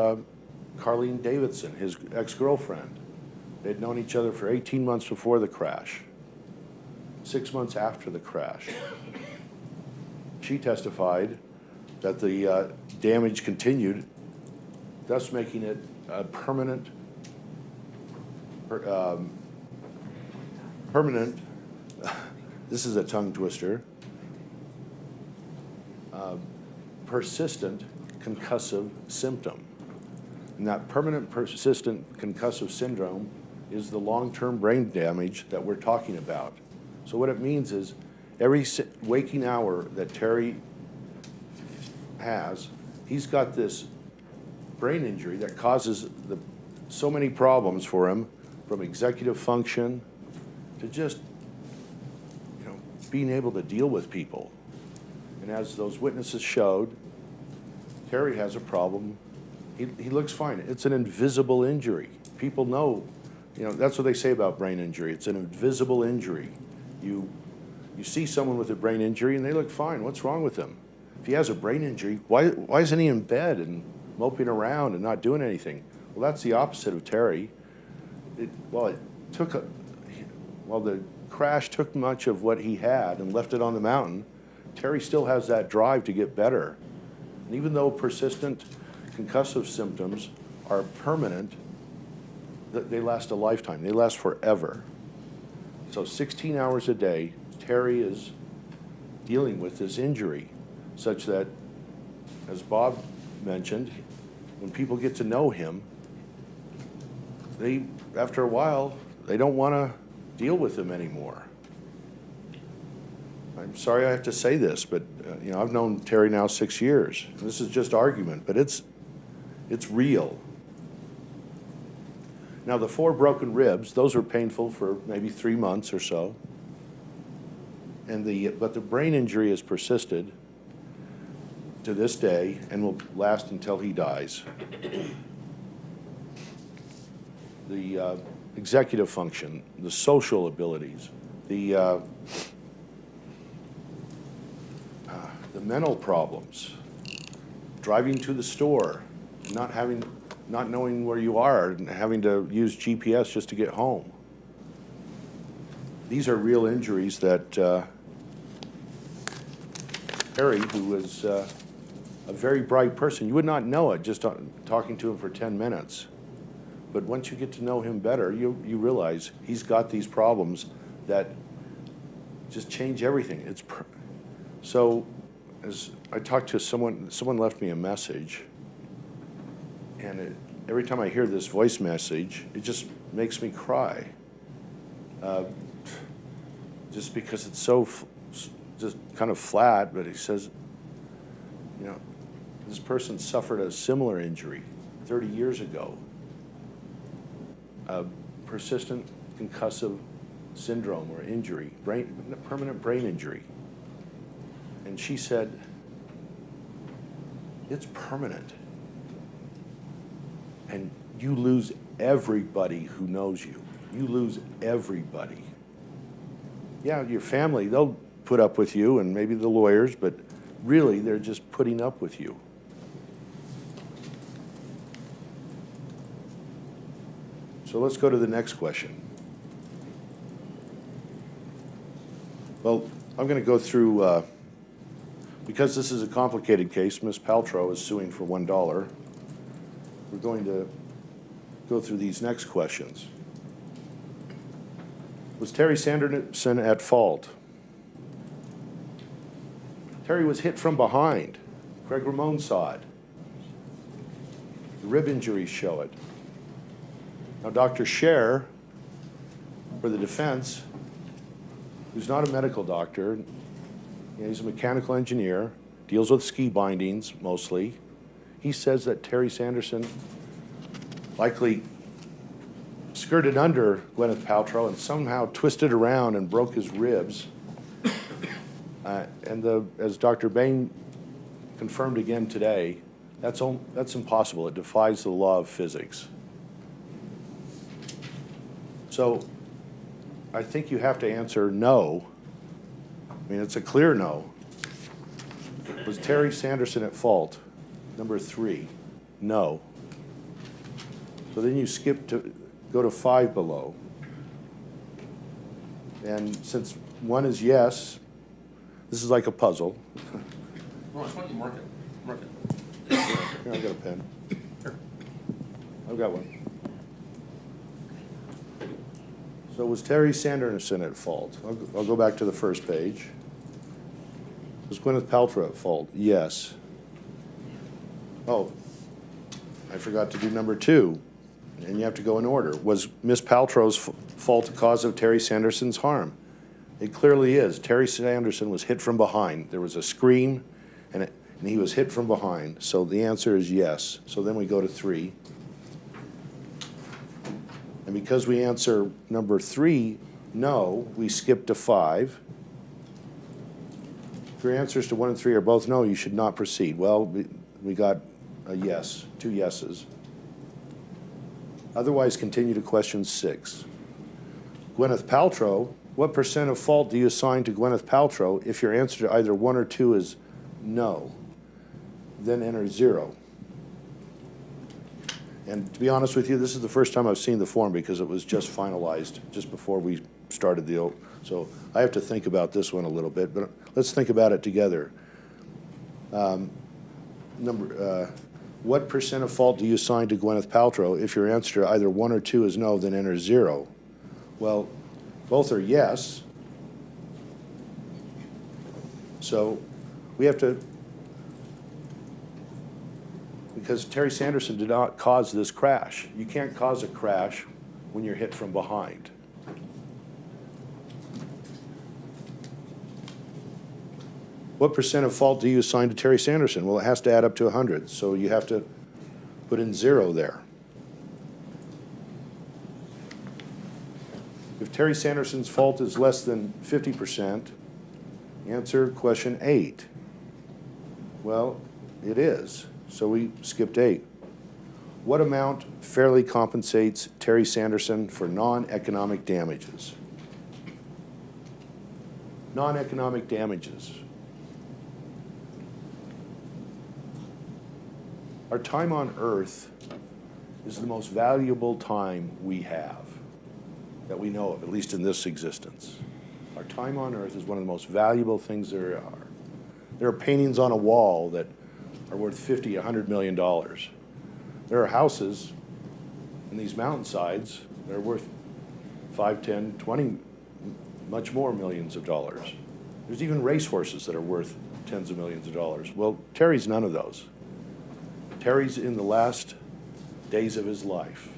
Carlene Davidson, his ex-girlfriend. They'd known each other for 18 months before the crash, 6 months after the crash. She testified that the damage continued, thus making it a permanent, this is a tongue twister, persistent concussive symptom. And that permanent persistent concussive syndrome is the long-term brain damage that we're talking about. So what it means is every waking hour that Terry has, he's got this brain injury that causes the so many problems for him, from executive function to just, you know, being able to deal with people. And as those witnesses showed, Terry has a problem. He looks fine. It's an invisible injury. People know, you know, that's what they say about brain injury. It's an invisible injury. You see someone with a brain injury and they look fine. What's wrong with them? If he has a brain injury, why isn't he in bed and moping around and not doing anything? Well, that's the opposite of Terry. While the crash took much of what he had and left it on the mountain, Terry still has that drive to get better. And even though persistent concussive symptoms are permanent, they last a lifetime. They last forever. So 16 hours a day, Terry is dealing with this injury, such that, as Bob mentioned, when people get to know him, after a while, they don't want to deal with him anymore. I'm sorry I have to say this, but you know, I've known Terry now 6 years. This is just argument, but it's real. Now, the 4 broken ribs, those were painful for maybe 3 months or so. But the brain injury has persisted to this day and will last until he dies. The executive function, the social abilities, the mental problems, driving to the store, not knowing where you are and having to use GPS just to get home. These are real injuries that Harry, who was a very bright person, you would not know it just talking to him for 10 minutes. But once you get to know him better, you realize he's got these problems that just change everything. So as I talked to someone left me a message, and every time I hear this voice message, it just makes me cry. Just because it's so just kind of flat, but he says, you know, this person suffered a similar injury 30 years ago. A persistent concussive syndrome or injury, permanent brain injury. And she said, it's permanent. And you lose everybody who knows you. You lose everybody. Yeah, your family, they'll put up with you, and maybe the lawyers, but really they're just putting up with you. So let's go to the next question. Well, I'm going to go through, because this is a complicated case, Ms. Paltrow is suing for $1. We're going to go through these next questions. Was Terry Sanderson at fault? Terry was hit from behind. Craig Ramon saw it. The rib injuries show it. Now, Dr. Scher, for the defense, who's not a medical doctor, he's a mechanical engineer, deals with ski bindings mostly. He says that Terry Sanderson likely skirted under Gwyneth Paltrow and somehow twisted around and broke his ribs. As Dr. Bain confirmed again today, that's impossible. It defies the law of physics. So I think you have to answer no. I mean, it's a clear no. Was Terry Sanderson at fault? Number 3, no. So then you go to 5 below. And since 1 is yes, this is like a puzzle. Ron, why don't you mark it? Mark it. Here, I've got a pen. Here. I've got one. So was Terry Sanderson at fault? I'll go back to the first page. Was Gwyneth Paltrow at fault? Yes. Oh, I forgot to do number 2, and you have to go in order. Was Ms. Paltrow's fault the cause of Terry Sanderson's harm? It clearly is. Terry Sanderson was hit from behind. There was a scream, and he was hit from behind. So the answer is yes. So then we go to 3. And because we answer number 3, no, we skip to 5. If your answers to 1 and 3 are both no, you should not proceed. Well, we got a yes, 2 yeses. Otherwise, continue to question 6. Gwyneth Paltrow, what % of fault do you assign to Gwyneth Paltrow if your answer to either 1 or 2 is no? Then enter 0. And to be honest with you, this is the first time I've seen the form because it was just finalized just before we started the oath. So I have to think about this one a little bit, but let's think about it together. What % of fault do you assign to Gwyneth Paltrow if your answer to either 1 or 2 is no, then enter 0? Well, both are yes. So we have to, because Terry Sanderson did not cause this crash. You can't cause a crash when you're hit from behind. What % of fault do you assign to Terry Sanderson? Well, it has to add up to 100, so you have to put in 0 there. If Terry Sanderson's fault is less than 50%, answer question 8. Well, it is, so we skipped 8. What amount fairly compensates Terry Sanderson for non-economic damages? Non-economic damages. Our time on Earth is the most valuable time we have, that we know of, at least in this existence. Our time on Earth is one of the most valuable things there are. There are paintings on a wall that are worth $50, $100 million. There are houses in these mountainsides that are worth 5, 10, 20, much more millions of dollars. There's even racehorses that are worth tens of millions of dollars. Well, Terry's none of those. Terry's in the last days of his life.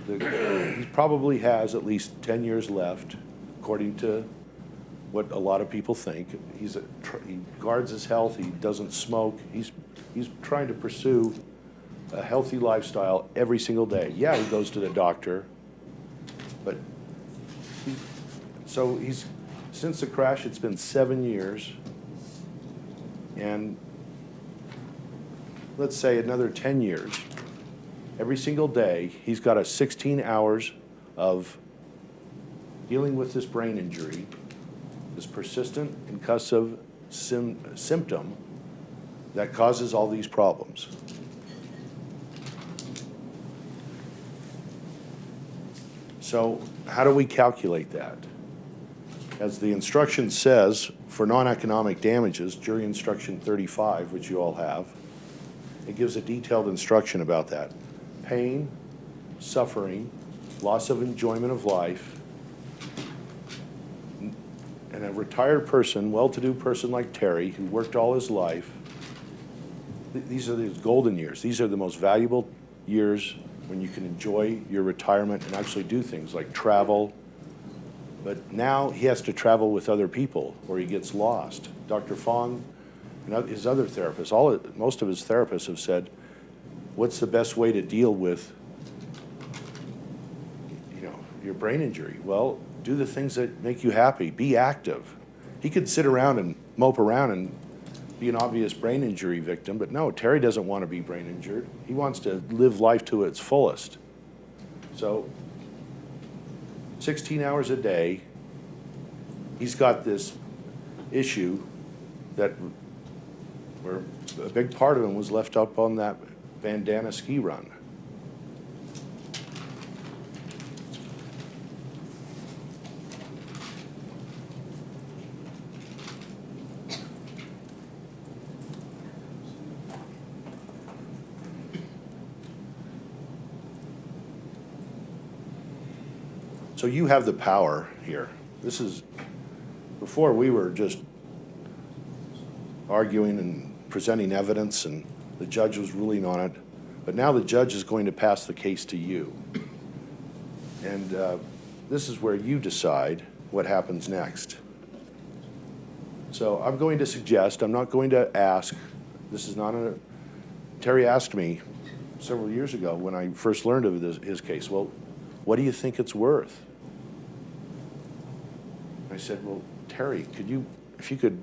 He probably has at least 10 years left, according to what a lot of people think. He guards his health, he doesn't smoke, he's trying to pursue a healthy lifestyle every single day. Yeah, he goes to the doctor, but since the crash, it's been 7 years, and let's say another 10 years. Every single day, he's got 16 hours of dealing with this brain injury, this persistent concussive symptom that causes all these problems. So how do we calculate that? As the instruction says, for non-economic damages, jury instruction 35, which you all have, it gives a detailed instruction about that. Pain, suffering, loss of enjoyment of life, and a retired person, well-to-do person like Terry, who worked all his life, these are the golden years. These are the most valuable years when you can enjoy your retirement and actually do things like travel. But now he has to travel with other people or he gets lost. Dr. Fong and his other therapists, most of his therapists have said, what's the best way to deal with, your brain injury? Well, do the things that make you happy. Be active. He could sit around and mope around and be an obvious brain injury victim, but no, Terry doesn't want to be brain injured. He wants to live life to its fullest. So 16 hours a day, he's got this issue that where a big part of him was left up on that bandana ski run. So you have the power here. This is, before we were just arguing and presenting evidence and the judge was ruling on it, but now the judge is going to pass the case to you. And this is where you decide what happens next. So I'm going to suggest, I'm not going to ask, this is not a, Terry asked me, several years ago when I first learned of his case. Well, what do you think it's worth? I said, well, Terry, if you could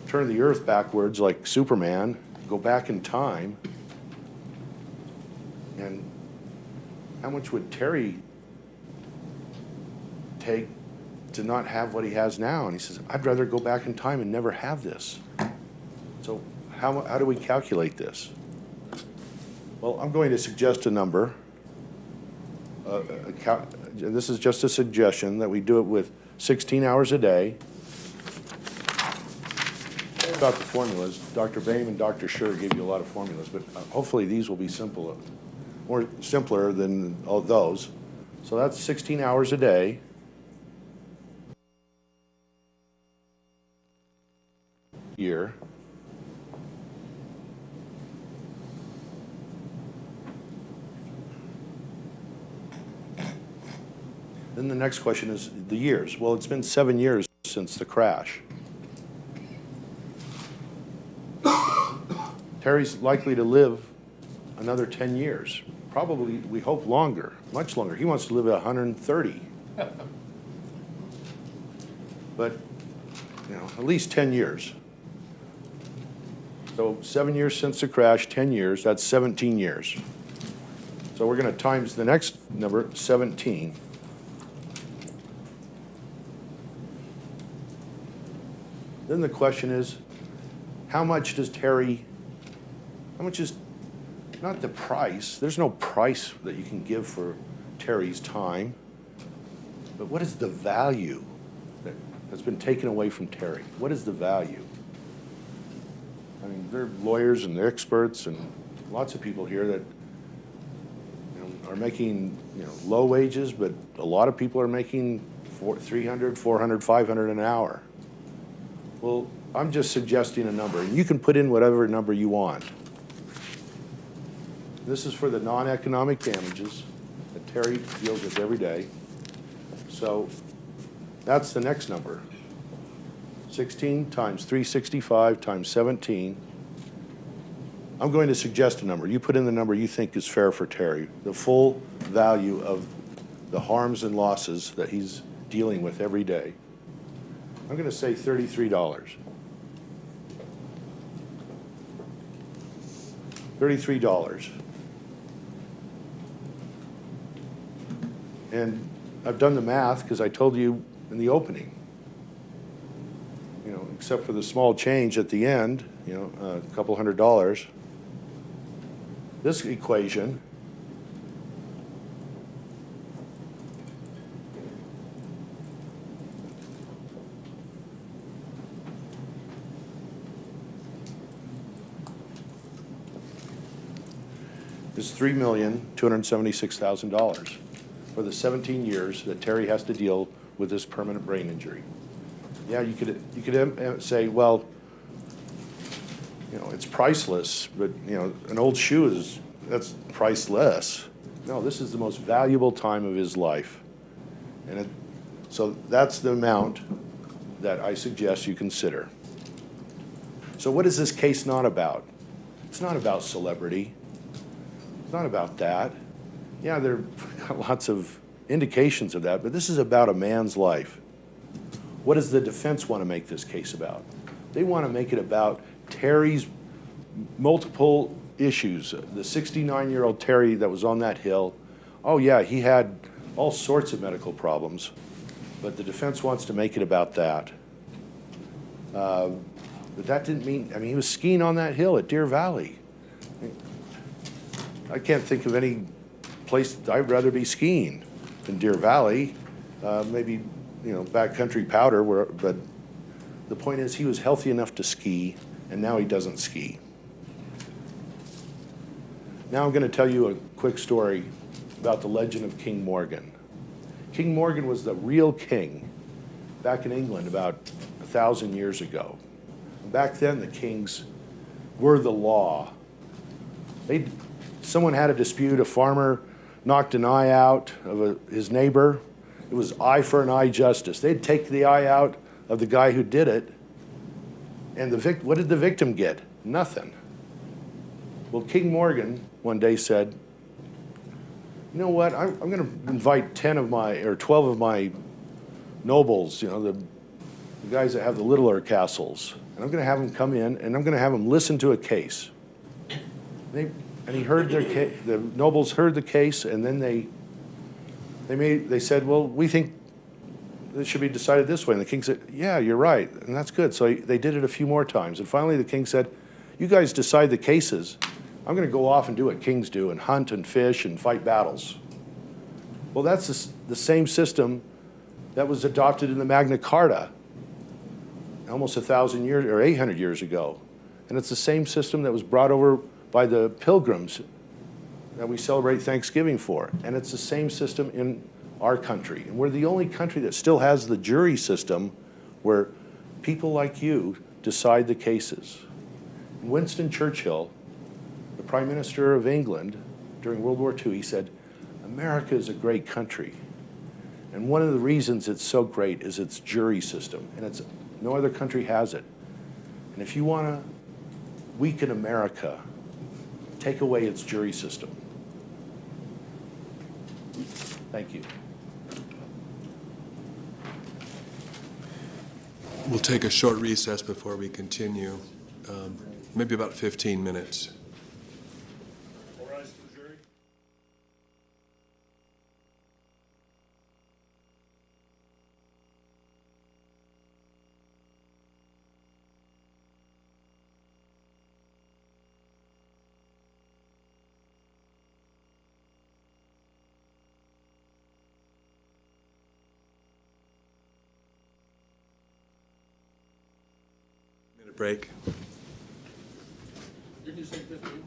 turn the earth backwards like Superman, go back in time, and how much would Terry take to not have what he has now? And he says, I'd rather go back in time and never have this. So how do we calculate this? Well, I'm going to suggest a number. This is just a suggestion that we do it with 16 hours a day. About the formulas, Dr. Boehm and Dr. Scher gave you a lot of formulas, but hopefully these will be simpler than all those. So that's 16 hours a day. Year. Then the next question is the years. Well, it's been 7 years since the crash. Terry's likely to live another 10 years. Probably, we hope longer, much longer. He wants to live at 130. But, at least 10 years. So 7 years since the crash, 10 years, that's 17 years. So we're going to times the next number, 17. Then the question is, how much is, not the price, there's no price that you can give for Terry's time, but what is the value that's been taken away from Terry? What is the value? I mean, there are lawyers and experts and lots of people here that are making low wages, but a lot of people are making $300, $400, $500 an hour. Well, I'm just suggesting a number, and you can put in whatever number you want. This is for the non-economic damages that Terry deals with every day. So that's the next number. 16 times 365 times 17. I'm going to suggest a number. You put in the number you think is fair for Terry, the full value of the harms and losses that he's dealing with every day. I'm going to say $33. $33. And I've done the math because I told you in the opening. Except for the small change at the end, a couple $100. This equation is $3,276,000 for the 17 years that Terry has to deal with this permanent brain injury. Yeah, you could say, well, it's priceless, but an old shoe that's priceless. No, this is the most valuable time of his life, and so that's the amount that I suggest you consider. So what is this case not about? It's not about celebrity. It's not about that. Yeah, there are lots of indications of that, but this is about a man's life. What does the defense want to make this case about? They want to make it about Terry's multiple issues. The 69-year-old Terry that was on that hill, oh yeah, he had all sorts of medical problems, but the defense wants to make it about that. But that didn't mean, he was skiing on that hill at Deer Valley. I can't think of any place I'd rather be skiing than Deer Valley. Maybe backcountry Powder, but the point is he was healthy enough to ski, and now he doesn't ski. Now I'm going to tell you a quick story about the legend of King Morgan. King Morgan was the real king back in England about 1,000 years ago. And back then the kings were the law. Someone had a dispute, a farmer knocked an eye out of his neighbor. It was eye for an eye justice. They'd take the eye out of the guy who did it, and what did the victim get? Nothing. Well, King Morgan one day said, you know what, I'm going to invite 10 of my, or 12 of my nobles, you know, the guys that have the littler castles, and I'm going to have them come in, and I'm going to have them listen to a case. And he heard their case, the nobles heard the case, and then they said, well, we think it should be decided this way. And the king said, yeah, you're right, and that's good. So they did it a few more times. And finally the king said, you guys decide the cases. I'm going to go off and do what kings do and hunt and fish and fight battles. Well, that's the same system that was adopted in the Magna Carta almost 1,000 years or 800 years ago. And it's the same system that was brought over by the pilgrims that we celebrate Thanksgiving for. And it's the same system in our country. And we're the only country that still has the jury system where people like you decide the cases. Winston Churchill, the Prime Minister of England during World War II, he said, America is a great country. And one of the reasons it's so great is its jury system. And no other country has it. And if you want to weaken America, take away its jury system. Thank you. We'll take a short recess before we continue, maybe about 15 minutes. Break. Didn't you say 15?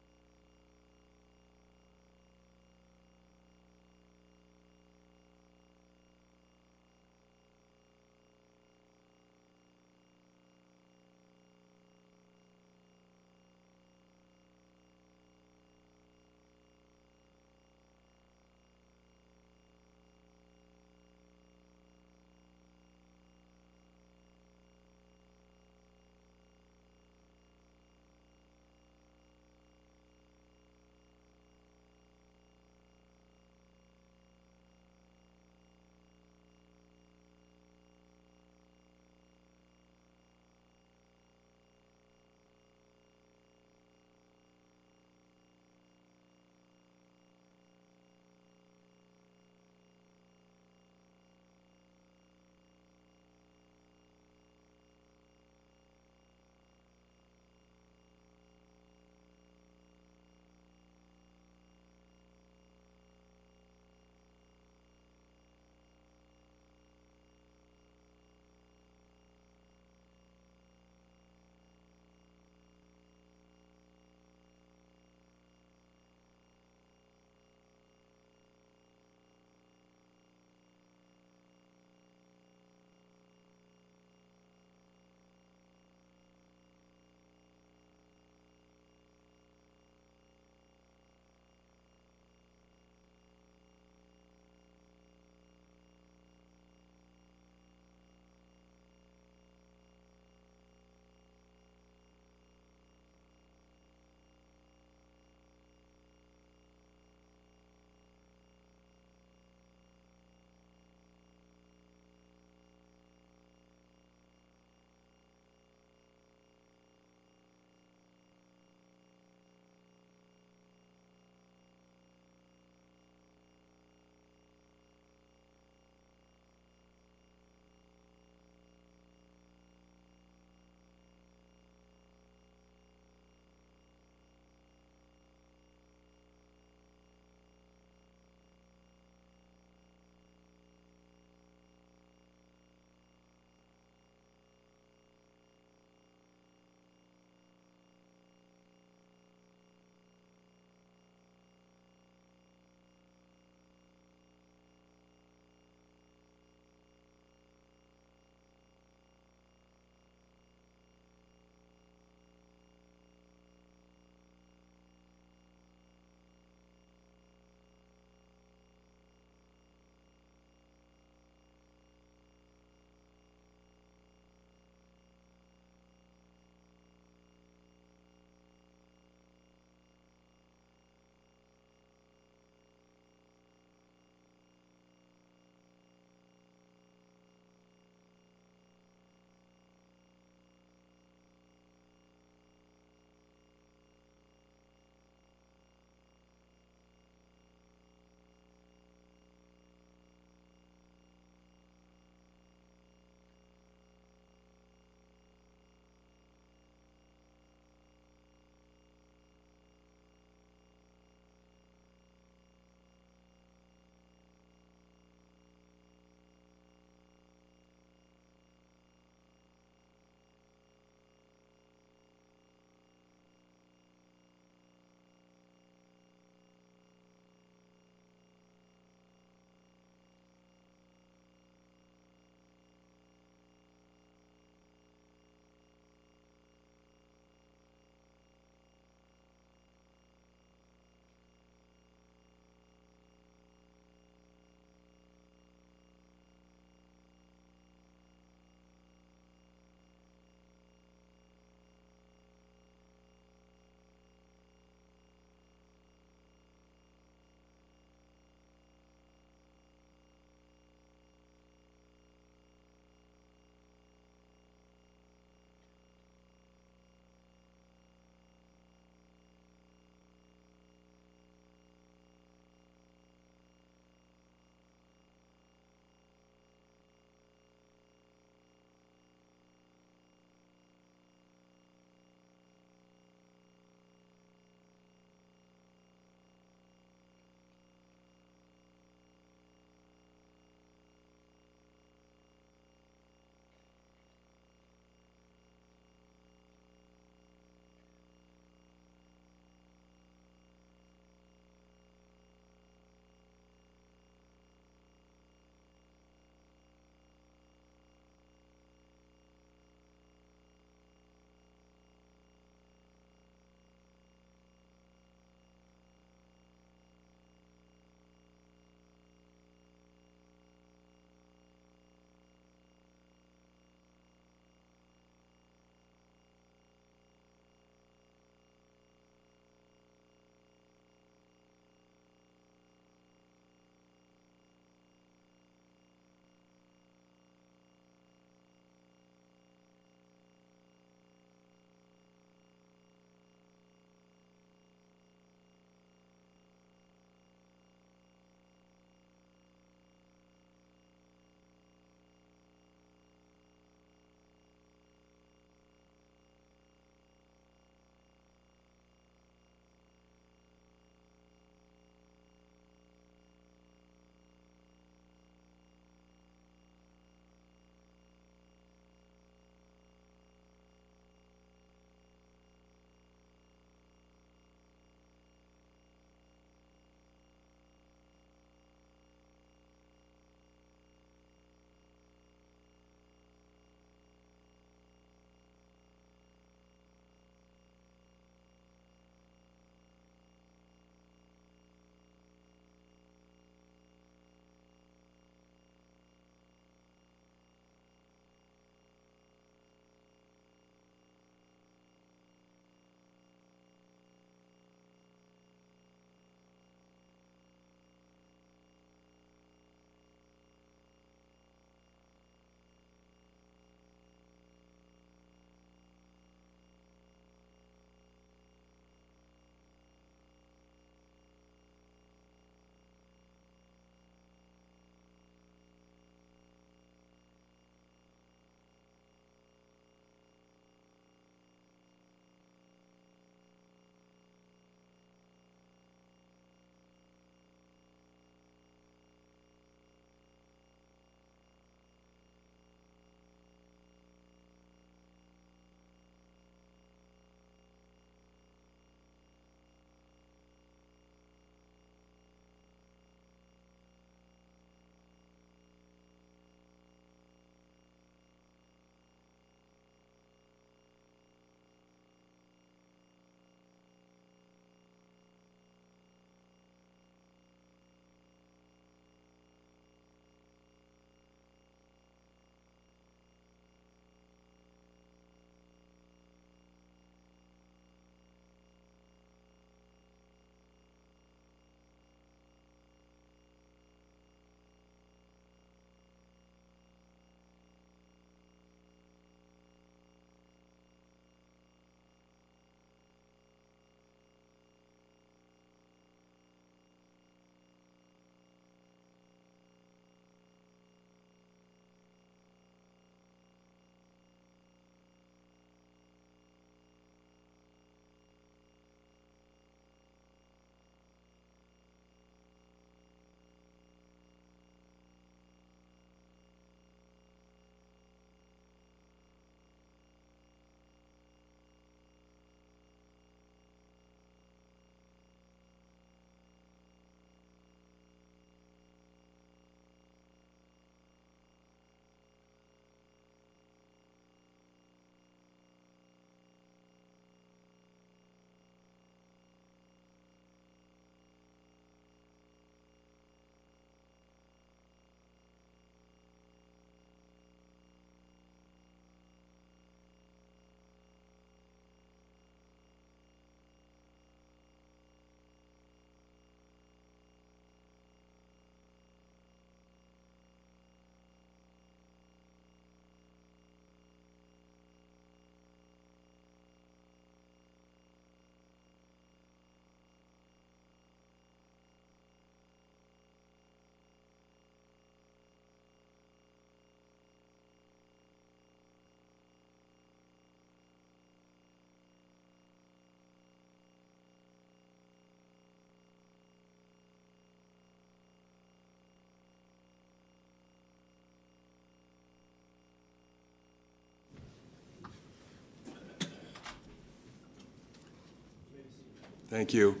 Thank you.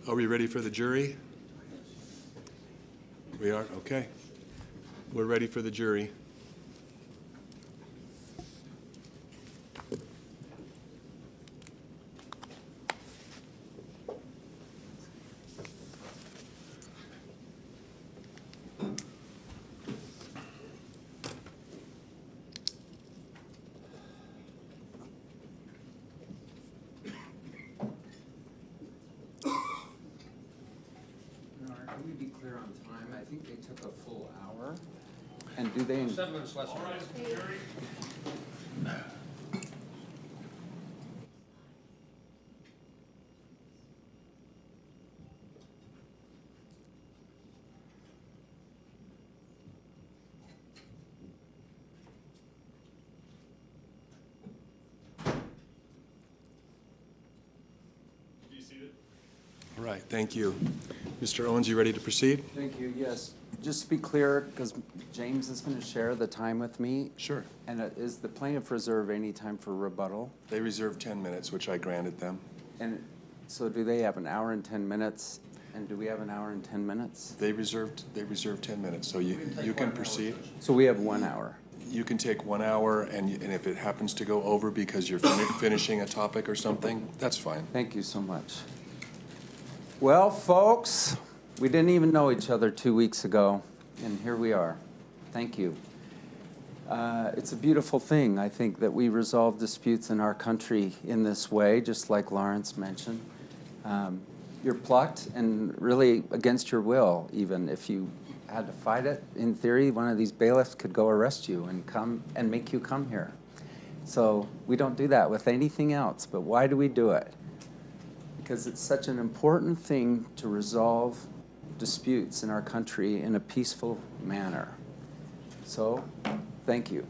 Are we ready for the jury? We are? Okay. We're ready for the jury. Can we be clear on time? I think they took a full hour. And do they? 7 minutes less. All right, thank you. Mr. Owens, you ready to proceed? Thank you, yes. Just to be clear, because James is going to share the time with me. Sure. And is the plaintiff reserve any time for rebuttal? They reserved 10 minutes, which I granted them. And so do they have an hour and 10 minutes? And do we have an hour and 10 minutes? They reserved 10 minutes, so you can proceed. So we have 1 hour. You can take 1 hour, and if it happens to go over because you're finishing a topic or something, that's fine. Thank you so much. Well, folks, we didn't even know each other 2 weeks ago, and here we are. Thank you. It's a beautiful thing, I think, that we resolve disputes in our country in this way, just like Lawrence mentioned. You're plucked, and really against your will, even if you had to fight it. In theory, one of these bailiffs could go arrest you and come and make you come here. So we don't do that with anything else, but why do we do it? Because it's such an important thing to resolve disputes in our country in a peaceful manner. So, thank you.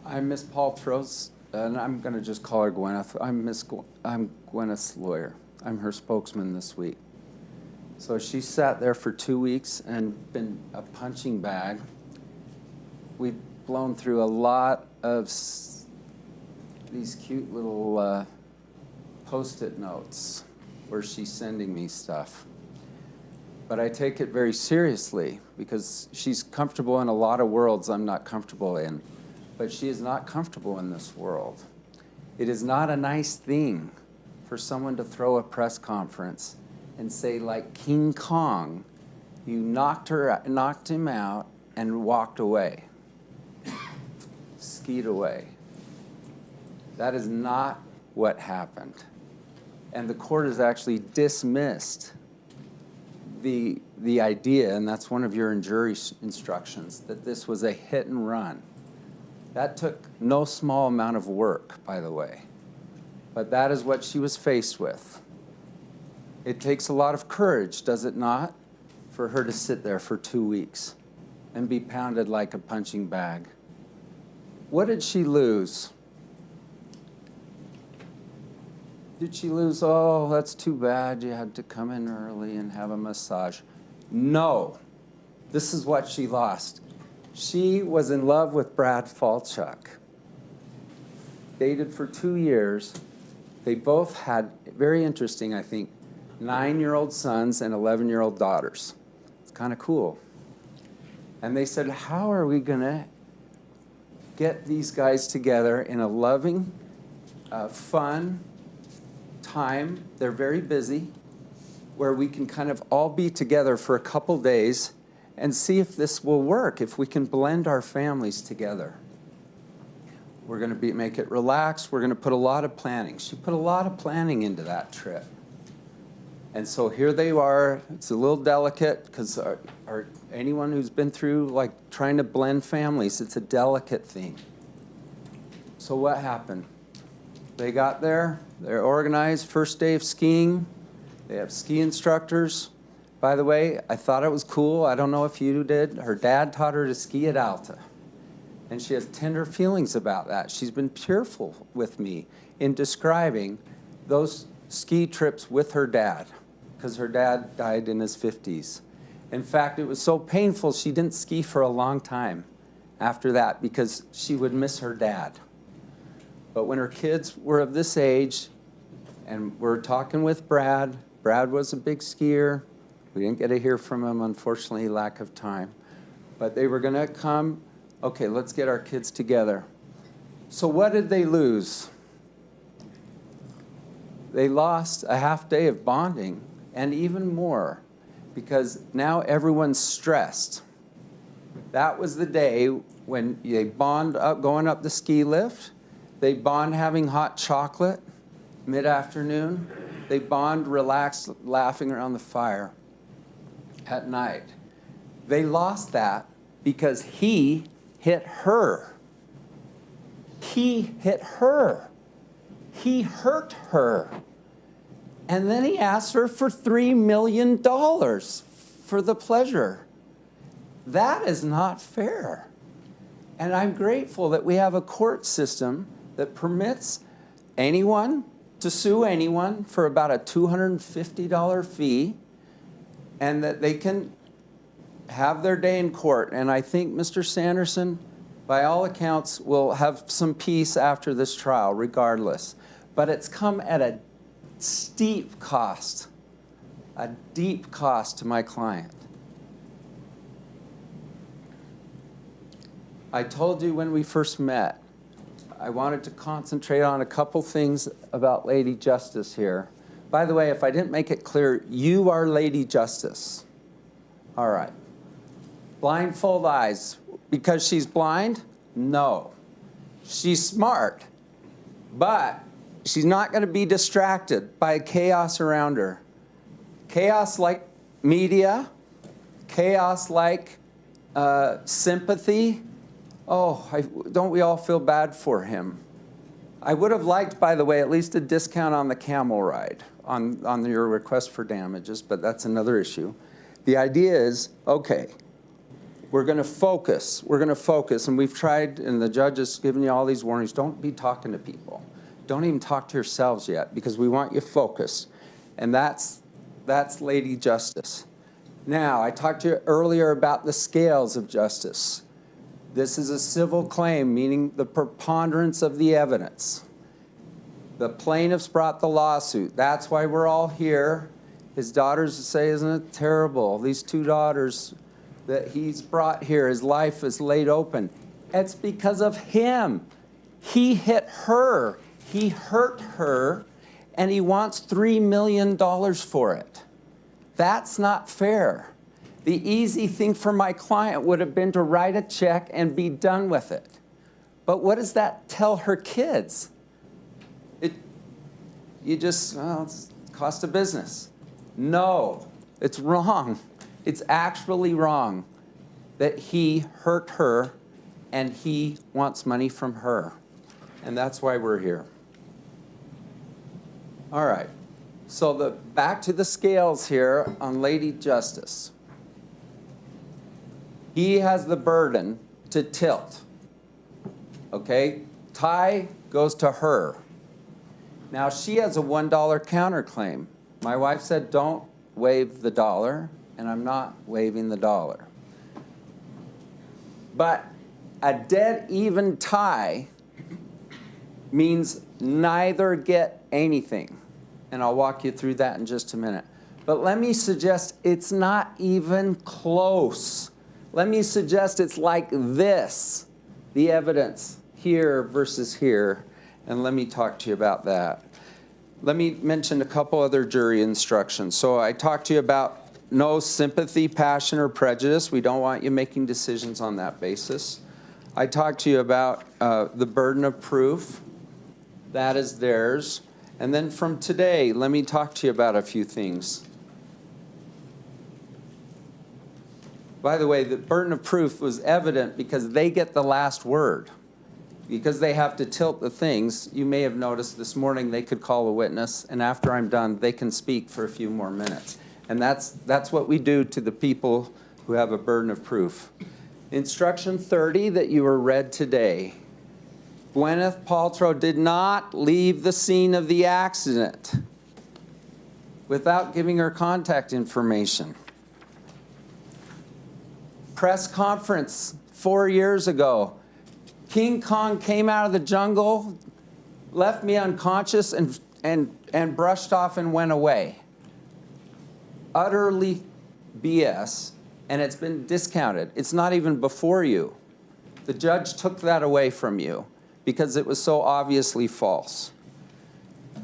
I'm Miss Paltrow's, and I'm going to just call her Gwyneth. I'm Gwyneth's lawyer. I'm her spokesman this week. So she sat there for 2 weeks and been a punching bag. We've blown through a lot of these cute little Post-it notes where she's sending me stuff. But I take it very seriously because she's comfortable in a lot of worlds I'm not comfortable in. But she is not comfortable in this world. It is not a nice thing for someone to throw a press conference and say, like King Kong, you knocked him out and walked away, skied away. That is not what happened. And the court has actually dismissed the idea, and that's one of your jury instructions, that this was a hit and run. That took no small amount of work, by the way. But that is what she was faced with. It takes a lot of courage, does it not, for her to sit there for 2 weeks and be pounded like a punching bag. What did she lose? Did she lose? Oh, that's too bad. You had to come in early and have a massage. No. This is what she lost. She was in love with Brad Falchuk. Dated for 2 years. They both had, very interesting, I think, 9-year-old sons and 11-year-old daughters. It's kind of cool. And they said, how are we going to get these guys together in a loving, fun time? They're very busy, where we can kind of all be together for a couple days and see if this will work, if we can blend our families together. We're going to make it relaxed. We're going to put a lot of planning. She put a lot of planning into that trip. And so here they are. It's a little delicate because anyone who's been through like trying to blend families, it's a delicate thing. So what happened? They got there. They're organized. First day of skiing. They have ski instructors. By the way, I thought it was cool. I don't know if you did. Her dad taught her to ski at Alta. And she has tender feelings about that. She's been tearful with me in describing those ski trips with her dad, because her dad died in his 50s. In fact, it was so painful she didn't ski for a long time after that because she would miss her dad. But when her kids were of this age And we're talking with Brad. Brad was a big skier. We didn't get to hear from him, unfortunately, lack of time. But they were going to come, okay, let's get our kids together. So what did they lose? They lost a half day of bonding and even more because now everyone's stressed. That was the day when they bond up going up the ski lift. They bond having hot chocolate mid-afternoon. They bond relaxed laughing around the fire at night. They lost that because he hit her. He hit her. He hurt her. And then he asked her for $3 million for the pleasure. That is not fair. And I'm grateful that we have a court system that permits anyone to sue anyone for about a $250 fee and that they can have their day in court. And I think Mr. Sanderson, by all accounts, will have some peace after this trial, regardless. But it's come at a steep cost, a deep cost to my client. I told you when we first met, I wanted to concentrate on a couple things about Lady Justice here. By the way, if I didn't make it clear, you are Lady Justice. All right. Blindfold eyes. Because she's blind? No. She's smart. But she's not going to be distracted by chaos around her. Chaos like media, chaos like sympathy. Oh, don't we all feel bad for him? I would have liked, by the way, at least a discount on the camel ride on your request for damages, but that's another issue. The idea is, okay, we're going to focus. We're going to focus, and we've tried, and the judge has given you all these warnings. Don't be talking to people. Don't even talk to yourselves yet, because we want you focused. And that's Lady Justice. Now, I talked to you earlier about the scales of justice. This is a civil claim, meaning the preponderance of the evidence. The plaintiffs brought the lawsuit. That's why we're all here. His daughters say, isn't it terrible? These two daughters that he's brought here, his life is laid open. It's because of him. He hit her. He hurt her, and he wants $3 million for it. That's not fair. The easy thing for my client would have been to write a check and be done with it. But what does that tell her kids? Well, it's cost of business. No, it's wrong. It's actually wrong that he hurt her and he wants money from her. And that's why we're here. All right, so back to the scales here on Lady Justice. He has the burden to tilt, okay? Tie goes to her. Now, she has a $1 counterclaim. My wife said, don't waive the dollar, and I'm not waiving the dollar. But a dead even tie means neither get anything. And I'll walk you through that in just a minute. But let me suggest it's not even close. Let me suggest it's like this, the evidence here versus here, and let me talk to you about that. Let me mention a couple other jury instructions. So I talked to you about no sympathy, passion, or prejudice. We don't want you making decisions on that basis. I talked to you about the burden of proof. That is theirs. And then from today, let me talk to you about a few things. By the way, the burden of proof was evident because they get the last word. Because they have to tilt the things, you may have noticed this morning they could call a witness, and after I'm done, they can speak for a few more minutes. And that's what we do to the people who have a burden of proof. Instruction 30 that you were read today. Gwyneth Paltrow did not leave the scene of the accident without giving her contact information. Press conference 4 years ago. King Kong came out of the jungle, left me unconscious, and and brushed off and went away. Utterly BS, and it's been discounted. It's not even before you. The judge took that away from you because it was so obviously false.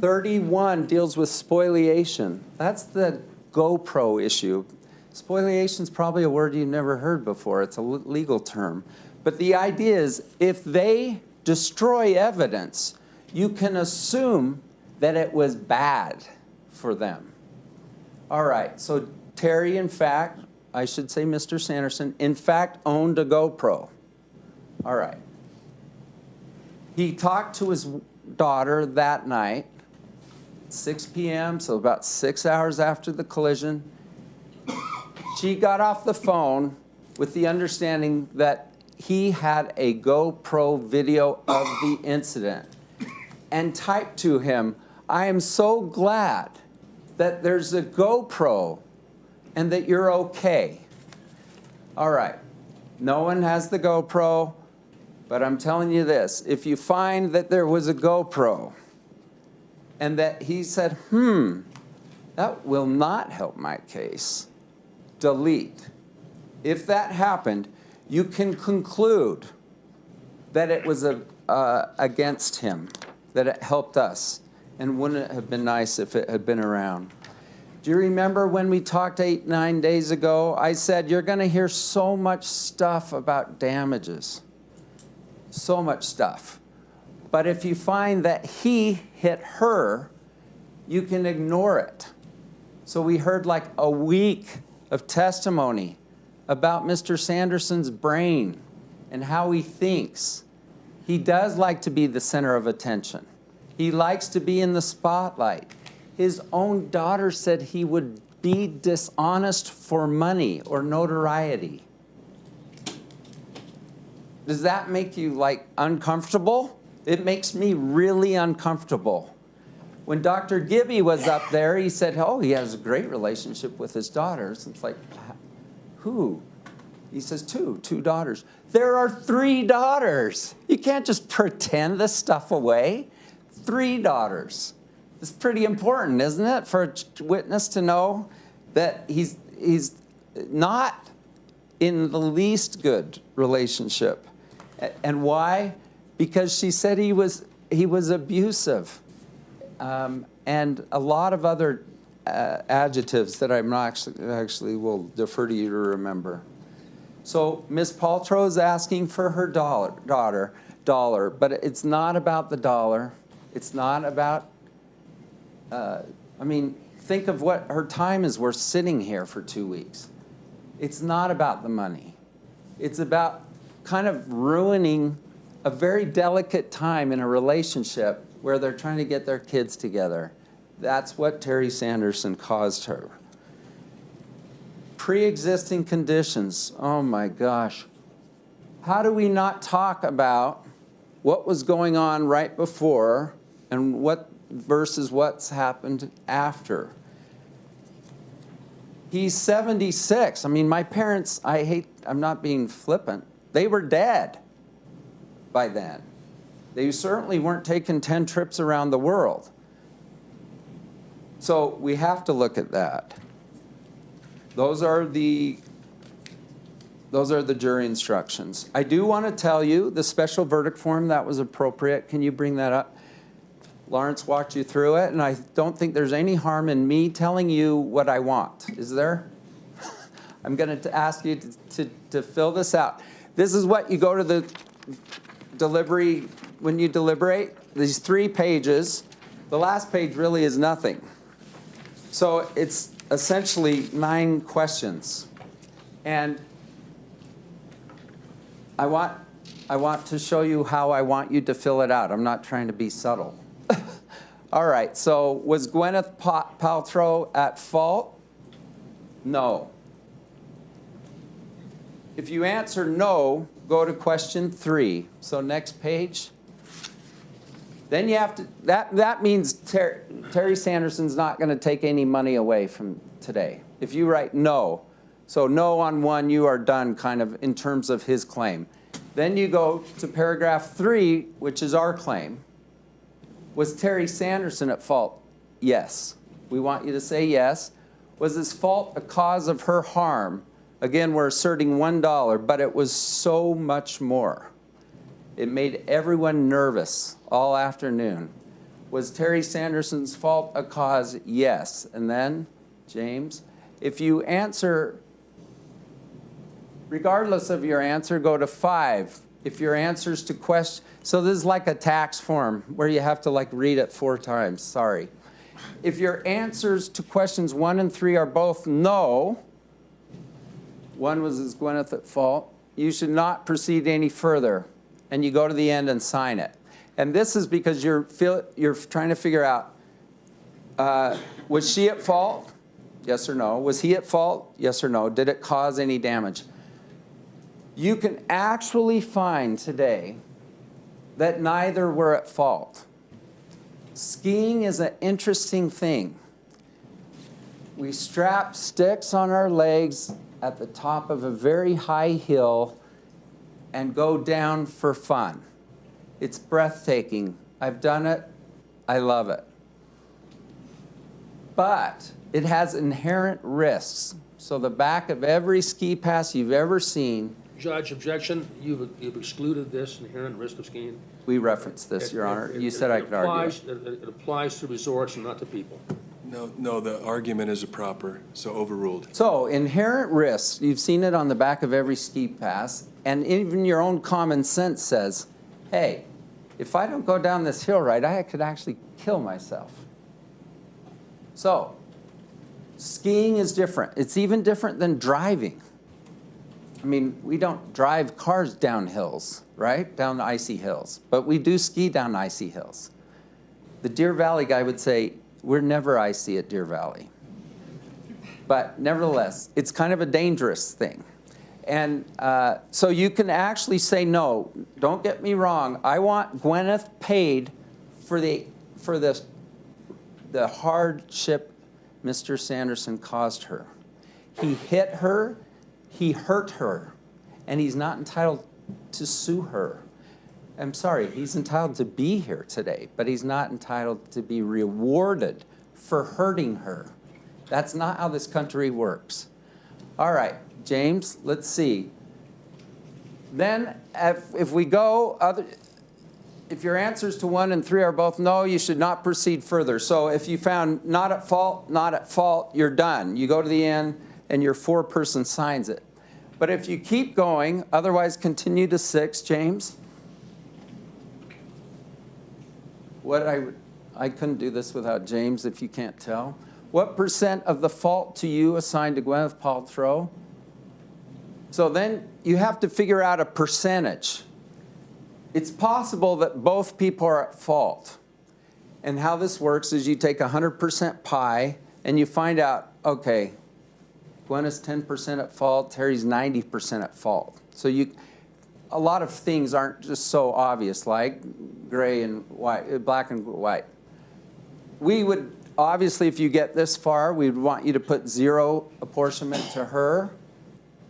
31 deals with spoliation. That's the GoPro issue. Spoliation is probably a word you've never heard before. It's a legal term. But the idea is if they destroy evidence, you can assume that it was bad for them. All right, so Terry, in fact, I should say Mr. Sanderson, in fact owned a GoPro. All right. He talked to his daughter that night, 6 p.m., so about 6 hours after the collision. She got off the phone with the understanding that he had a GoPro video of the incident and typed to him, "I am so glad that there's a GoPro and that you're okay." All right, no one has the GoPro, but I'm telling you this, if you find that there was a GoPro and that he said, that will not help my case, delete. If that happened, you can conclude that it was against him, that it helped us, and wouldn't it have been nice if it had been around? Do you remember when we talked 8-9 days ago? I said, you're going to hear so much stuff about damages. So much stuff. But if you find that he hit her, you can ignore it. So we heard like a week of testimony about Mr. Sanderson's brain and how he thinks. He does like to be the center of attention. He likes to be in the spotlight. His own daughter said he would be dishonest for money or notoriety. Does that make you like uncomfortable? It makes me really uncomfortable. When Dr. Gibby was up there, he said, oh, he has a great relationship with his daughters. It's like, who? He says, two daughters. There are 3 daughters. You can't just pretend this stuff away. 3 daughters. It's pretty important, isn't it, for a witness to know that he's not in the least good relationship. And why? Because she said he was abusive. And a lot of other adjectives that I'm not actually will defer to you to remember. So Ms. Paltrow is asking for her dollar, but it's not about the dollar. It's not about, I mean, think of what her time is worth sitting here for 2 weeks. It's not about the money. It's about kind of ruining a very delicate time in a relationship where they're trying to get their kids together. That's what Terry Sanderson caused her. Pre-existing conditions, oh my gosh. How do we not talk about what was going on right before and what versus what's happened after? He's 76. I mean, my parents, I'm not being flippant, they were dead by then. They certainly weren't taking 10 trips around the world. So we have to look at that. Those are the jury instructions. I do want to tell you the special verdict form, that was appropriate. Can you bring that up? Lawrence walked you through it, and I don't think there's any harm in me telling you what I want. Is there? I'm going to ask you to fill this out. This is what you go to the delivery, when you deliberate, these 3 pages. The last page really is nothing. So it's essentially 9 questions. And I want to show you how I want you to fill it out. I'm not trying to be subtle. All right, so was Gwyneth Paltrow at fault? No. If you answer no, go to question 3. So next page. Then you have to, that means Terry Sanderson's not going to take any money away from today. If you write no, so no on 1, you are done kind of in terms of his claim. Then you go to paragraph 3, which is our claim. Was Terry Sanderson at fault? Yes. We want you to say yes. Was his fault a cause of her harm? Again, we're asserting $1, but it was so much more. It made everyone nervous all afternoon. Was Terry Sanderson's fault a cause? Yes. And then, James, if you answer, regardless of your answer, go to 5. If your answers to question, so this is like a tax form where you have to like read it 4 times, sorry. If your answers to questions 1 and 3 are both no, 1 was, is Gwyneth at fault, you should not proceed any further. And you go to the end and sign it. And this is because you're trying to figure out, was she at fault? Yes or no. Was he at fault? Yes or no. Did it cause any damage? You can actually find today that neither were at fault. Skiing is an interesting thing. We strap sticks on our legs at the top of a very high hill and go down for fun. It's breathtaking. I've done it. I love it. But it has inherent risks. So the back of every ski pass you've ever seen. Judge, objection. You've excluded this inherent risk of skiing. We referenced this, Your Honor. You said I could argue. It applies to resorts and not to people. No, the argument is improper, so overruled. So inherent risks, you've seen it on the back of every ski pass, and even your own common sense says, hey, if I don't go down this hill right, I could actually kill myself. So skiing is different. It's even different than driving. I mean, we don't drive cars down hills, right? Down icy hills. But we do ski down icy hills. The Deer Valley guy would say, we're never icy at Deer Valley. But nevertheless, it's kind of a dangerous thing. And so you can actually say no. Don't get me wrong. I want Gwyneth paid for the hardship Mr. Sanderson caused her. He hit her. He hurt her, and he's not entitled to sue her. I'm sorry, he's entitled to be here today, but he's not entitled to be rewarded for hurting her. That's not how this country works. All right, James, let's see. Then if we go, if your answers to 1 and 3 are both no, you should not proceed further. So if you found not at fault, you're done. You go to the end, and your foreperson signs it. But if you keep going, otherwise continue to 6, James. I couldn't do this without James, if you can't tell. What % of the fault to you assigned to Gwyneth Paltrow? So then you have to figure out a percentage. It's possible that both people are at fault. And how this works is you take 100% pie, and you find out, okay, Gwyneth's 10% at fault, Terry's 90% at fault. So a lot of things aren't just so obvious, like gray and white, black and white. We would, obviously, if you get this far, we would want you to put 0 apportionment to her,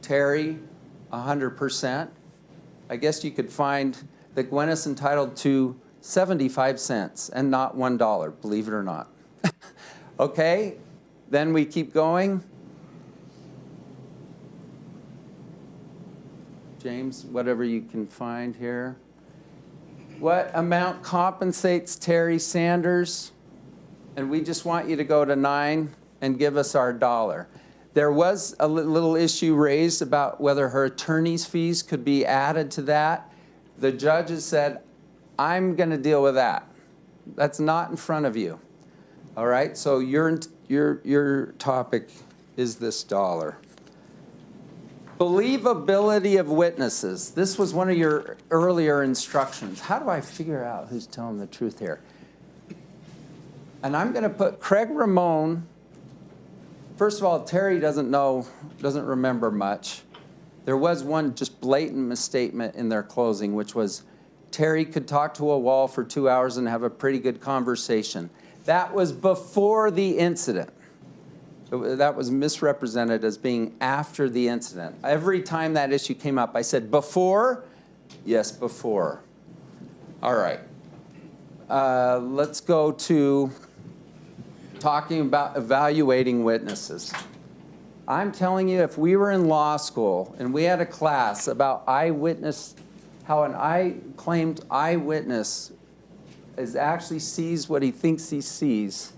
Terry, 100%. I guess you could find that Gwyneth's entitled to 75 cents and not $1, believe it or not. Okay, then we keep going. James, whatever you can find here. What amount compensates Terry Sanders? And we just want you to go to 9 and give us our $1. There was a little issue raised about whether her attorney's fees could be added to that. The judges said, I'm going to deal with that. That's not in front of you. All right, so your topic is this $1. Believability of witnesses. This was one of your earlier instructions. How do I figure out who's telling the truth here? And I'm going to put Craig Ramon. First of all, Terry doesn't remember much. There was one just blatant misstatement in their closing, which was Terry could talk to a wall for 2 hours and have a pretty good conversation. That was before the incident. That was misrepresented as being after the incident. Every time that issue came up, I said, before? Yes, before. All right. let's go to talking about evaluating witnesses. I'm telling you, if we were in law school and we had a class about eyewitness, how an claimed eyewitness actually sees what he thinks he sees,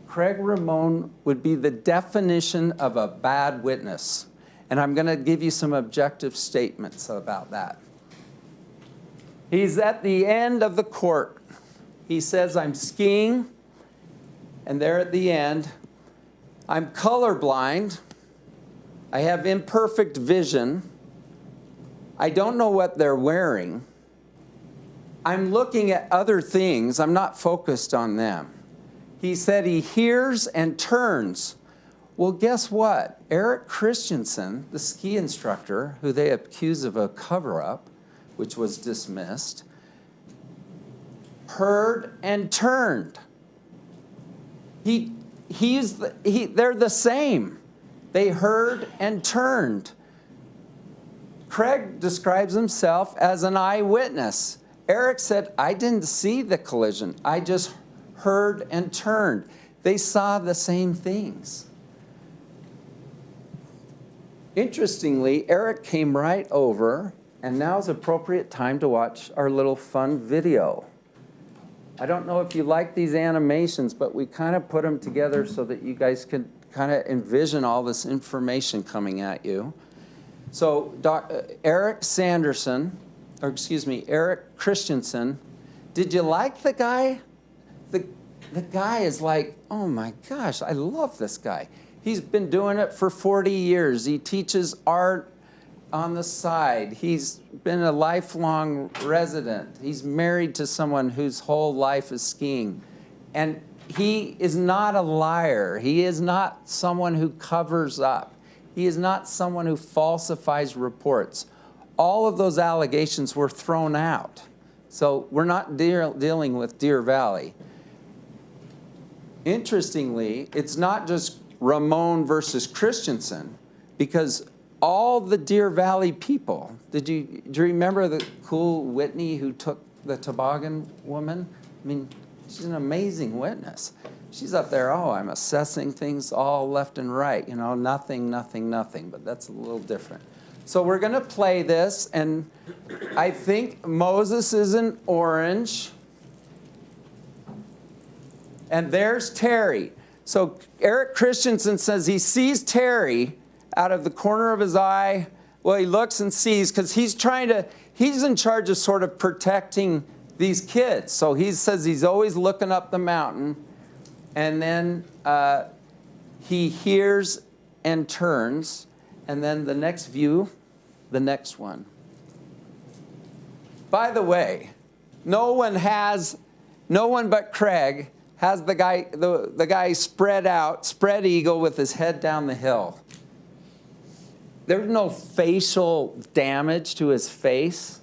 Craig Ramon would be the definition of a bad witness. And I'm going to give you some objective statements about that. He's at the end of the court. He says, I'm skiing, and there at the end, I'm colorblind. I have imperfect vision. I don't know what they're wearing. I'm looking at other things. I'm not focused on them. He said he hears and turns. Well, guess what? Eric Christensen, the ski instructor, who they accuse of a cover-up, which was dismissed, heard and turned. They're the same. They heard and turned. Craig describes himself as an eyewitness. Eric said, I didn't see the collision. I just heard and turned. They saw the same things. Interestingly, Eric came right over, and now's appropriate time to watch our little fun video. I don't know if you like these animations, but we kind of put them together so that you guys can kind of envision all this information coming at you. So Eric Christensen, did you like the guy? The guy is like, oh my gosh, I love this guy. He's been doing it for 40 years. He teaches art on the side. He's been a lifelong resident. He's married to someone whose whole life is skiing. And he is not a liar. He is not someone who covers up. He is not someone who falsifies reports. All of those allegations were thrown out. So we're not dealing with Deer Valley. Interestingly, it's not just Ramon versus Christensen, because all the Deer Valley people, do you remember the cool Whitney who took the toboggan woman? I mean, she's an amazing witness. She's up there, oh, I'm assessing things all left and right, you know, nothing, but that's a little different. So we're going to play this, and I think Moses is in orange, and there's Terry. So Eric Christensen says he sees Terry out of the corner of his eye. Well, he looks and sees, because he's in charge of sort of protecting these kids. So he says he's always looking up the mountain, and then he hears and turns, and then the next view, the next one. By the way, no one but Craig has the guy spread out, spread eagle with his head down the hill. There's no facial damage to his face.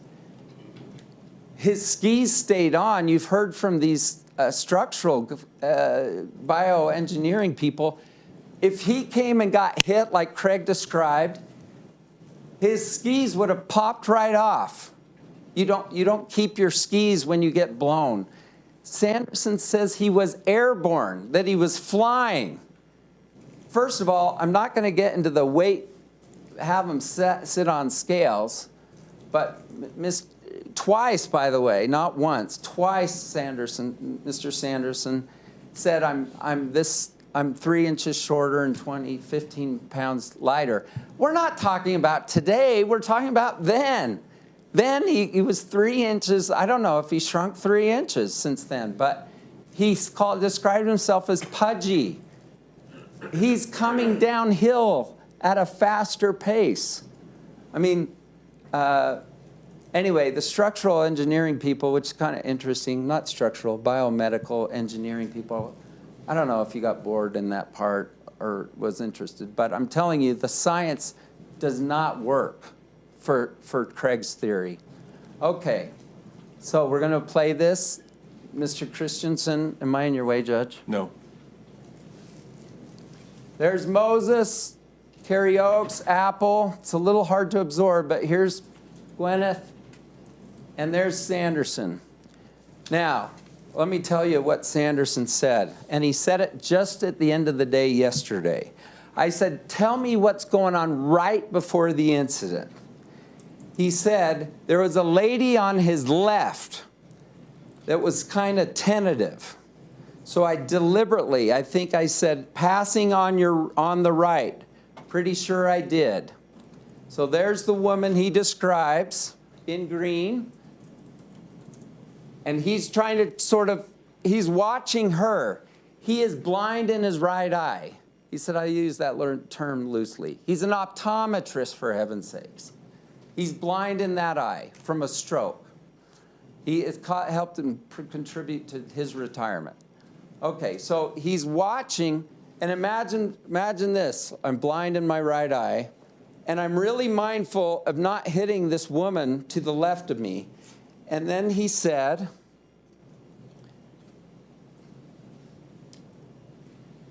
His skis stayed on. You've heard from these structural bioengineering people. If he came and got hit like Craig described, his skis would have popped right off. You don't keep your skis when you get blown. Sanderson says he was airborne, that he was flying. First of all, I'm not going to get into the weight, have him sit on scales, but twice, by the way, not once, twice Mr. Sanderson said, I'm 3 inches shorter and 15 pounds lighter. We're not talking about today, we're talking about then. Then he was 3 inches. I don't know if he shrunk 3 inches since then, but he described himself as pudgy. He's coming downhill at a faster pace. I mean, anyway, the structural engineering people, which is kind of interesting, not structural, biomedical engineering people, I don't know if you got bored in that part or was interested, but I'm telling you, the science does not work for Craig's theory. Okay, so we're going to play this. Mr. Christensen, am I in your way, Judge? No. There's Moses, Carrie Oaks, Apple. It's a little hard to absorb, but here's Gwyneth, and there's Sanderson. Now, let me tell you what Sanderson said. And he said it just at the end of the day yesterday. I said, tell me what's going on right before the incident. He said there was a lady on his left that was kind of tentative. So I deliberately, I think I said, passing on the right. Pretty sure I did. So there's the woman he describes in green. And he's trying to he's watching her. He is blind in his right eye. He said, I use that term loosely. He's an optometrist, for heaven's sakes. He's blind in that eye from a stroke. He has helped him contribute to his retirement. Okay, so he's watching, and imagine this. I'm blind in my right eye, and I'm really mindful of not hitting this woman to the left of me. And then he said,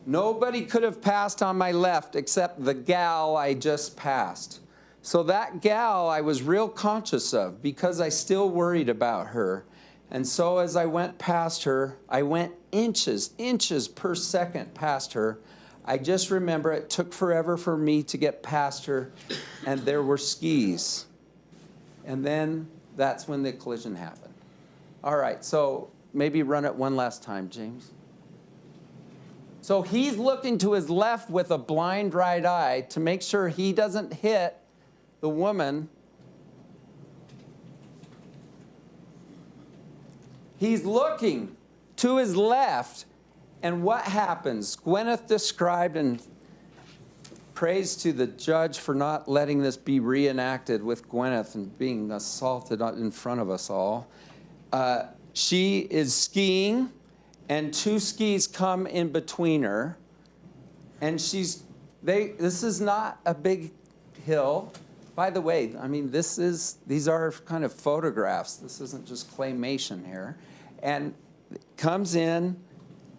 nobody could have passed on my left except the gal I just passed. So that gal I was real conscious of because I still worried about her. And so as I went past her, I went inches per second past her. I just remember it took forever for me to get past her, and there were skis. And then that's when the collision happened. All right, so maybe run it one last time, James. So he's looking to his left with a blind right eye to make sure he doesn't hit the woman. He's looking to his left, and what happens? Gwyneth described, and praise to the judge for not letting this be reenacted with Gwyneth and being assaulted in front of us all. She is skiing, and two skis come in between her, and this is not a big hill. By the way, I mean, these are kind of photographs. This isn't just claymation here. And comes in,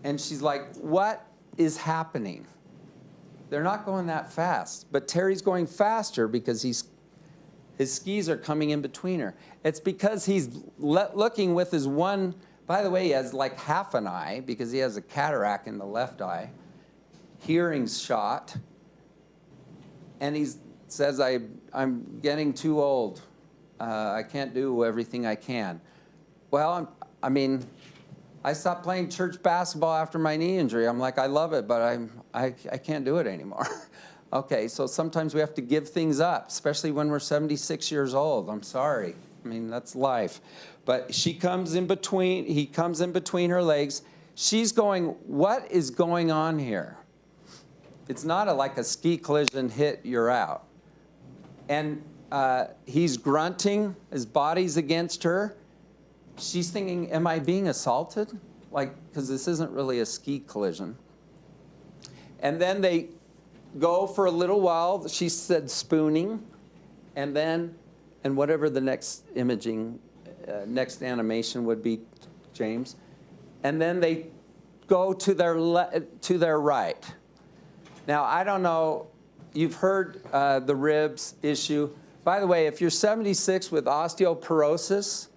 and she's like, what is happening? They're not going that fast, but Terry's going faster because his skis are coming in between her. It's because he's looking with his one, by the way, he has like half an eye because he has a cataract in the left eye, hearing's shot, and he says, I'm getting too old. I can't do everything I can. Well, I mean, I stopped playing church basketball after my knee injury. I'm like, I love it, but I can't do it anymore. Okay, so sometimes we have to give things up, especially when we're 76 years old. I'm sorry. I mean, that's life. But he comes in between her legs. She's going, what is going on here? It's not like a ski collision hit, you're out. And he's grunting, his body's against her. She's thinking, am I being assaulted? Like, because this isn't really a ski collision. And then they go for a little while. She said spooning. And then, and whatever the next imaging, next animation would be, James. And then they go to their right. Now, I don't know, you've heard the ribs issue. By the way, if you're 76 with osteoporosis,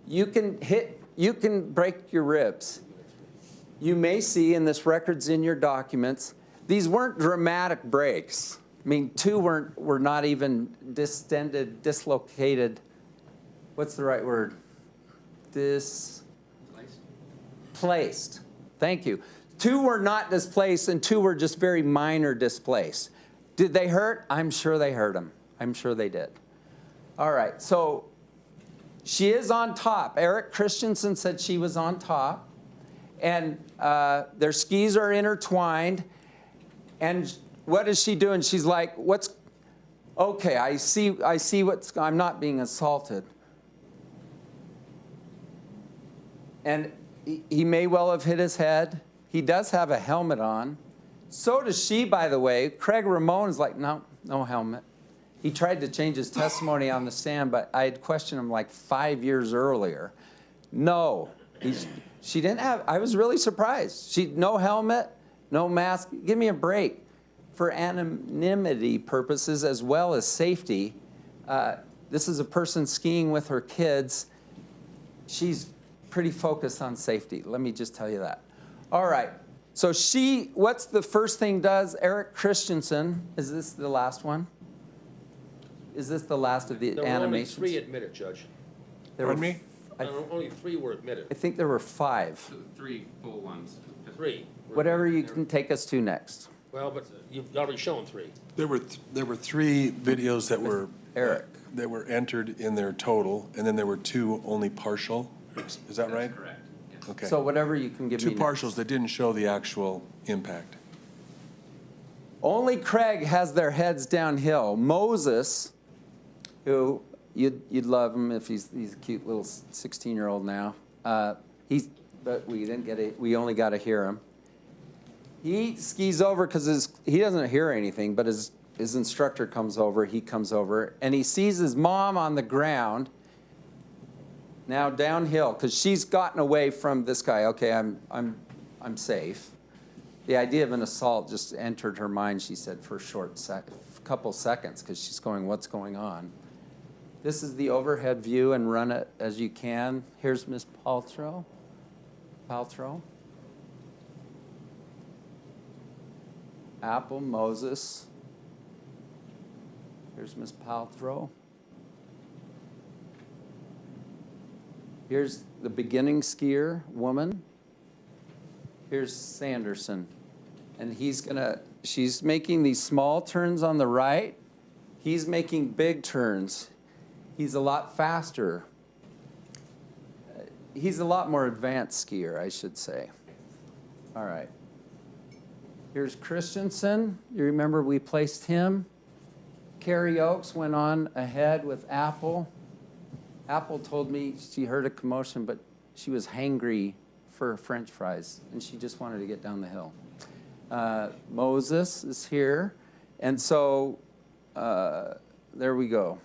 you can break your ribs. You may see, and this record's in your documents, these weren't dramatic breaks. I mean, two were not even distended, dislocated. What's the right word? Displaced. Thank you. Two were not displaced, and two were just very minor displaced. Did they hurt? I'm sure they hurt them. I'm sure they did. All right, so she is on top. Eric Christensen said she was on top. And their skis are intertwined. And what is she doing? She's like, okay, I see I'm not being assaulted. And he may well have hit his head. He does have a helmet on. So does she, by the way. Craig Ramon is like, no helmet. He tried to change his testimony on the stand, but I had questioned him like 5 years earlier. No, she didn't have, I was really surprised. No helmet, no mask. Give me a break. For anonymity purposes as well as safety, this is a person skiing with her kids. She's pretty focused on safety. Let me just tell you that. All right. So what's the first thing does? Eric Christensen, is this the last one? Is this the last of the There were only animations? 3 admitted, Judge. Pardon me? Only 3 were admitted. I think there were 5. So 3 full ones. 3. Whatever you can take us to next. Well, but you've already shown 3. There were 3 videos that were Eric. that were entered in their total, and then there were 2 only partial. Is that right? Correct. Yes. Okay. So whatever you can give 2 me. partials that didn't show the actual impact. Only Craig has their heads downhill. Moses, who you'd love him if he's a cute little 16-year-old now. But we didn't get it. We only got to hear him. He skis over because he doesn't hear anything, but his instructor comes over. He comes over and he sees his mom on the ground. Now downhill because she's gotten away from this guy. Okay, I'm safe. The idea of an assault just entered her mind, she said, for a couple seconds, because she's going, what's going on? This is the overhead view, and run it as you can. Here's Miss Paltrow. Apple, Moses. Here's Miss Paltrow. Here's the beginning skier woman. Here's Sanderson. And she's making these small turns on the right. He's making big turns. He's a lot faster. He's a lot more advanced skier, I should say. All right. Here's Christensen. You remember we placed him. Carrie Oakes went on ahead with Apple. Apple told me she heard a commotion, but she was hangry for French fries, and she just wanted to get down the hill. Moses is here, and so there we go.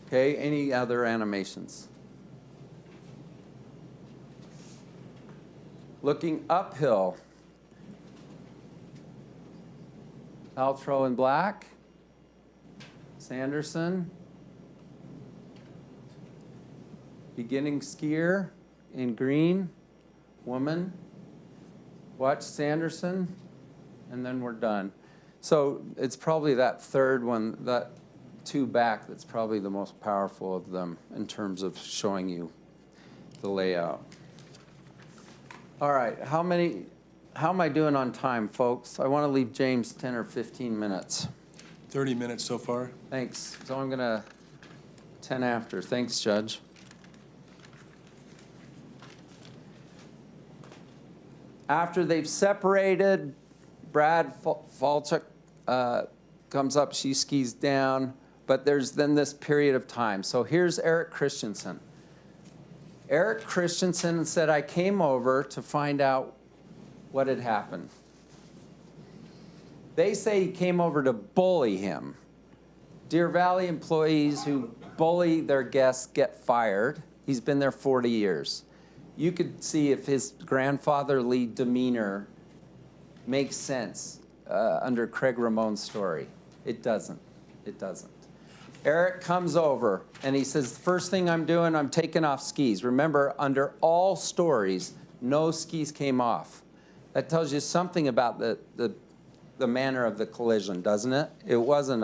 Okay, any other animations? Looking uphill. Paltrow in black. Sanderson. Beginning skier in green. Woman. Watch Sanderson. And then we're done. So it's probably that third one, that 2 back, that's probably the most powerful of them in terms of showing you the layout. All right, how am I doing on time, folks? I want to leave James 10 or 15 minutes. 30 minutes so far. Thanks. So I'm going to 10 after. Thanks, Judge. After they've separated, Brad Falchuk comes up, she skis down, but there's then this period of time. So here's Eric Christensen. Eric Christensen said, I came over to find out what had happened. They say he came over to bully him. Deer Valley employees who bully their guests get fired. He's been there 40 years. You could see if his grandfatherly demeanor makes sense under Craig Ramon's story. It doesn't. It doesn't. Eric comes over and he says, first thing I'm doing, I'm taking off skis. Remember, under all stories, no skis came off. That tells you something about the manner of the collision, doesn't it? It wasn't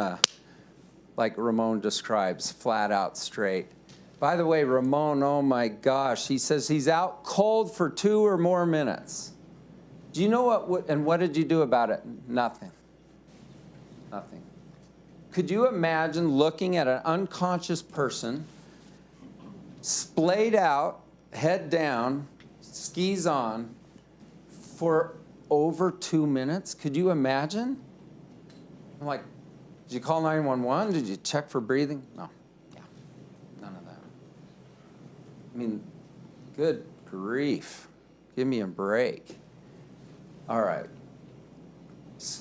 like Ramon describes, flat out straight. By the way, Ramon, oh my gosh, he says he's out cold for 2 or more minutes. Do you know what did you do about it? Nothing. Nothing. Could you imagine looking at an unconscious person, splayed out, head down, skis on, for over 2 minutes? Could you imagine? I'm like, did you call 911? Did you check for breathing? No. Yeah. None of that. I mean, good grief. Give me a break. All right.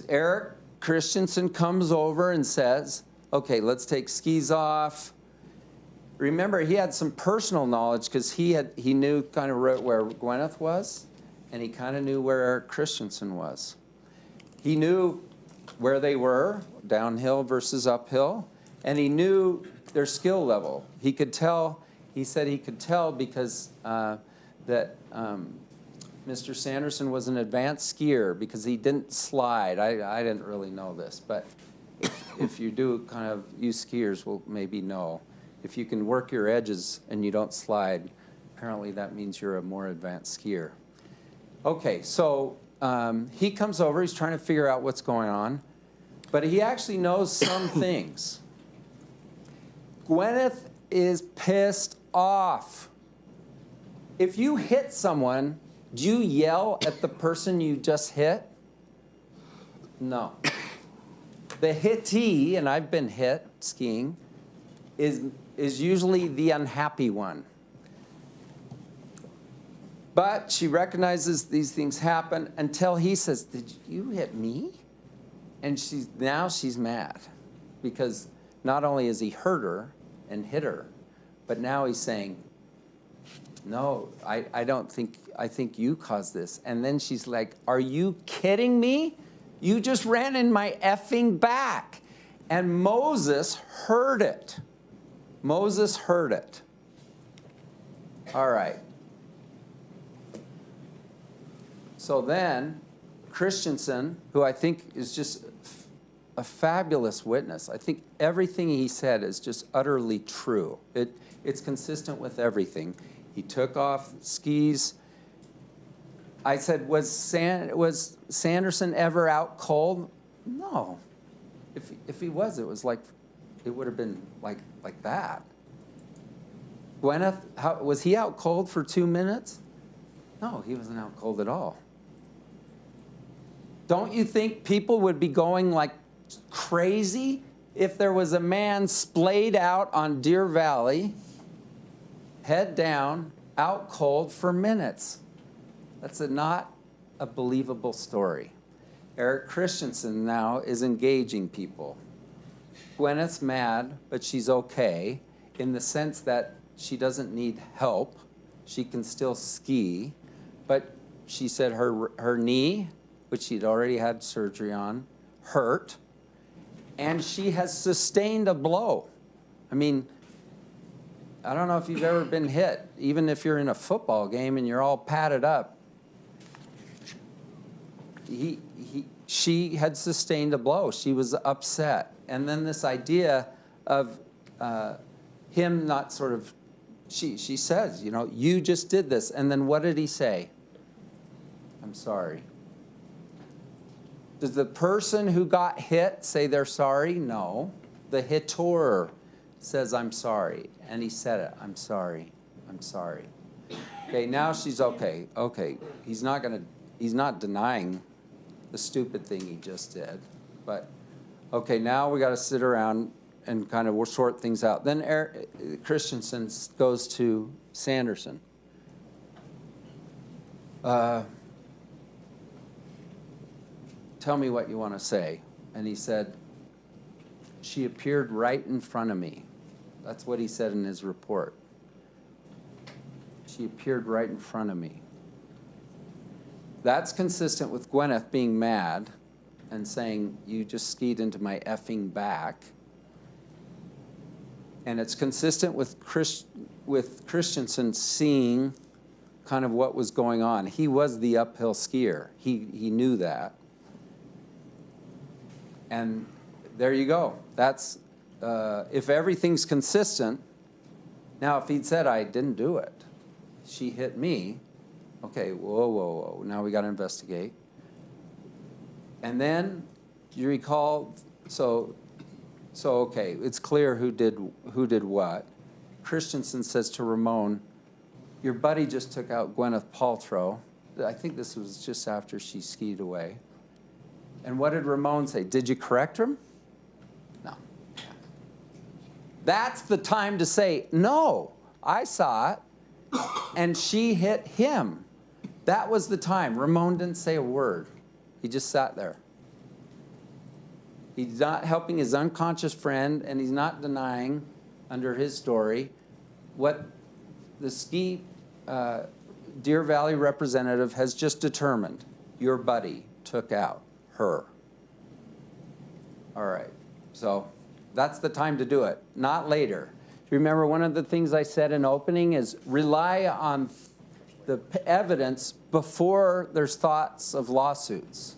Eric Christensen comes over and says, okay, let's take skis off. Remember, he had some personal knowledge because he knew kind of where Gwyneth was, and he kind of knew where Eric Christensen was. He knew where they were, downhill versus uphill, and he knew their skill level. He could tell he said he could tell because Mr. Sanderson was an advanced skier because he didn't slide. I didn't really know this, but if you do kind of, you skiers will maybe know. If you can work your edges and you don't slide, apparently that means you're a more advanced skier. Okay, so he comes over, he's trying to figure out what's going on, but he actually knows some things. Gwyneth is pissed off. If you hit someone, do you yell at the person you just hit? No. The hittee, and I've been hit skiing, is usually the unhappy one. But she recognizes these things happen until he says, "Did you hit me?" And now she's mad because not only has he hurt her and hit her, but now he's saying, "No, I don't think, I think you caused this." And then she's like, "Are you kidding me? You just ran in my effing back." And Moses heard it. Moses heard it. All right. So then, Christensen, who I think is just a fabulous witness. I think everything he said is just utterly true. It's consistent with everything. He took off skis. I said, was Sanderson ever out cold? No. If he was, it would have been like that. Gwyneth, was he out cold for 2 minutes? No, he wasn't out cold at all. Don't you think people would be going like crazy if there was a man splayed out on Deer Valley, head down, out cold for minutes? That's not a believable story. Eric Christensen now is engaging people. Gwyneth's mad, but she's okay in the sense that she doesn't need help. She can still ski, but she said her knee, which she'd already had surgery on, hurt, and she has sustained a blow. I mean, I don't know if you've ever been hit, even if you're in a football game and you're all padded up. She had sustained a blow. She was upset. And then this idea of him not sort of, she says, you know, you just did this. And then what did he say? I'm sorry. Does the person who got hit say they're sorry? No. The hitter says, I'm sorry. And he said it. I'm sorry. I'm sorry. Okay, now she's okay. Okay, he's not denying the stupid thing he just did. But, okay, now we got to sit around and kind of sort things out. Then Christensen goes to Sanderson. Tell me what you want to say. And he said, she appeared right in front of me. That's what he said in his report. She appeared right in front of me. That's consistent with Gwyneth being mad and saying, you just skied into my effing back. And it's consistent with Christensen seeing kind of what was going on. He was the uphill skier. He knew that. And there you go. That's, if everything's consistent, now if he'd said, I didn't do it, she hit me, okay, whoa, now we got to investigate. And then, you recall, so okay, it's clear who did what. Christensen says to Ramon, your buddy just took out Gwyneth Paltrow. I think this was just after she skied away. And what did Ramon say? Did you correct him? No. That's the time to say, no, I saw it, and she hit him. That was the time. Ramon didn't say a word. He just sat there. He's not helping his unconscious friend, and he's not denying, under his story, what the ski Deer Valley representative has just determined. Your buddy took out her. All right, so that's the time to do it, not later. you remember one of the things I said in opening is rely on the evidence before there's thoughts of lawsuits,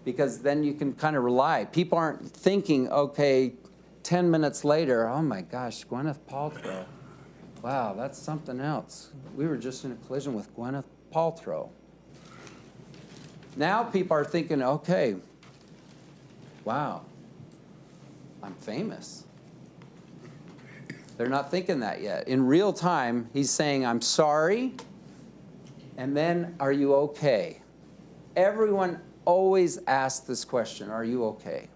because then you can kind of rely. People aren't thinking, okay, 10 minutes later, oh my gosh, Gwyneth Paltrow. Wow, that's something else. We were just in a collision with Gwyneth Paltrow. Now people are thinking, okay, wow, I'm famous. They're not thinking that yet. In real time, he's saying, I'm sorry, and then, are you okay? Everyone always asks this question, are you okay?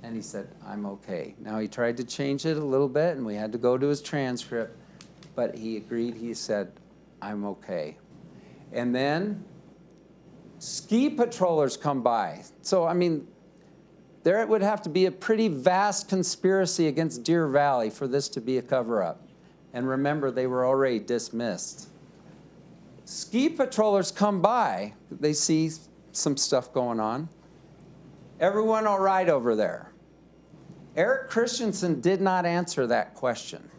And he said, I'm okay. Now, he tried to change it a little bit, and we had to go to his transcript, but he agreed. He said, I'm okay. And then ski patrollers come by. So, I mean, there would have to be a pretty vast conspiracy against Deer Valley for this to be a cover-up. And remember, they were already dismissed. Ski patrollers come by. They see some stuff going on. Everyone all right over there? Eric Christensen did not answer that question,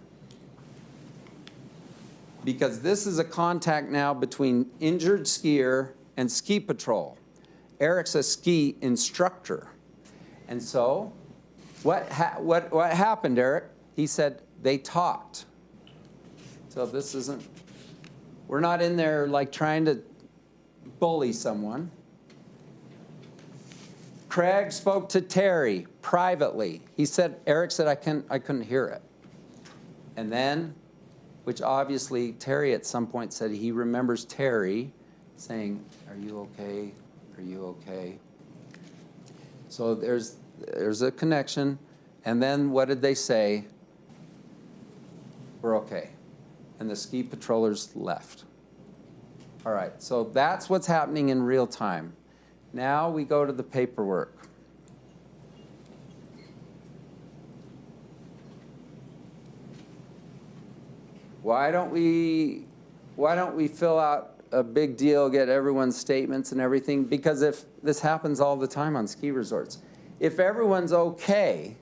because this is a contact now between injured skier and ski patrol. Eric's a ski instructor. And so what happened, Eric? He said they talked. So this isn't, we're not in there like trying to bully someone. Craig spoke to Terry privately. He said, Eric said, I couldn't hear it. And then, which obviously Terry at some point said he remembers Terry saying, are you okay? Are you okay? So there's a connection. And then what did they say? We're okay. And the ski patrollers left. All right, so that's what's happening in real time. Now we go to the paperwork. Why don't we fill out a big deal, get everyone's statements and everything? Because if this happens all the time on ski resorts, if everyone's okay,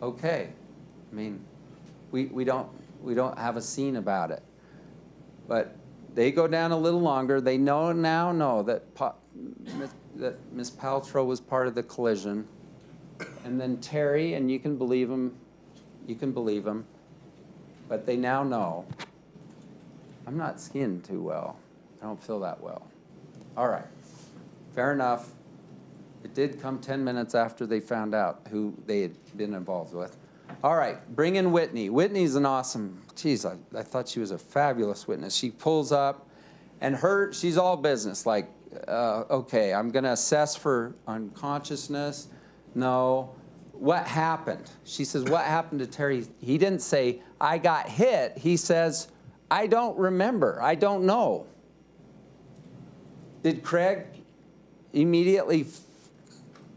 I mean, we don't have a scene about it. But they go down a little longer. They now know that Ms. Paltrow was part of the collision. And then Terry, and you can believe him, but they now know. I'm not skiing too well. I don't feel that well. All right, fair enough. It did come 10 minutes after they found out who they had been involved with. All right, bring in Whitney. Whitney's an awesome, geez, I thought she was a fabulous witness. She pulls up, and she's all business, like, okay, I'm gonna assess for unconsciousness. No, what happened? She says, what happened to Terry? He didn't say, I got hit. He says, I don't remember, I don't know. Did Craig immediately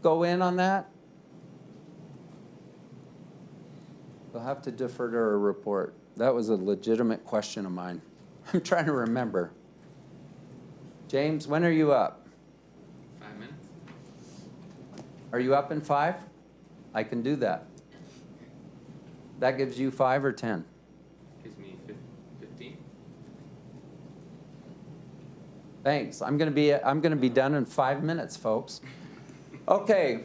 go in on that? We'll have to defer to her report. That was a legitimate question of mine. I'm trying to remember. James, when are you up? 5 minutes. Are you up in 5? I can do that. That gives you 5 or 10? Gives me 15. Thanks. I'm gonna be done in 5 minutes, folks. Okay.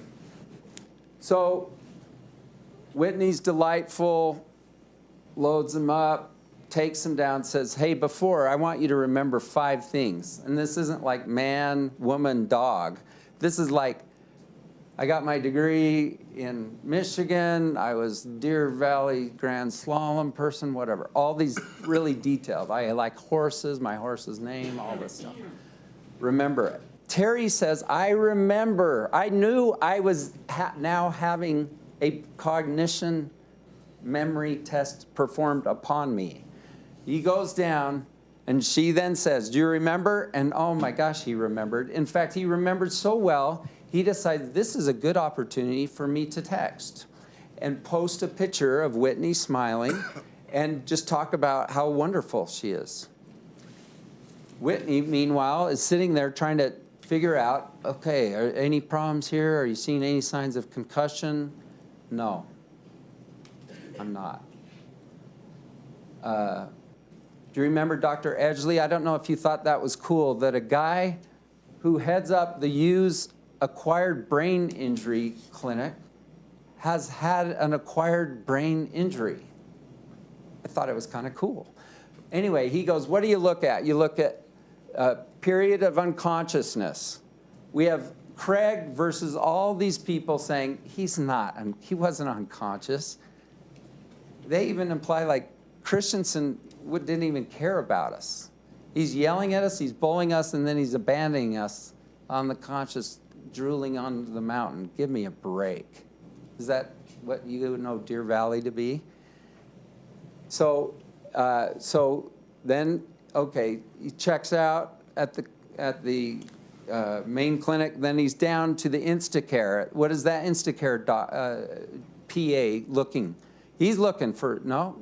So Whitney's delightful, loads them up, takes them down, says, hey, before, I want you to remember 5 things. And this isn't like man, woman, dog. This is like, I got my degree in Michigan, I was Deer Valley Grand Slalom person, whatever. All these really detailed. I like horses, my horse's name, all this stuff. Remember it. Terry says, I remember, I knew I was now having a cognition memory test performed upon me. He goes down, and she then says, do you remember? And oh my gosh, he remembered. In fact, he remembered so well, he decided this is a good opportunity for me to text and post a picture of Whitney smiling and just talk about how wonderful she is. Whitney, meanwhile, is sitting there trying to figure out, okay, are any problems here? Are you seeing any signs of concussion? No. I'm not. Do you remember Dr. Edgley? I don't know if you thought that was cool, that a guy who heads up the U's acquired brain injury clinic has had an acquired brain injury. I thought it was kind of cool. Anyway, he goes, what do you look at? You look at a period of unconsciousness. We have Craig versus all these people saying he wasn't unconscious. They even imply like Christensen didn't even care about us. He's yelling at us, he's bullying us, and then he's abandoning us on the conscious, drooling on the mountain. Give me a break. Is that what you know Deer Valley to be? So then, okay, he checks out at the main clinic. Then he's down to the Instacare. What is that Instacare PA looking? He's looking for no.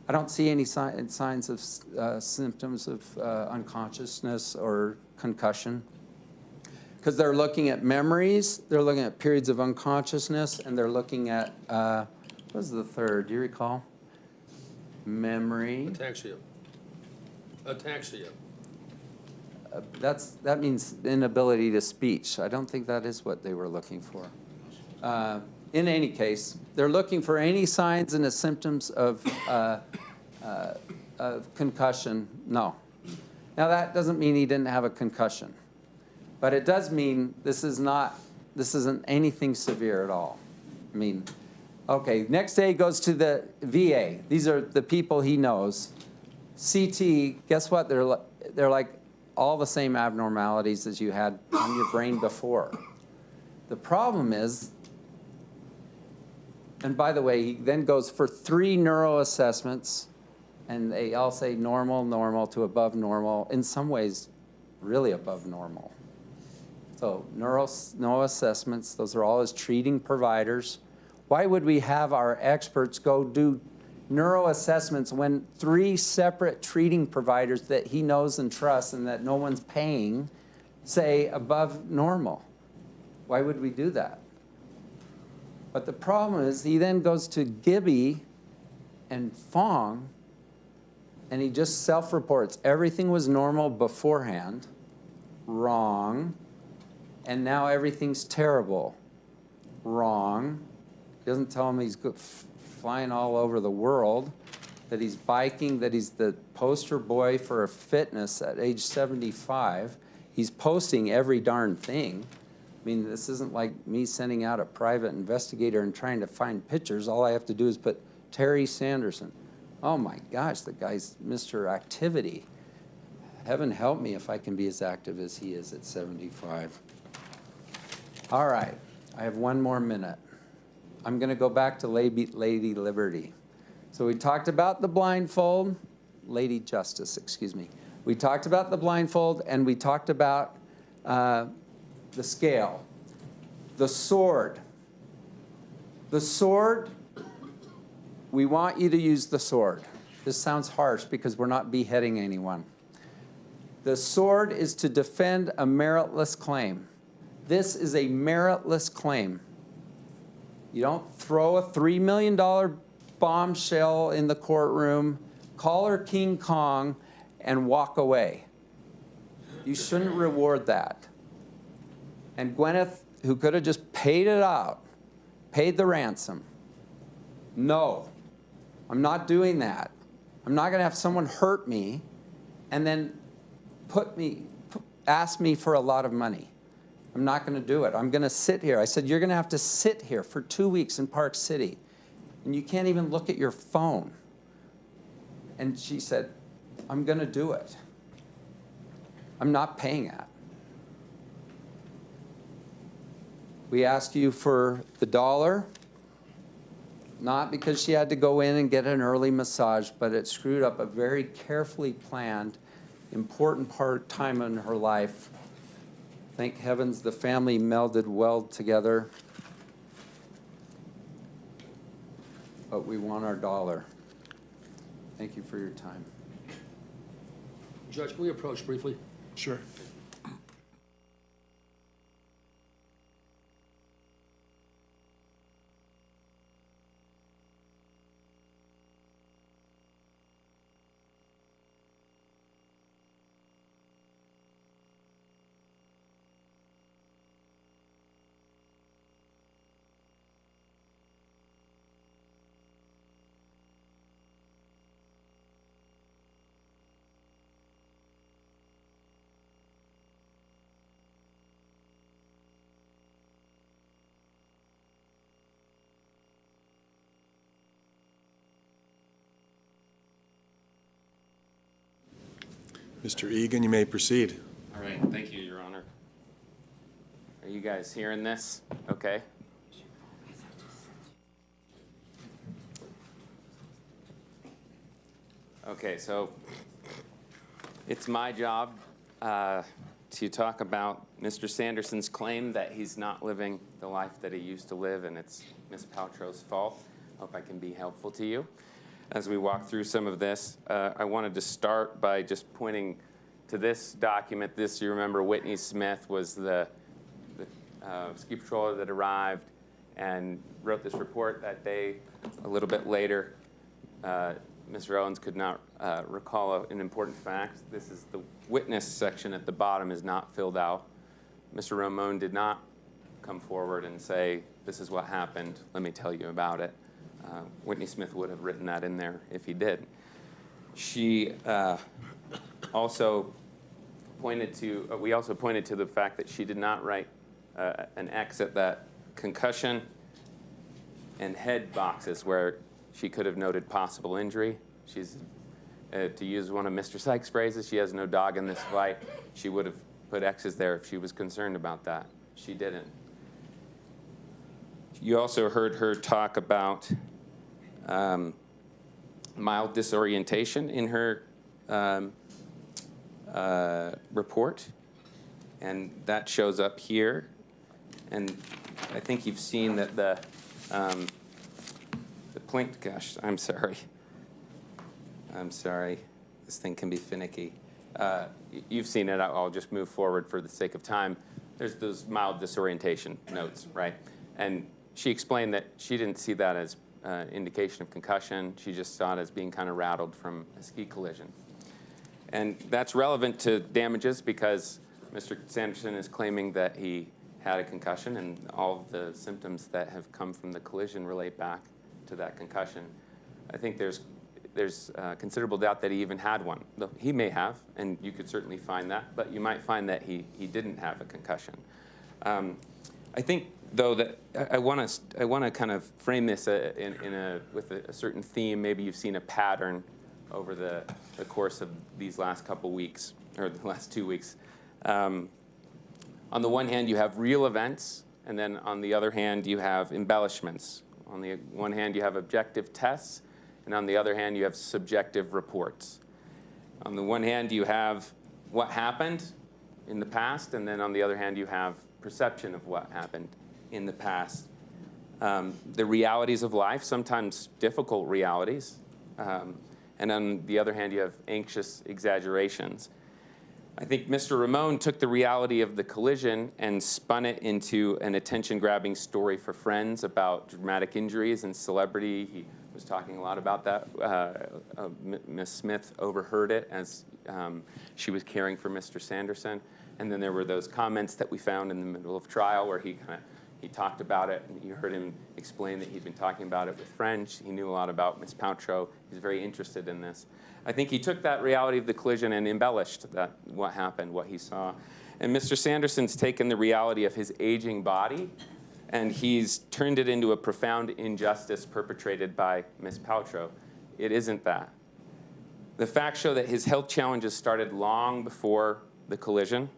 I don't see any signs of symptoms of unconsciousness or concussion. Because they're looking at memories, they're looking at periods of unconsciousness, and they're looking at, what was the third? Do you recall? Memory. Ataxia. Ataxia. That means inability to speech. I don't think that is what they were looking for. In any case, they're looking for any signs and the symptoms of concussion. No. Now that doesn't mean he didn't have a concussion, but it does mean this isn't anything severe at all. I mean, okay. Next day he goes to the VA. These are the people he knows. CT. Guess what? They're like all the same abnormalities as you had on your brain before. The problem is. And by the way, he then goes for 3 neuro assessments, and they all say normal, normal to above normal. In some ways, really above normal. So no assessments, those are all his treating providers. Why would we have our experts go do neuro assessments when 3 separate treating providers that he knows and trusts and that no one's paying say above normal? Why would we do that? But the problem is he then goes to Gibby and Fong, and he just self-reports. Everything was normal beforehand. Wrong. And now everything's terrible. Wrong. He doesn't tell him he's flying all over the world, that he's biking, that he's the poster boy for fitness at age 75. He's posting every darn thing. I mean, this isn't like me sending out a private investigator and trying to find pictures. All I have to do is put Terry Sanderson. Oh my gosh, the guy's Mr. Activity. Heaven help me if I can be as active as he is at 75. All right, I have 1 more minute. I'm going to go back to Lady Liberty. So we talked about the blindfold, Lady Justice, excuse me. We talked about the blindfold, and we talked about the scale. The sword. The sword, we want you to use the sword. This sounds harsh because we're not beheading anyone. The sword is to defend a meritless claim. This is a meritless claim. You don't throw a $3 million bombshell in the courtroom, call her King Kong, and walk away. You shouldn't reward that. And Gwyneth, who could have just paid it out, paid the ransom. No, I'm not doing that. I'm not going to have someone hurt me and then ask me for a lot of money. I'm not going to do it. I'm going to sit here. I said, you're going to have to sit here for 2 weeks in Park City, and you can't even look at your phone. And she said, I'm going to do it. I'm not paying that. We asked you for the $1, not because she had to go in and get an early massage, but it screwed up a very carefully planned, important time in her life. Thank heavens the family melded well together. But we want our $1. Thank you for your time. Judge, can we approach briefly? Sure. Mr. Egan, you may proceed. All right, thank you, Your Honor. Are you guys hearing this? Okay. Okay, so it's my job to talk about Mr. Sanderson's claim that he's not living the life that he used to live, and it's Ms. Paltrow's fault. Hope I can be helpful to you as we walk through some of this. I wanted to start by just pointing to this document. This, you remember, Whitney Smith was the ski patroller that arrived and wrote this report that day. A little bit later, Mr. Owens could not recall an important fact. This is the witness section at the bottom is not filled out. Mr. Ramon did not come forward and say, this is what happened, let me tell you about it. Whitney Smith would have written that in there if he did. She also pointed to, we also pointed to the fact that she did not write an X at that concussion and head boxes where she could have noted possible injury. She's, to use one of Mr. Sykes' phrases, she has no dog in this fight. She would have put X's there if she was concerned about that. She didn't. You also heard her talk about mild disorientation in her report, and that shows up here. And I think you've seen that the plaintiff, gosh, I'm sorry, this thing can be finicky. You've seen it, I'll just move forward for the sake of time. There's those mild disorientation notes, right? And she explained that she didn't see that as indication of concussion. She just saw it as being kind of rattled from a ski collision. And that's relevant to damages because Mr. Sanderson is claiming that he had a concussion, and all of the symptoms that have come from the collision relate back to that concussion. I think there's considerable doubt that he even had one. He may have, and you could certainly find that, but you might find that he didn't have a concussion. I think, though, that I want to kind of frame this with a certain theme. Maybe you've seen a pattern over the course of these last couple weeks, or the last 2 weeks. On the one hand, you have real events, and then on the other hand, you have embellishments. On the one hand, you have objective tests, and on the other hand, you have subjective reports. On the one hand, you have what happened in the past, and then on the other hand, you have perception of what happened in the past. The realities of life, sometimes difficult realities, and on the other hand, you have anxious exaggerations. I think Mr. Ramon took the reality of the collision and spun it into an attention-grabbing story for friends about dramatic injuries and celebrity. He was talking a lot about that. Ms. Smith overheard it as she was caring for Mr. Sanderson. And then there were those comments that we found in the middle of trial where he talked about it, and you heard him explain that he'd been talking about it with friends. He knew a lot about Ms. Paltrow. He's very interested in this. I think he took that reality of the collision and embellished that, what happened, what he saw. And Mr. Sanderson's taken the reality of his aging body, and he's turned it into a profound injustice perpetrated by Ms. Paltrow. It isn't that. The facts show that his health challenges started long before the collision,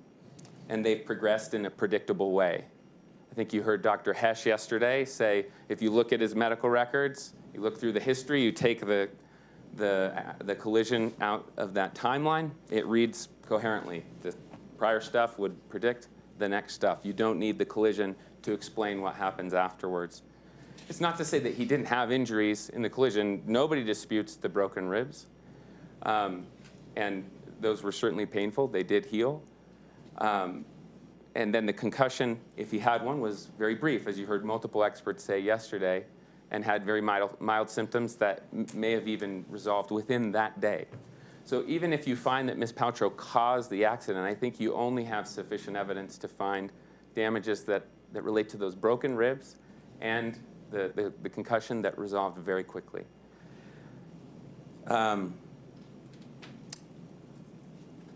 and they've progressed in a predictable way. I think you heard Dr. Hesh yesterday say, if you look at his medical records, you look through the history, you take the collision out of that timeline, it reads coherently. The prior stuff would predict the next stuff. You don't need the collision to explain what happens afterwards. It's not to say that he didn't have injuries in the collision. Nobody disputes the broken ribs. And those were certainly painful. They did heal. And then the concussion, if he had one, was very brief, as you heard multiple experts say yesterday, and had very mild symptoms that may have even resolved within that day. So even if you find that Ms. Paltrow caused the accident, I think you only have sufficient evidence to find damages that relate to those broken ribs and the concussion that resolved very quickly.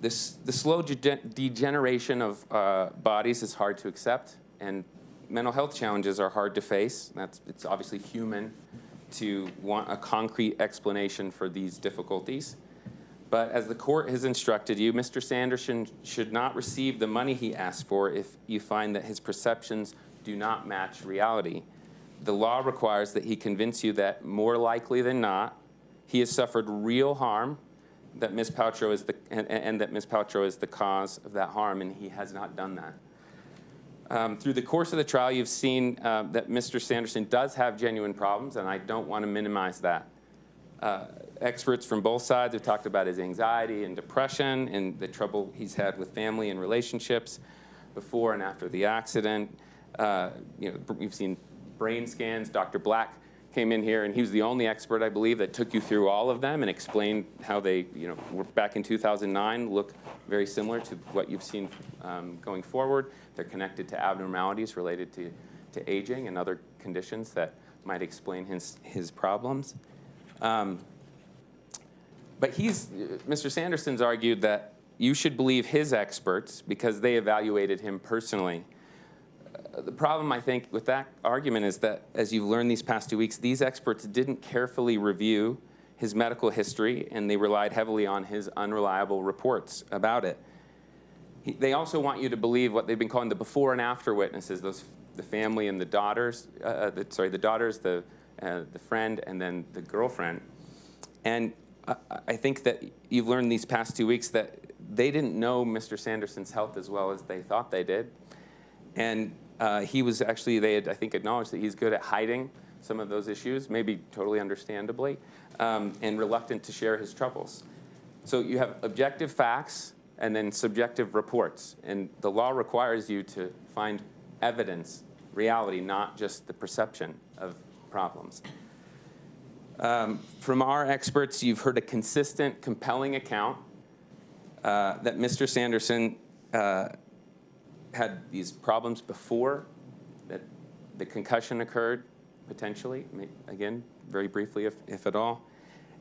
The slow degeneration of bodies is hard to accept, and mental health challenges are hard to face. It's obviously human to want a concrete explanation for these difficulties. But as the court has instructed you, Mr. Sanderson should not receive the money he asked for if you find that his perceptions do not match reality. The law requires that he convince you that more likely than not, he has suffered real harm, that Ms. Paltrow is and that Ms. Paltrow is the cause of that harm, and he has not done that. Through the course of the trial, you've seen that Mr. Sanderson does have genuine problems, and I don't want to minimize that. Experts from both sides have talked about his anxiety and depression and the trouble he's had with family and relationships before and after the accident. You've seen brain scans. Dr. Black came in here, and he was the only expert, I believe, that took you through all of them and explained how they, were back in 2009, look very similar to what you've seen going forward. They're connected to abnormalities related to aging and other conditions that might explain his problems. But Mr. Sanderson's argued that you should believe his experts because they evaluated him personally. The problem, I think, with that argument is that, as you've learned these past 2 weeks, these experts didn't carefully review his medical history, and they relied heavily on his unreliable reports about it. They also want you to believe what they've been calling the before and after witnesses, the family and the daughters, the friend, and then the girlfriend. And I think that you've learned these past 2 weeks that they didn't know Mr. Sanderson's health as well as they thought they did. And he was actually, they had, I think, acknowledged that he's good at hiding some of those issues, maybe totally understandably, and reluctant to share his troubles. So you have objective facts and then subjective reports. And the law requires you to find evidence, reality, not just the perception of problems. From our experts, you've heard a consistent, compelling account that Mr. Sanderson had these problems before that the concussion occurred, potentially, again, very briefly, if at all,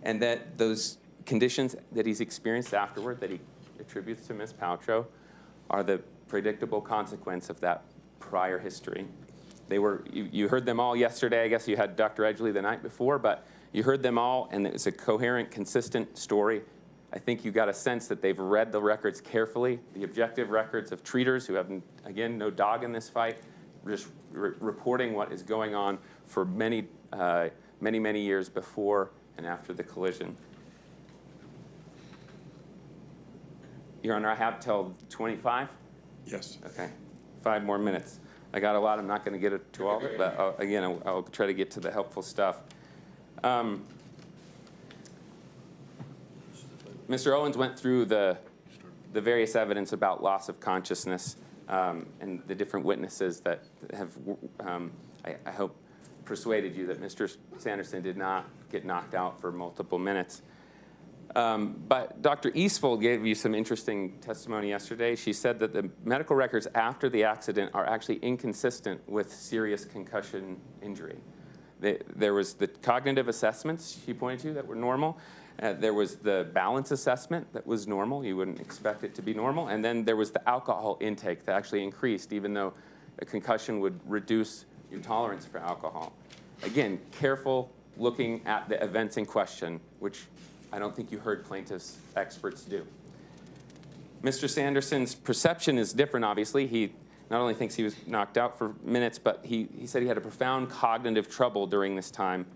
and that those conditions that he's experienced afterward that he attributes to Ms. Paltrow are the predictable consequence of that prior history. They were, you heard them all yesterday. I guess you had Dr. Edgley the night before, but you heard them all, and it was a coherent, consistent story. I think you got a sense that they've read the records carefully, the objective records of treaters who have, again, no dog in this fight, just reporting what is going on for many, many years before and after the collision. Your Honor, I have till 25? Yes. Okay, 5 more minutes. I got a lot. I'm not going to get to all of it, but again, I'll try to get to the helpful stuff. Mr. Owens went through the various evidence about loss of consciousness and the different witnesses that have, I hope, persuaded you that Mr. Sanderson did not get knocked out for multiple minutes. But Dr. Eastfold gave you some interesting testimony yesterday. She said that the medical records after the accident are actually inconsistent with serious concussion injury. There was the cognitive assessments she pointed to that were normal. There was the balance assessment that was normal. You wouldn't expect it to be normal. And then there was the alcohol intake that actually increased, even though a concussion would reduce your tolerance for alcohol. Again, careful looking at the events in question, which I don't think you heard plaintiffs' experts do. Mr. Sanderson's perception is different, obviously. He not only thinks he was knocked out for minutes, but he said he had a profound cognitive trouble during this time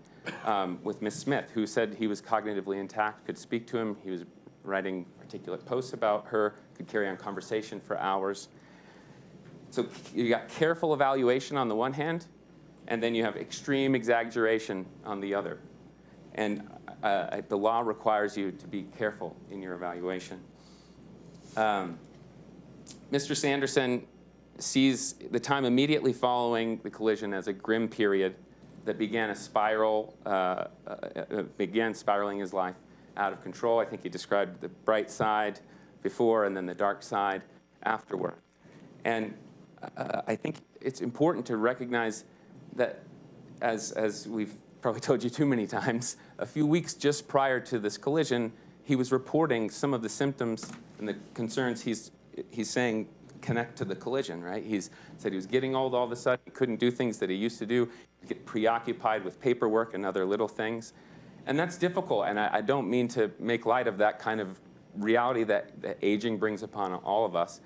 with Ms. Smith, who said he was cognitively intact, could speak to him. He was writing articulate posts about her, could carry on conversation for hours. So you got careful evaluation on the one hand, and then you have extreme exaggeration on the other. And the law requires you to be careful in your evaluation. Mr. Sanderson sees the time immediately following the collision as a grim period that began a spiral, began spiraling his life out of control. I think he described the bright side before and then the dark side afterward. And I think it's important to recognize that, as we've probably told you too many times, a few weeks just prior to this collision, he was reporting some of the symptoms and the concerns he's saying connect to the collision, right? He's said he was getting old all of a sudden. He couldn't do things that he used to do. He'd get preoccupied with paperwork and other little things. And that's difficult, and I don't mean to make light of that kind of reality that aging brings upon all of us.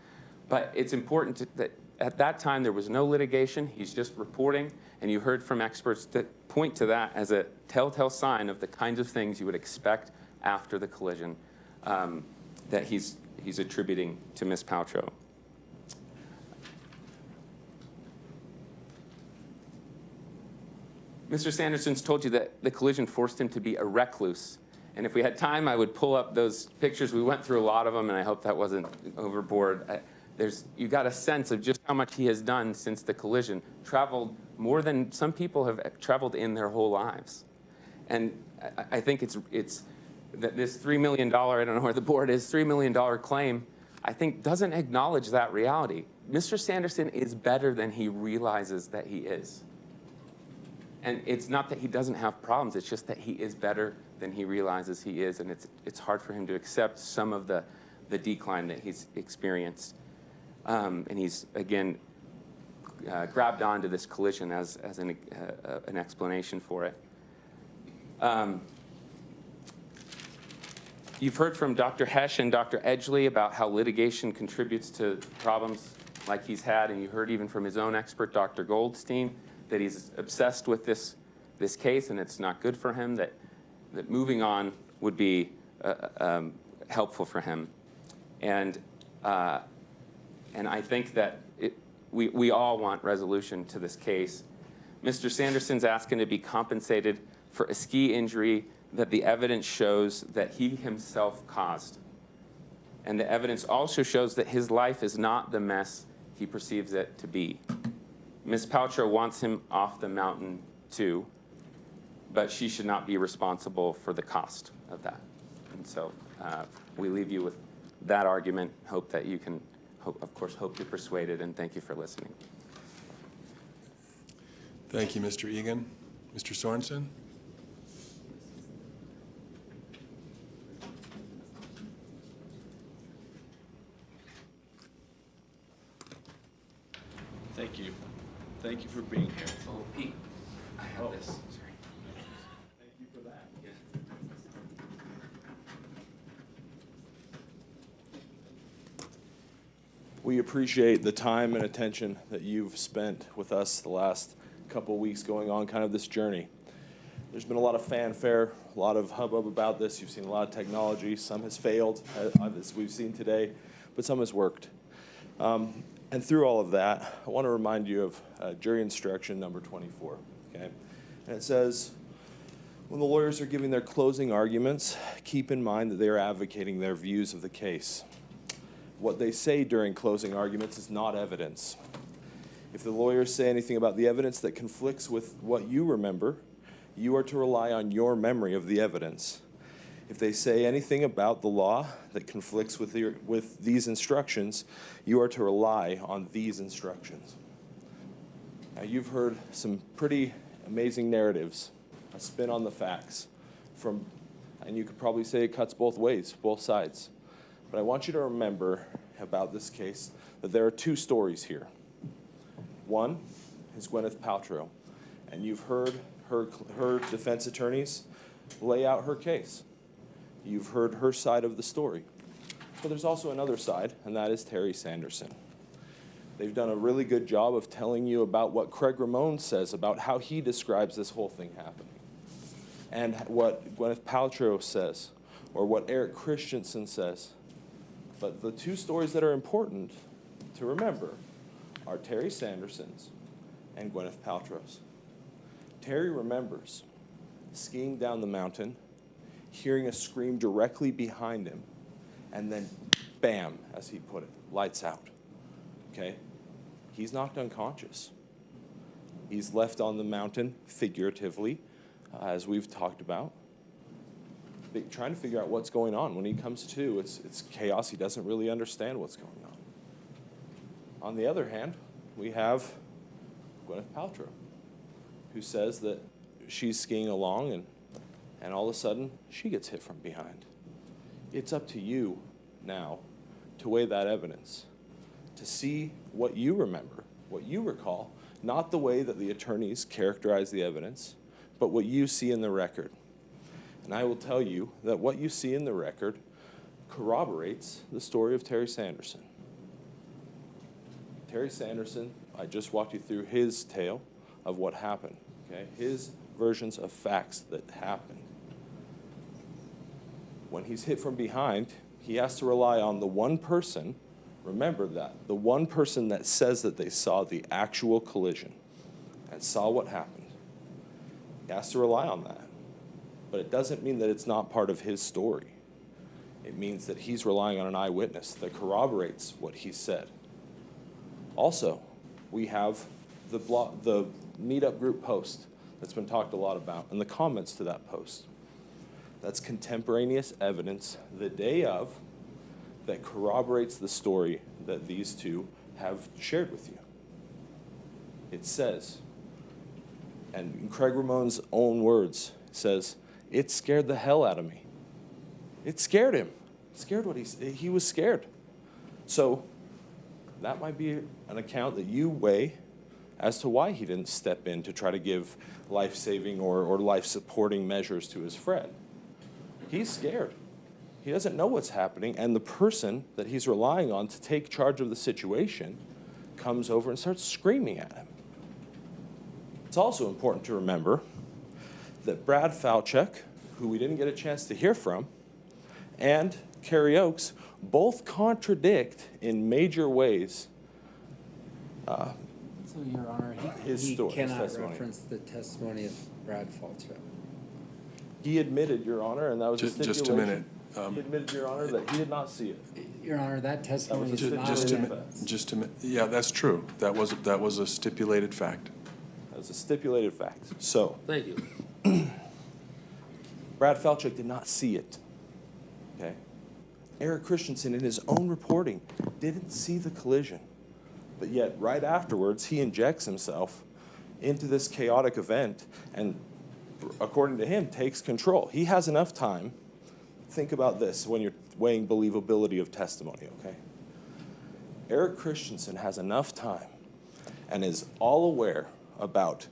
But it's important that at that time there was no litigation. He's just reporting, and you heard from experts that point to that as a telltale sign of the kinds of things you would expect after the collision that he's attributing to Ms. Paltrow. Mr. Sanderson's told you that the collision forced him to be a recluse. And if we had time, I would pull up those pictures. We went through a lot of them, and I hope that wasn't overboard. You got a sense of just how much he has done since the collision. Traveled more than some people have traveled in their whole lives. And I think it's that this $3 million, I don't know where the board is, $3 million claim, I think doesn't acknowledge that reality. Mr. Sanderson is better than he realizes that he is. And it's not that he doesn't have problems, it's just that he is better than he realizes he is, and it's hard for him to accept some of the decline that he's experienced. And he's, again, grabbed onto this collision as an explanation for it. You've heard from Dr. Hesch and Dr. Edgley about how litigation contributes to problems like he's had, and you heard even from his own expert, Dr. Goldstein, that he's obsessed with this case and it's not good for him, that moving on would be helpful for him. And I think that we all want resolution to this case. Mr. Sanderson's asking to be compensated for a ski injury that the evidence shows that he himself caused. And the evidence also shows that his life is not the mess he perceives it to be. Ms. Paltrow wants him off the mountain too, but she should not be responsible for the cost of that. And so we leave you with that argument. Hope that you can, of course, hope you're persuaded, and thank you for listening. Thank you, Mr. Egan. Mr. Sorensen? Thank you. Thank you for being here. Oh, Pete, I have this. Sorry. Thank you for that. We appreciate the time and attention that you've spent with us the last couple weeks going on kind of this journey. There's been a lot of fanfare, a lot of hubbub about this. You've seen a lot of technology. Some has failed, as we've seen today, but some has worked. And through all of that, I want to remind you of jury instruction number 24, okay? And it says, when the lawyers are giving their closing arguments, keep in mind that they are advocating their views of the case. What they say during closing arguments is not evidence. If the lawyers say anything about the evidence that conflicts with what you remember, you are to rely on your memory of the evidence. If they say anything about the law that conflicts with these instructions, you are to rely on these instructions. Now, you've heard some pretty amazing narratives, a spin on the facts, and you could probably say it cuts both ways, both sides. But I want you to remember about this case that there are two stories here. One is Gwyneth Paltrow, and you've heard her defense attorneys lay out her case. You've heard her side of the story. But there's also another side, and that is Terry Sanderson. They've done a really good job of telling you about what Craig Ramon says about how he describes this whole thing happening, and what Gwyneth Paltrow says, or what Eric Christensen says. But the two stories that are important to remember are Terry Sanderson's and Gwyneth Paltrow's. Terry remembers skiing down the mountain, hearing a scream directly behind him, and then bam, as he put it, lights out, okay? He's knocked unconscious. He's left on the mountain figuratively, as we've talked about, trying to figure out what's going on. When he comes to, it's chaos. He doesn't really understand what's going on. On the other hand, we have Gwyneth Paltrow, who says that she's skiing along and all of a sudden she gets hit from behind. It's up to you now to weigh that evidence, to see what you remember, what you recall, not the way that the attorneys characterize the evidence, but what you see in the record. And I will tell you that what you see in the record corroborates the story of Terry Sanderson. Terry Sanderson, I just walked you through his tale of what happened, okay? His versions of facts that happened. When he's hit from behind, he has to rely on the one person, remember that, the one person that says that they saw the actual collision and saw what happened. He has to rely on that. But it doesn't mean that it's not part of his story. It means that he's relying on an eyewitness that corroborates what he said. Also, we have the meetup group post that's been talked a lot about and the comments to that post. That's contemporaneous evidence the day of that corroborates the story that these two have shared with you. It says, and in Craig Ramon's own words, says, it scared the hell out of me. It scared him. It scared what he was scared. So that might be an account that you weigh as to why he didn't step in to try to give life-saving or life-supporting measures to his friend. He's scared. He doesn't know what's happening, and the person that he's relying on to take charge of the situation comes over and starts screaming at him. It's also important to remember that Brad Falchuk, who we didn't get a chance to hear from, and Carrie Oakes both contradict in major ways So, Your Honor, his story, his cannot testimony. reference the testimony of Brad Faltrow. He admitted, Your Honor, and that was a stipulation. Just a minute. He admitted, Your Honor, that he did not see it. Your Honor, that testimony was is a not Just a in minute. evidence. Just a minute. Yeah, that's true. That was a stipulated fact. That was a stipulated fact. So, Thank you. Brad Falchuk did not see it. Okay? Eric Christensen, in his own reporting, didn't see the collision. But yet, right afterwards, he injects himself into this chaotic event and, according to him, takes control. He has enough time. Think about this when you're weighing believability of testimony, okay? Eric Christensen has enough time and is all aware about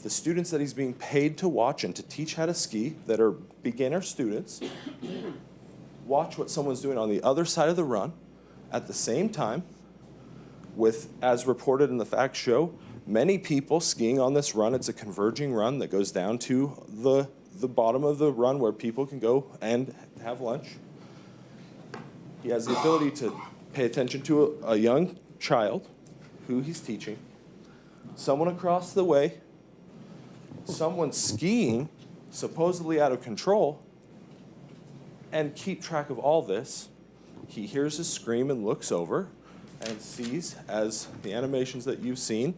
the students that he's being paid to watch and to teach how to ski that are beginner students, watch what someone's doing on the other side of the run at the same time with, as reported in the facts show, many people skiing on this run. It's a converging run that goes down to the bottom of the run where people can go and have lunch. He has the ability to pay attention to a young child who he's teaching, someone across the way, someone skiing, supposedly out of control, and keep track of all this. He hears a scream and looks over and sees, as the animations that you've seen,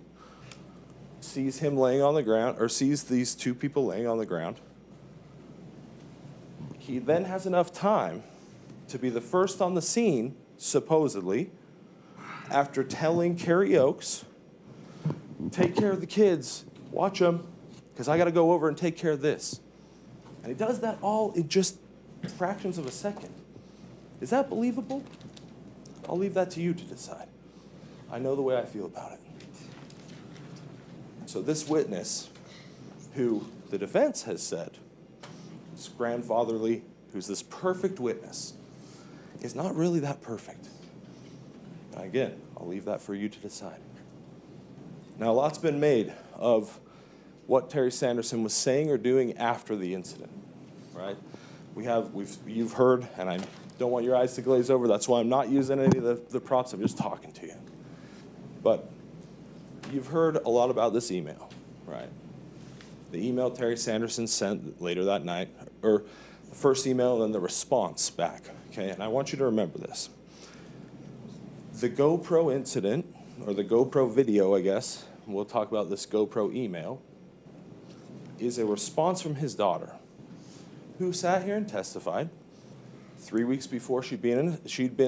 sees him laying on the ground, or sees these two people laying on the ground. He then has enough time to be the first on the scene, supposedly, after telling Carrie Oakes, take care of the kids, watch them, because I got to go over and take care of this. And he does that all in just fractions of a second. Is that believable? I'll leave that to you to decide. I know the way I feel about it. So this witness, who the defense has said is grandfatherly, who's this perfect witness, is not really that perfect. And again, I'll leave that for you to decide. Now, a lot's been made of what Terry Sanderson was saying or doing after the incident, right? You've heard, and I don't want your eyes to glaze over, that's why I'm not using any of the props, I'm just talking to you. But you've heard a lot about this email, right? The email Terry Sanderson sent later that night, or the first email and then the response back, okay? And I want you to remember this. The GoPro incident, or the GoPro video, I guess, we'll talk about this GoPro email, is a response from his daughter, who sat here and testified 3 weeks before she'd been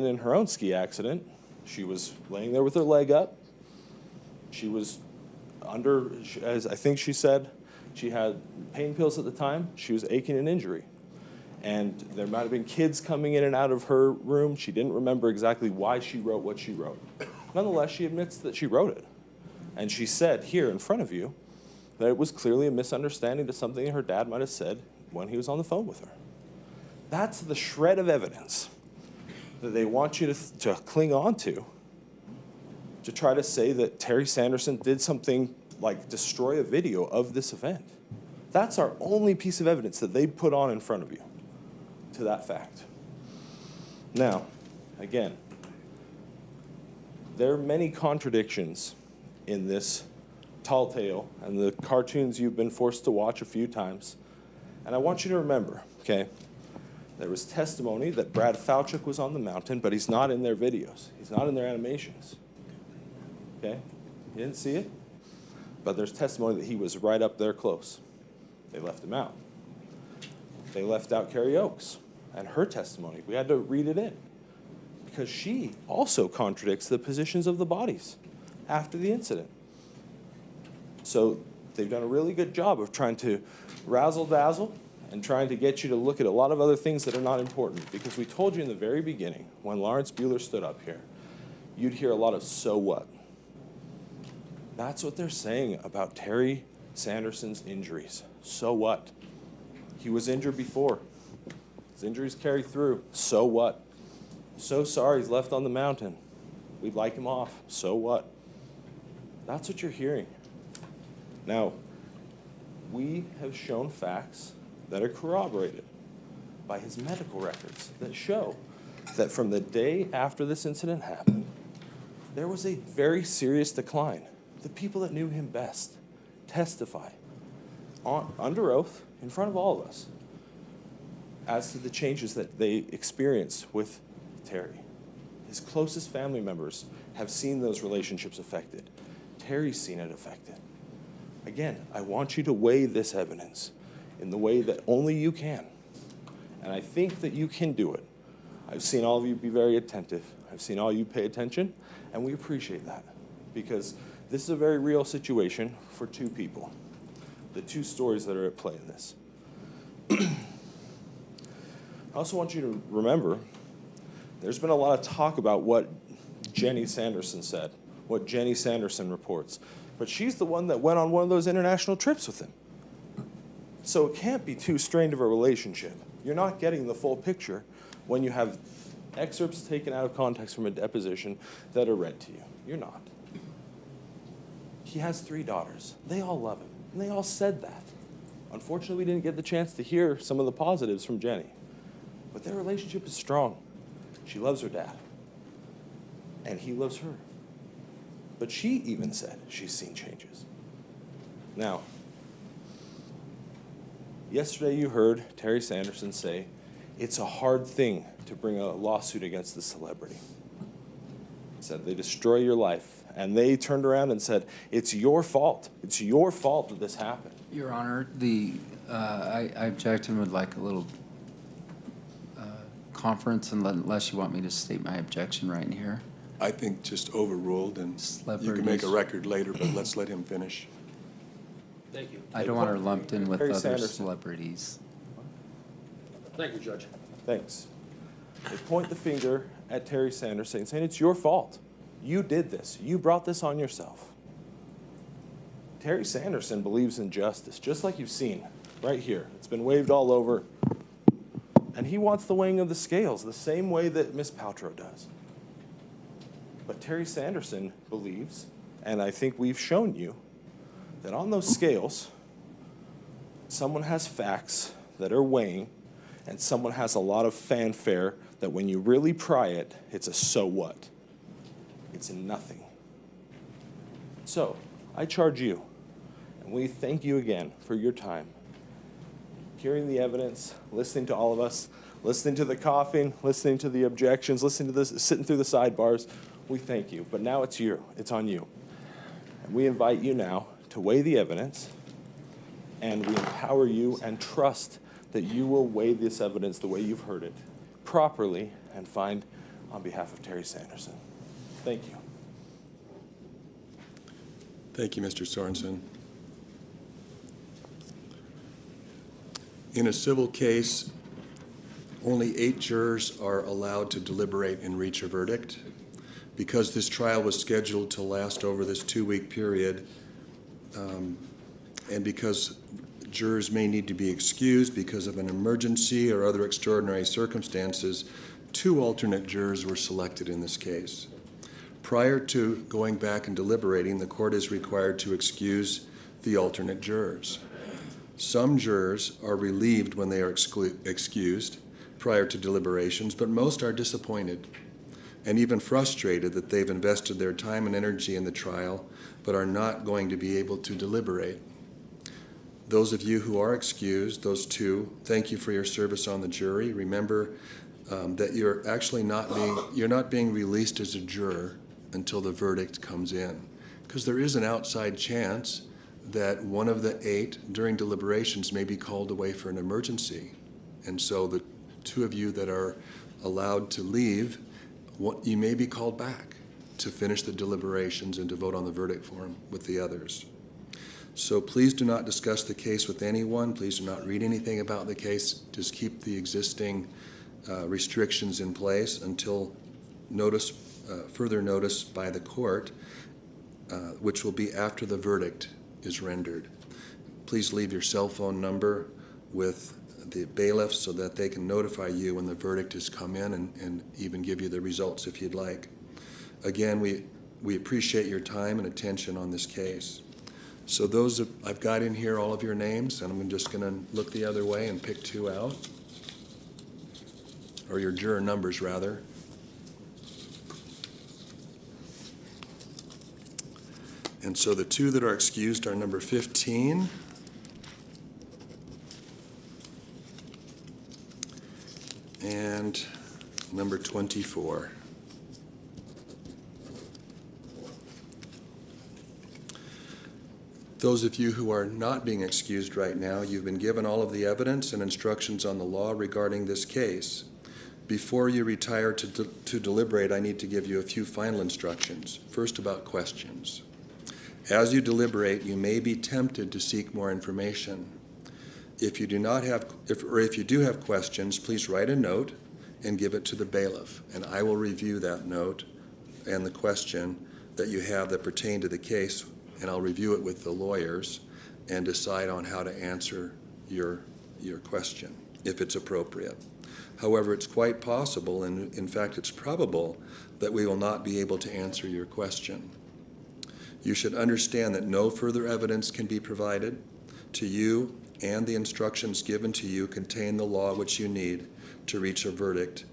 in her own ski accident. She was laying there with her leg up. She was under, as I think she said, she had pain pills at the time. She was aching an injury. And there might have been kids coming in and out of her room. She didn't remember exactly why she wrote what she wrote. Nonetheless, she admits that she wrote it. And she said here in front of you that it was clearly a misunderstanding to something her dad might have said when he was on the phone with her. That's the shred of evidence that they want you to cling on to try to say that Terry Sanderson did something like destroy a video of this event. That's our only piece of evidence that they put on in front of you to that fact. Now, again, there are many contradictions in this tall tale and the cartoons you've been forced to watch a few times. And I want you to remember, okay, there was testimony that Brad Falchuk was on the mountain, but he's not in their videos. He's not in their animations. Okay? You didn't see it? But there's testimony that he was right up there close. They left him out. They left out Carrie Oakes and her testimony. We had to read it in because she also contradicts the positions of the bodies after the incident. So they've done a really good job of trying to razzle-dazzle and trying to get you to look at a lot of other things that are not important, because we told you in the very beginning, when Lawrence Buehler stood up here, you'd hear a lot of "so what?" That's what they're saying about Terry Sanderson's injuries. So what? He was injured before. His injuries carry through. So what? So sorry he's left on the mountain. We'd like him off. So what? That's what you're hearing. Now, we have shown facts that are corroborated by his medical records that show that from the day after this incident happened, there was a very serious decline. The people that knew him best testify under oath in front of all of us as to the changes that they experienced with Terry. His closest family members have seen those relationships affected. Terry's seen it affected. Again, I want you to weigh this evidence in the way that only you can. And I think that you can do it. I've seen all of you be very attentive. I've seen all you pay attention, and we appreciate that because this is a very real situation for two people, the two stories that are at play in this. I also want you to remember there's been a lot of talk about what Jenny Sanderson said, what Jenny Sanderson reports. But she's the one that went on one of those international trips with him. So it can't be too strained of a relationship. You're not getting the full picture when you have excerpts taken out of context from a deposition that are read to you. You're not. He has 3 daughters. They all love him, and they all said that. Unfortunately, we didn't get the chance to hear some of the positives from Jenny. But their relationship is strong. She loves her dad, and he loves her. But she even said she's seen changes. Now, yesterday you heard Terry Sanderson say it's a hard thing to bring a lawsuit against the celebrity. He said they destroy your life. And they turned around and said, it's your fault. It's your fault that this happened. Your Honor, I object and would like a little conference unless you want me to state my objection right in here. I think just overruled, and you can make a record later, but let's let him finish. Thank you. I don't want her lumped in with Terry other Sanderson. celebrities. Thank you, Judge. Thanks. They point the finger at Terry Sanderson saying, it's your fault. You did this. You brought this on yourself. Terry Sanderson believes in justice, just like you've seen right here. It's been waved all over. And he wants the weighing of the scales the same way that Ms. Paltrow does. But Terry Sanderson believes, and I think we've shown you, that on those scales, someone has facts that are weighing, and someone has a lot of fanfare that when you really pry it, it's a so what. It's a nothing. So, I charge you, and we thank you again for your time, hearing the evidence, listening to all of us, listening to the coughing, listening to the objections, listening to this, sitting through the sidebars. We thank you, but now it's on you. And we invite you now to weigh the evidence, and we empower you and trust that you will weigh this evidence the way you've heard it properly and find on behalf of Terry Sanderson. Thank you. Thank you, Mr. Sorensen. In a civil case, only 8 jurors are allowed to deliberate and reach a verdict. Because this trial was scheduled to last over this 2-week period, and because jurors may need to be excused because of an emergency or other extraordinary circumstances, 2 alternate jurors were selected in this case. Prior to going back and deliberating, the court is required to excuse the alternate jurors. Some jurors are relieved when they are excused prior to deliberations, but most are disappointed and even frustrated that they've invested their time and energy in the trial but are not going to be able to deliberate. Those of you who are excused, those 2, thank you for your service on the jury. Remember that you're actually not being released as a juror until the verdict comes in, because there is an outside chance that one of the 8 during deliberations may be called away for an emergency. And so the 2 of you that are allowed to leave, you may be called back to finish the deliberations and to vote on the verdict form with the others. So please do not discuss the case with anyone. Please do not read anything about the case. Just keep the existing restrictions in place until further notice by the court, which will be after the verdict is rendered. Please leave your cell phone number with the bailiff so that they can notify you when the verdict has come in and even give you the results if you'd like. Again, we appreciate your time and attention on this case. So I've got in here all of your names, and I'm just going to look the other way and pick 2 out, or your juror numbers rather. And so the 2 that are excused are number 15 and number 24. Those of you who are not being excused right now, you've been given all of the evidence and instructions on the law regarding this case. Before you retire to deliberate, I need to give you a few final instructions. First, about questions. As you deliberate, you may be tempted to seek more information. If you do have questions, please write a note and give it to the bailiff, and I will review that note and the question that you have that pertain to the case, and I'll review it with the lawyers and decide on how to answer your question, if it's appropriate. However, it's quite possible, and in fact it's probable, that we will not be able to answer your question. You should understand that no further evidence can be provided to you, and the instructions given to you contain the law which you need to reach a verdict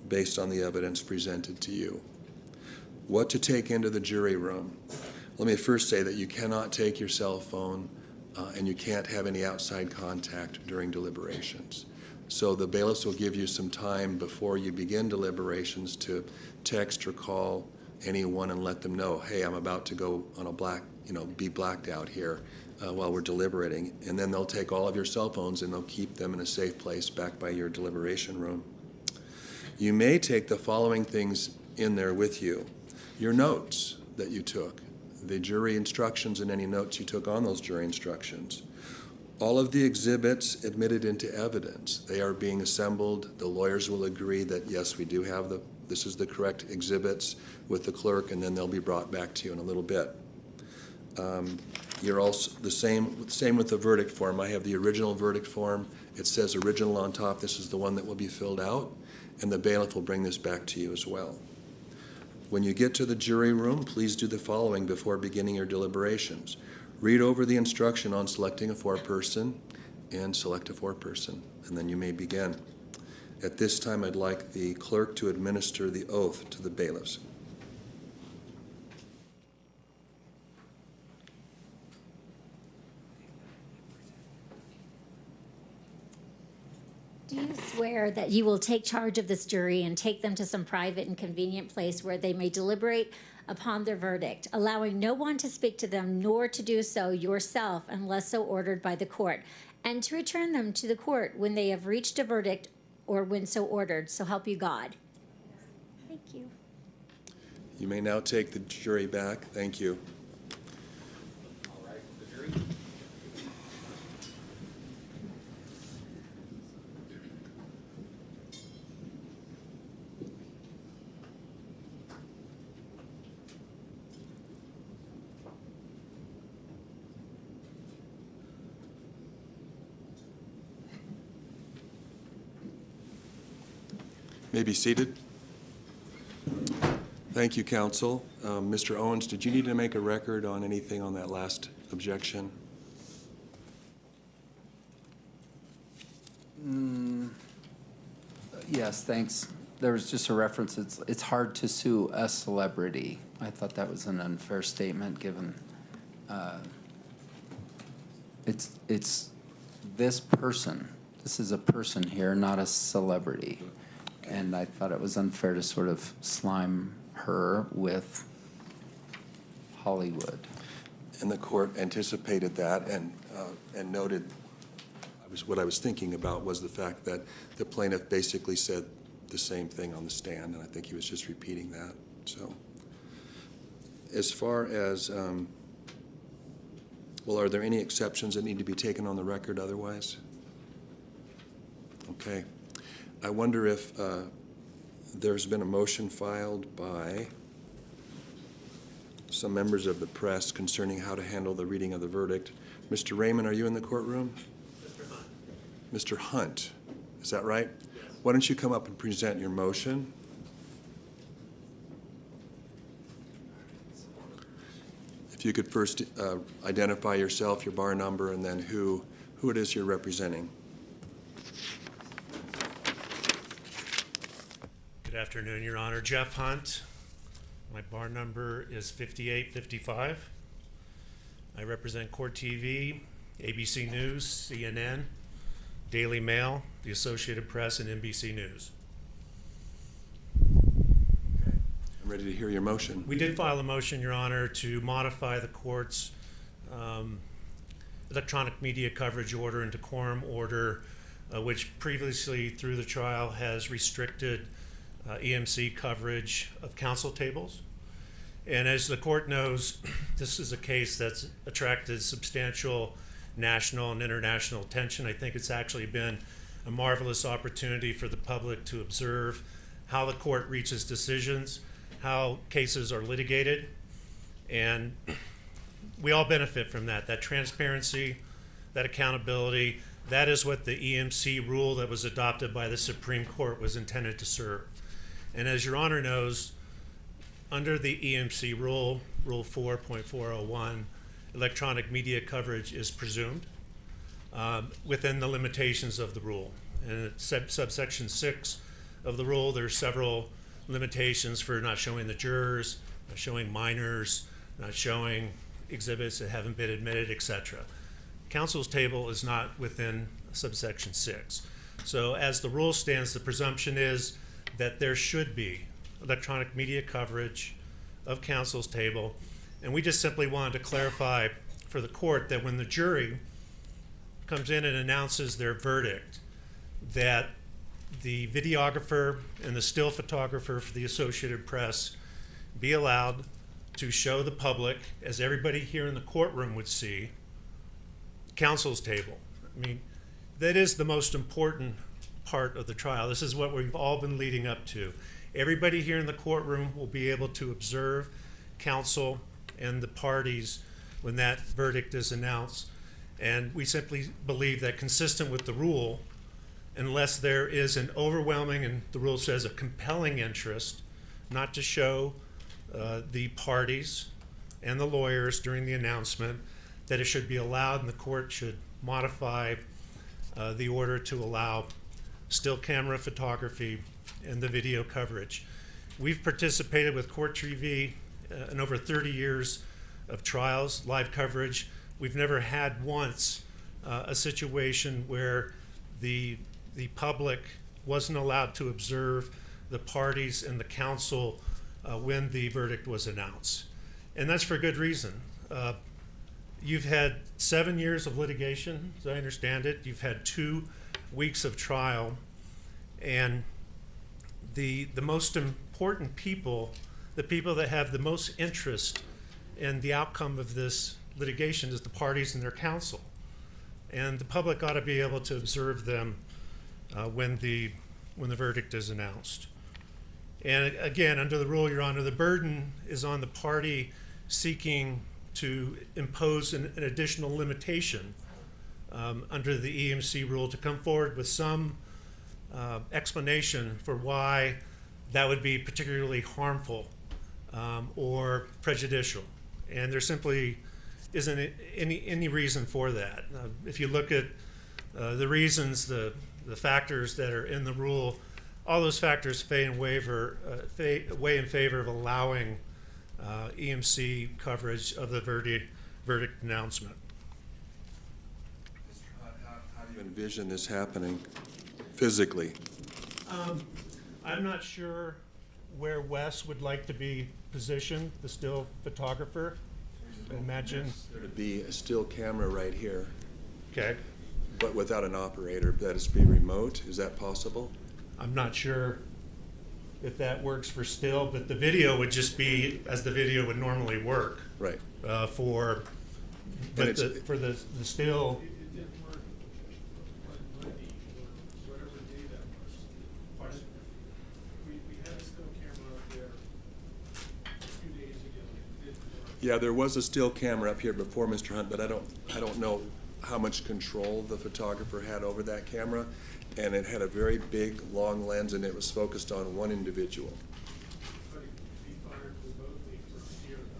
based on the evidence presented to you. What to take into the jury room? Let me first say that you cannot take your cell phone and you can't have any outside contact during deliberations. So the bailiffs will give you some time before you begin deliberations to text or call anyone and let them know, hey, I'm about to go on be blacked out here while we're deliberating. And then they'll take all of your cell phones and they'll keep them in a safe place back by your deliberation room. You may take the following things in there with you: your notes that you took, the jury instructions and any notes you took on those jury instructions. All of the exhibits admitted into evidence, they are being assembled. The lawyers will agree that yes, we do have this is the correct exhibits with the clerk, and then they'll be brought back to you in a little bit. You're also the same with the verdict form. I have the original verdict form. It says original on top. This is the one that will be filled out, and the bailiff will bring this back to you as well. When you get to the jury room, please do the following before beginning your deliberations. Read over the instruction on selecting a foreperson and select a foreperson, and then you may begin. At this time, I'd like the clerk to administer the oath to the bailiffs. Do you swear that you will take charge of this jury and take them to some private and convenient place where they may deliberate upon their verdict, allowing no one to speak to them, nor to do so yourself unless so ordered by the court, and to return them to the court when they have reached a verdict or when so ordered, so help you God? Thank you. You may now take the jury back. Thank you. All right, the jury. May be seated. Thank you, counsel. Mr. Owens, did you need to make a record on anything on that last objection? Yes, thanks. There was just a reference, it's hard to sue a celebrity. I thought that was an unfair statement, given it's this person. This is a person here, not a celebrity. And I thought it was unfair to sort of slime her with Hollywood. And the court anticipated that and noted, what I was thinking about was the fact that the plaintiff basically said the same thing on the stand, and I think he was just repeating that. So as far as, well, are there any exceptions that need to be taken on the record otherwise? Okay. I wonder if there's been a motion filed by some members of the press concerning how to handle the reading of the verdict. Mr. Raymond, are you in the courtroom? Mr. Hunt. Mr. Hunt, is that right? Yes. Why don't you come up and present your motion? If you could first identify yourself, your bar number, and then who it is you're representing. Good afternoon, Your Honor. Jeff Hunt. My bar number is 5855. I represent Court TV, ABC News, CNN, Daily Mail, the Associated Press, and NBC News. Okay. I'm ready to hear your motion. We did file a motion, Your Honor, to modify the court's electronic media coverage order and decorum order, which previously through the trial has restricted EMC coverage of counsel tables. And as the court knows, this is a case that's attracted substantial national and international attention. I think it's actually been a marvelous opportunity for the public to observe how the court reaches decisions, how cases are litigated, and we all benefit from that transparency, that accountability. That is what the EMC rule that was adopted by the Supreme Court was intended to serve. And as Your Honor knows, under the EMC rule, Rule 4.401, electronic media coverage is presumed within the limitations of the rule. And subsection 6 of the rule, there are several limitations for not showing the jurors, not showing minors, not showing exhibits that haven't been admitted, etc. Counsel's table is not within subsection 6. So as the rule stands, the presumption is that there should be electronic media coverage of counsel's table. And we just simply wanted to clarify for the court that when the jury comes in and announces their verdict, that the videographer and the still photographer for the Associated Press be allowed to show the public, as everybody here in the courtroom would see, counsel's table. I mean, that is the most important part of the trial. This is what we've all been leading up to. Everybody here in the courtroom will be able to observe counsel and the parties when that verdict is announced. And we simply believe that consistent with the rule, unless there is an overwhelming, and the rule says a compelling interest, not to show the parties and the lawyers during the announcement, that it should be allowed, and the court should modify the order to allow still camera photography and the video coverage. We've participated with Court TV in over 30 years of trials, live coverage. We've never had once a situation where the public wasn't allowed to observe the parties and the counsel when the verdict was announced. And that's for good reason. You've had 7 years of litigation, as I understand it. You've had 2 weeks of trial. And the most important people, the people that have the most interest in the outcome of this litigation, is the parties and their counsel. And the public ought to be able to observe them when the verdict is announced. And again, under the rule, Your Honor, the burden is on the party seeking to impose an additional limitation under the EMC rule to come forward with some explanation for why that would be particularly harmful or prejudicial. And there simply isn't any reason for that. If you look at the reasons, the factors that are in the rule, all those factors weigh in favor of allowing EMC coverage of the verdict announcement. How do you envision this happening physically? I'm not sure where Wes would like to be positioned, the still photographer. I imagine There would be a still camera right here, okay. but without an operator. That is be remote. Is that possible? I'm not sure if that works for still, but the video would just be as the video would normally work. Right. For the still. It didn't work on Monday or whatever day that was. We had a still camera up there a few days ago. It didn't work. Yeah, there was a still camera up here before, Mr. Hunt, but I don't know how much control the photographer had over that camera. And it had a very big, long lens, and it was focused on one individual. But he fired remotely from here, though.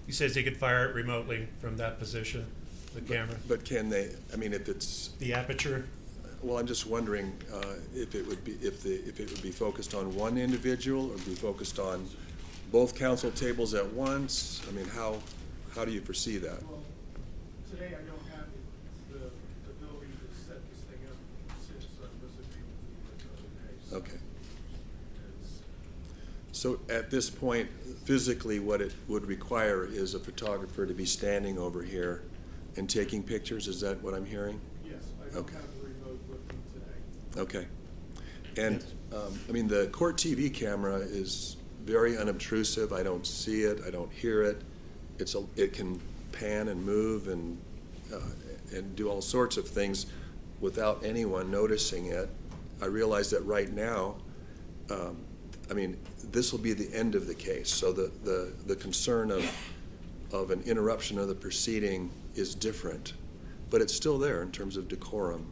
He says he could fire it remotely from that position, the camera. But can they? I mean, if it's The aperture. well, I'm just wondering if it would be focused on one individual or be focused on both counsel tables at once. I mean, how do you foresee that? Well, today I don't have the ability to set this thing up since I wasn't able to do it the other day. Okay. It's- So at this point, physically, what it would require is a photographer to be standing over here and taking pictures. Is that what I'm hearing? Yes, I don't Okay. have the remote with me today. Okay. And, I mean, the court TV camera is very unobtrusive. I don't see it. I don't hear it. It can pan and move and do all sorts of things without anyone noticing it. I realize that right now, I mean, this will be the end of the case. So the concern of an interruption of the proceeding is different, but it's still there in terms of decorum.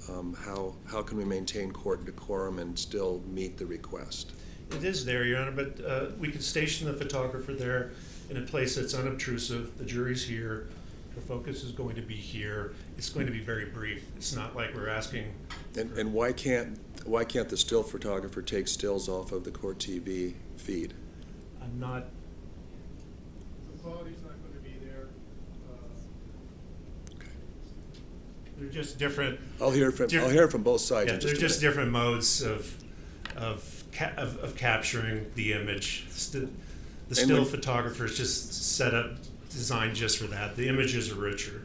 How can we maintain court decorum and still meet the request? It is there, Your Honor, but we could station the photographer there in a place that's unobtrusive. The jury's here. The focus is going to be here. It's going to be very brief. It's not like we're asking. And why can't the still photographer take stills off of the court TV feed? I'm not. The quality's not going to be there. They're just different. I'll hear from both sides. Yeah, in they're a just minute. different modes of capturing the image. The still photographer is just set up, designed just for that. The images are richer.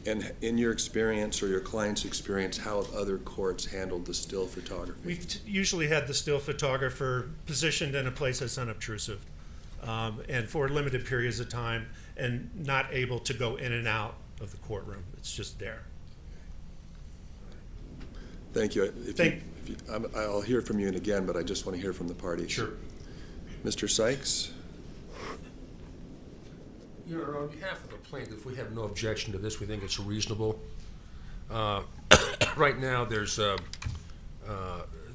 And in your experience or your client's experience, how have other courts handled the still photography? We've usually had the still photographer positioned in a place that's unobtrusive and for limited periods of time and not able to go in and out of the courtroom. It's just there. Thank you. I'll hear from you again, but I just want to hear from the parties. Sure. Mr. Sykes? Your Honor, on behalf of the plaintiff, we have no objection to this. We think it's reasonable. Right now, there's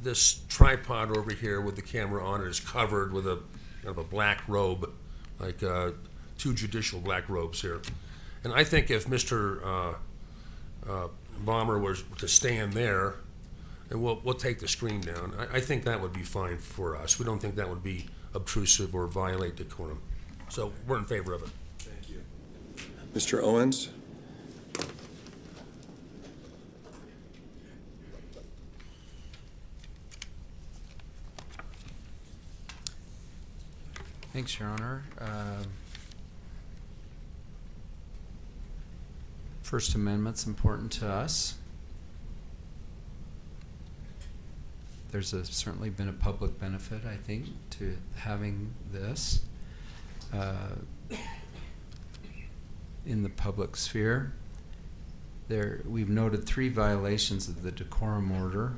this tripod over here with the camera on it is covered with a kind of a black robe, like two judicial black robes here. And I think if Mr. Bomber was to stand there, and we'll take the screen down, I think that would be fine for us. We don't think that would be obtrusive or violate decorum. So we're in favor of it. Thank you. Mr. Owens? Thanks, Your Honor. First Amendment's important to us. There's certainly been a public benefit, I think, to having this in the public sphere. We've noted 3 violations of the decorum order.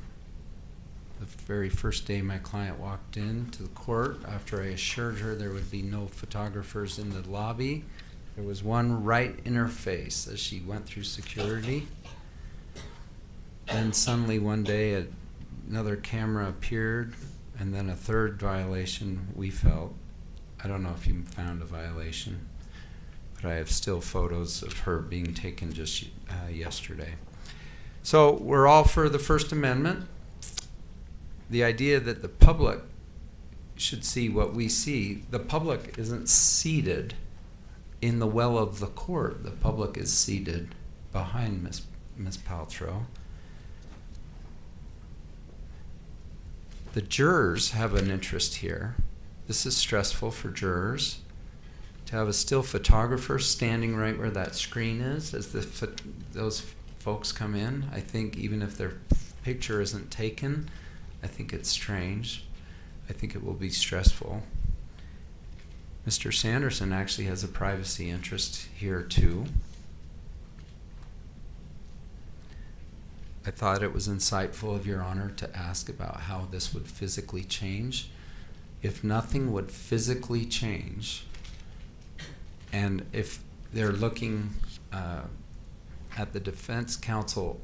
The very first day my client walked into the court, after I assured her there would be no photographers in the lobby, there was one right in her face as she went through security. then suddenly one day another camera appeared, and then a third violation we felt. I don't know if you found a violation, but I have still photos of her being taken just yesterday. So we're all for the First Amendment. The idea that the public should see what we see, the public isn't seated in the well of the court. The public is seated behind Ms. Paltrow. The jurors have an interest here. This is stressful for jurors. To have a still photographer standing right where that screen is as those folks come in, I think even if their picture isn't taken, I think it's strange. I think it will be stressful. Mr. Sanderson actually has a privacy interest here too. I thought it was insightful of Your Honor to ask about how this would physically change. If nothing would physically change, and if they're looking at the defense counsel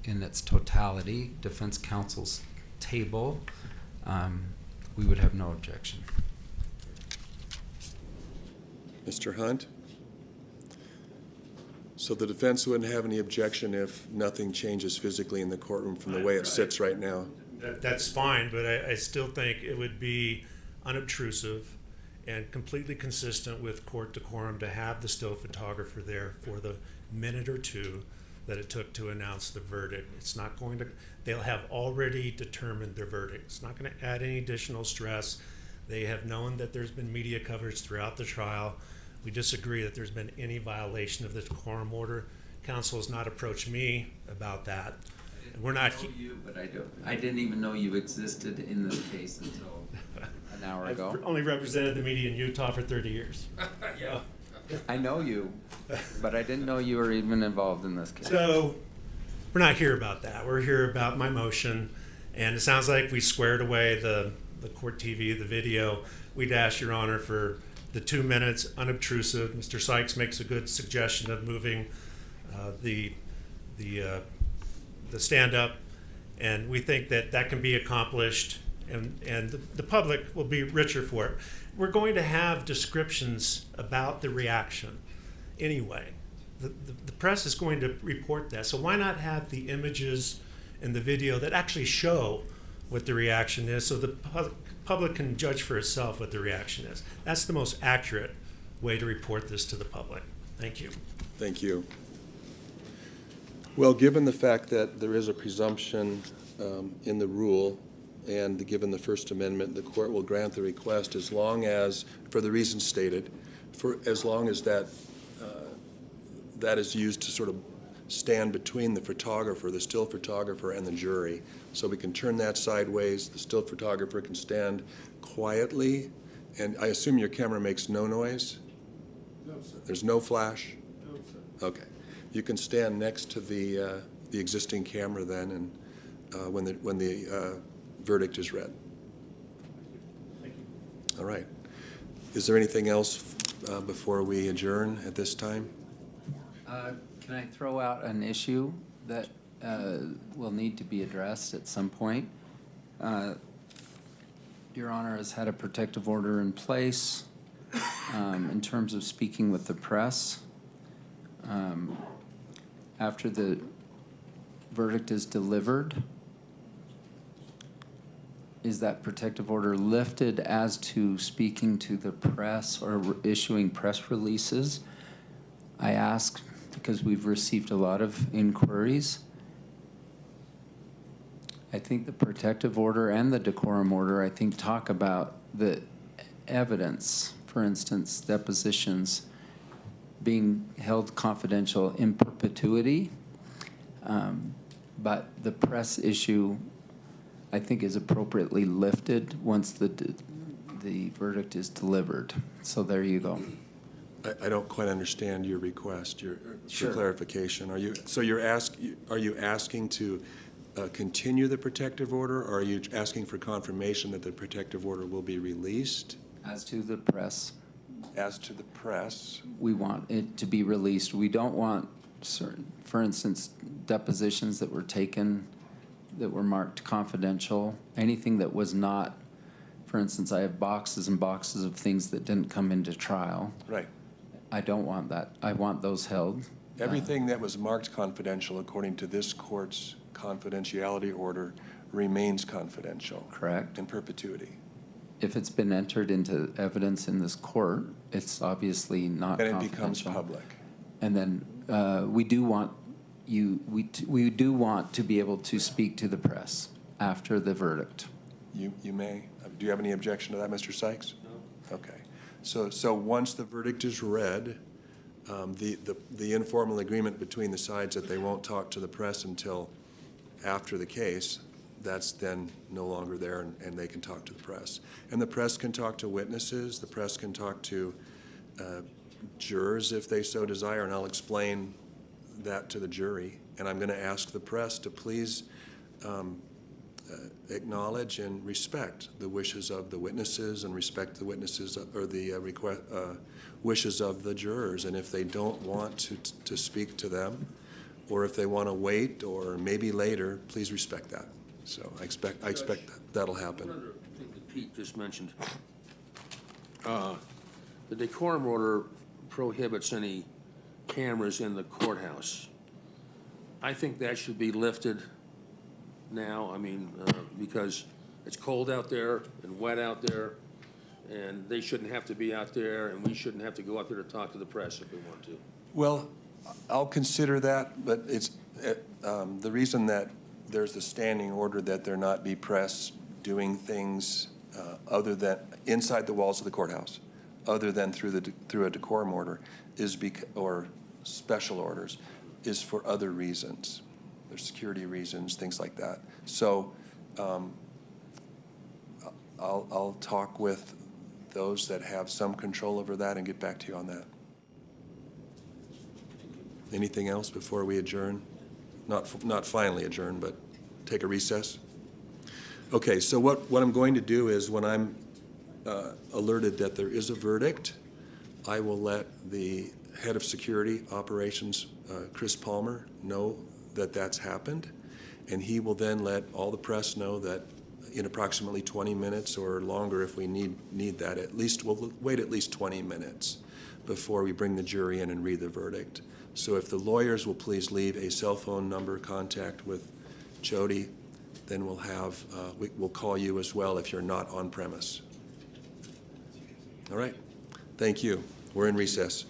in its totality, defense counsel's table, we would have no objection. Mr. Hunt? So the defense wouldn't have any objection if nothing changes physically in the courtroom from the way it sits right now? That's fine, but I still think it would be unobtrusive and completely consistent with court decorum to have the still photographer there for the minute or two that it took to announce the verdict. It's not going to, they'll have already determined their verdict. It's not going to add any additional stress. They have known that there's been media coverage throughout the trial. We disagree that there's been any violation of the decorum order. Counsel has not approached me about that. We're not. I know you, but I didn't even know you existed in this case until an hour ago. I've only represented the media in Utah for 30 years. Yeah. I know you, but I didn't know you were even involved in this case. So we're not here about that. We're here about my motion, and it sounds like we squared away the court TV, the video. We'd ask Your Honor for the 2 minutes, unobtrusive. Mr. Sykes makes a good suggestion of moving the stand-up, and we think that that can be accomplished, and the public will be richer for it. We're going to have descriptions about the reaction anyway. The press is going to report that, so why not have the images and the video that actually show what the reaction is so the public can judge for itself what the reaction is. That's the most accurate way to report this to the public. Thank you. Thank you. Well, given the fact that there is a presumption in the rule, and given the First Amendment, the court will grant the request as long as, for the reasons stated, for as long as that that is used to sort of stand between the photographer, the still photographer, and the jury. So we can turn that sideways. The still photographer can stand quietly, and I assume your camera makes no noise? No, sir. There's no flash? No, sir. Okay. You can stand next to the existing camera then, and when the verdict is read. Thank you. All right. Is there anything else before we adjourn at this time? Can I throw out an issue that will need to be addressed at some point? Your Honor has had a protective order in place in terms of speaking with the press. After the verdict is delivered, is that protective order lifted as to speaking to the press or issuing press releases? I ask because we've received a lot of inquiries. I think the protective order and the decorum order, I think, talk about the evidence, for instance, depositions being held confidential in perpetuity. But the press issue, I think, is appropriately lifted once the verdict is delivered. So there you go. I don't quite understand your request, Sure. for clarification. Are you asking to continue the protective order, or are you asking for confirmation that the protective order will be released? As to the press, As to the press, we want it to be released. We don't want certain, for instance, depositions that were taken that were marked confidential, anything that was not, for instance, I have boxes and boxes of things that didn't come into trial. Right. I don't want that. I want those held. Everything that was marked confidential according to this court's confidentiality order remains confidential. Correct. In perpetuity. If it's been entered into evidence in this court, it's obviously not Then it confidential. becomes public. And then we do want we do want to be able to speak to the press after the verdict. You may. Do you have any objection to that, Mr. Sykes? No. Okay. So once the verdict is read, the informal agreement between the sides that they won't talk to the press until after the case, that's then no longer there, and they can talk to the press. And the press can talk to witnesses, the press can talk to jurors if they so desire, and I'll explain that to the jury. And I'm going to ask the press to please acknowledge and respect the wishes of the witnesses and respect the witnesses or the wishes of the jurors. And if they don't want to speak to them, or if they want to wait, or maybe later, please respect that. So I expect that'll happen. One other thing that Pete just mentioned. The decorum order prohibits any cameras in the courthouse. I think that should be lifted now. I mean, because it's cold out there and wet out there, and they shouldn't have to be out there, and we shouldn't have to go out there to talk to the press if we want to. Well, I'll consider that, but it's the reason that there's the standing order that there not be press doing things other than inside the walls of the courthouse, other than through a decorum order, or special orders, is for other reasons. There's security reasons, things like that. So I'll talk with those that have some control over that and get back to you on that. Anything else before we adjourn? Not finally adjourn, but take a recess? Okay, so what I'm going to do is when I'm alerted that there is a verdict, I will let the head of security operations, Chris Palmer, know that that's happened, and he will then let all the press know that in approximately 20 minutes or longer if we need that. At least we'll wait at least 20 minutes before we bring the jury in and read the verdict. So if the lawyers will please leave a cell phone number contact with Jody, then we'll have, we'll call you as well if you're not on premise. All right, thank you. We're in recess.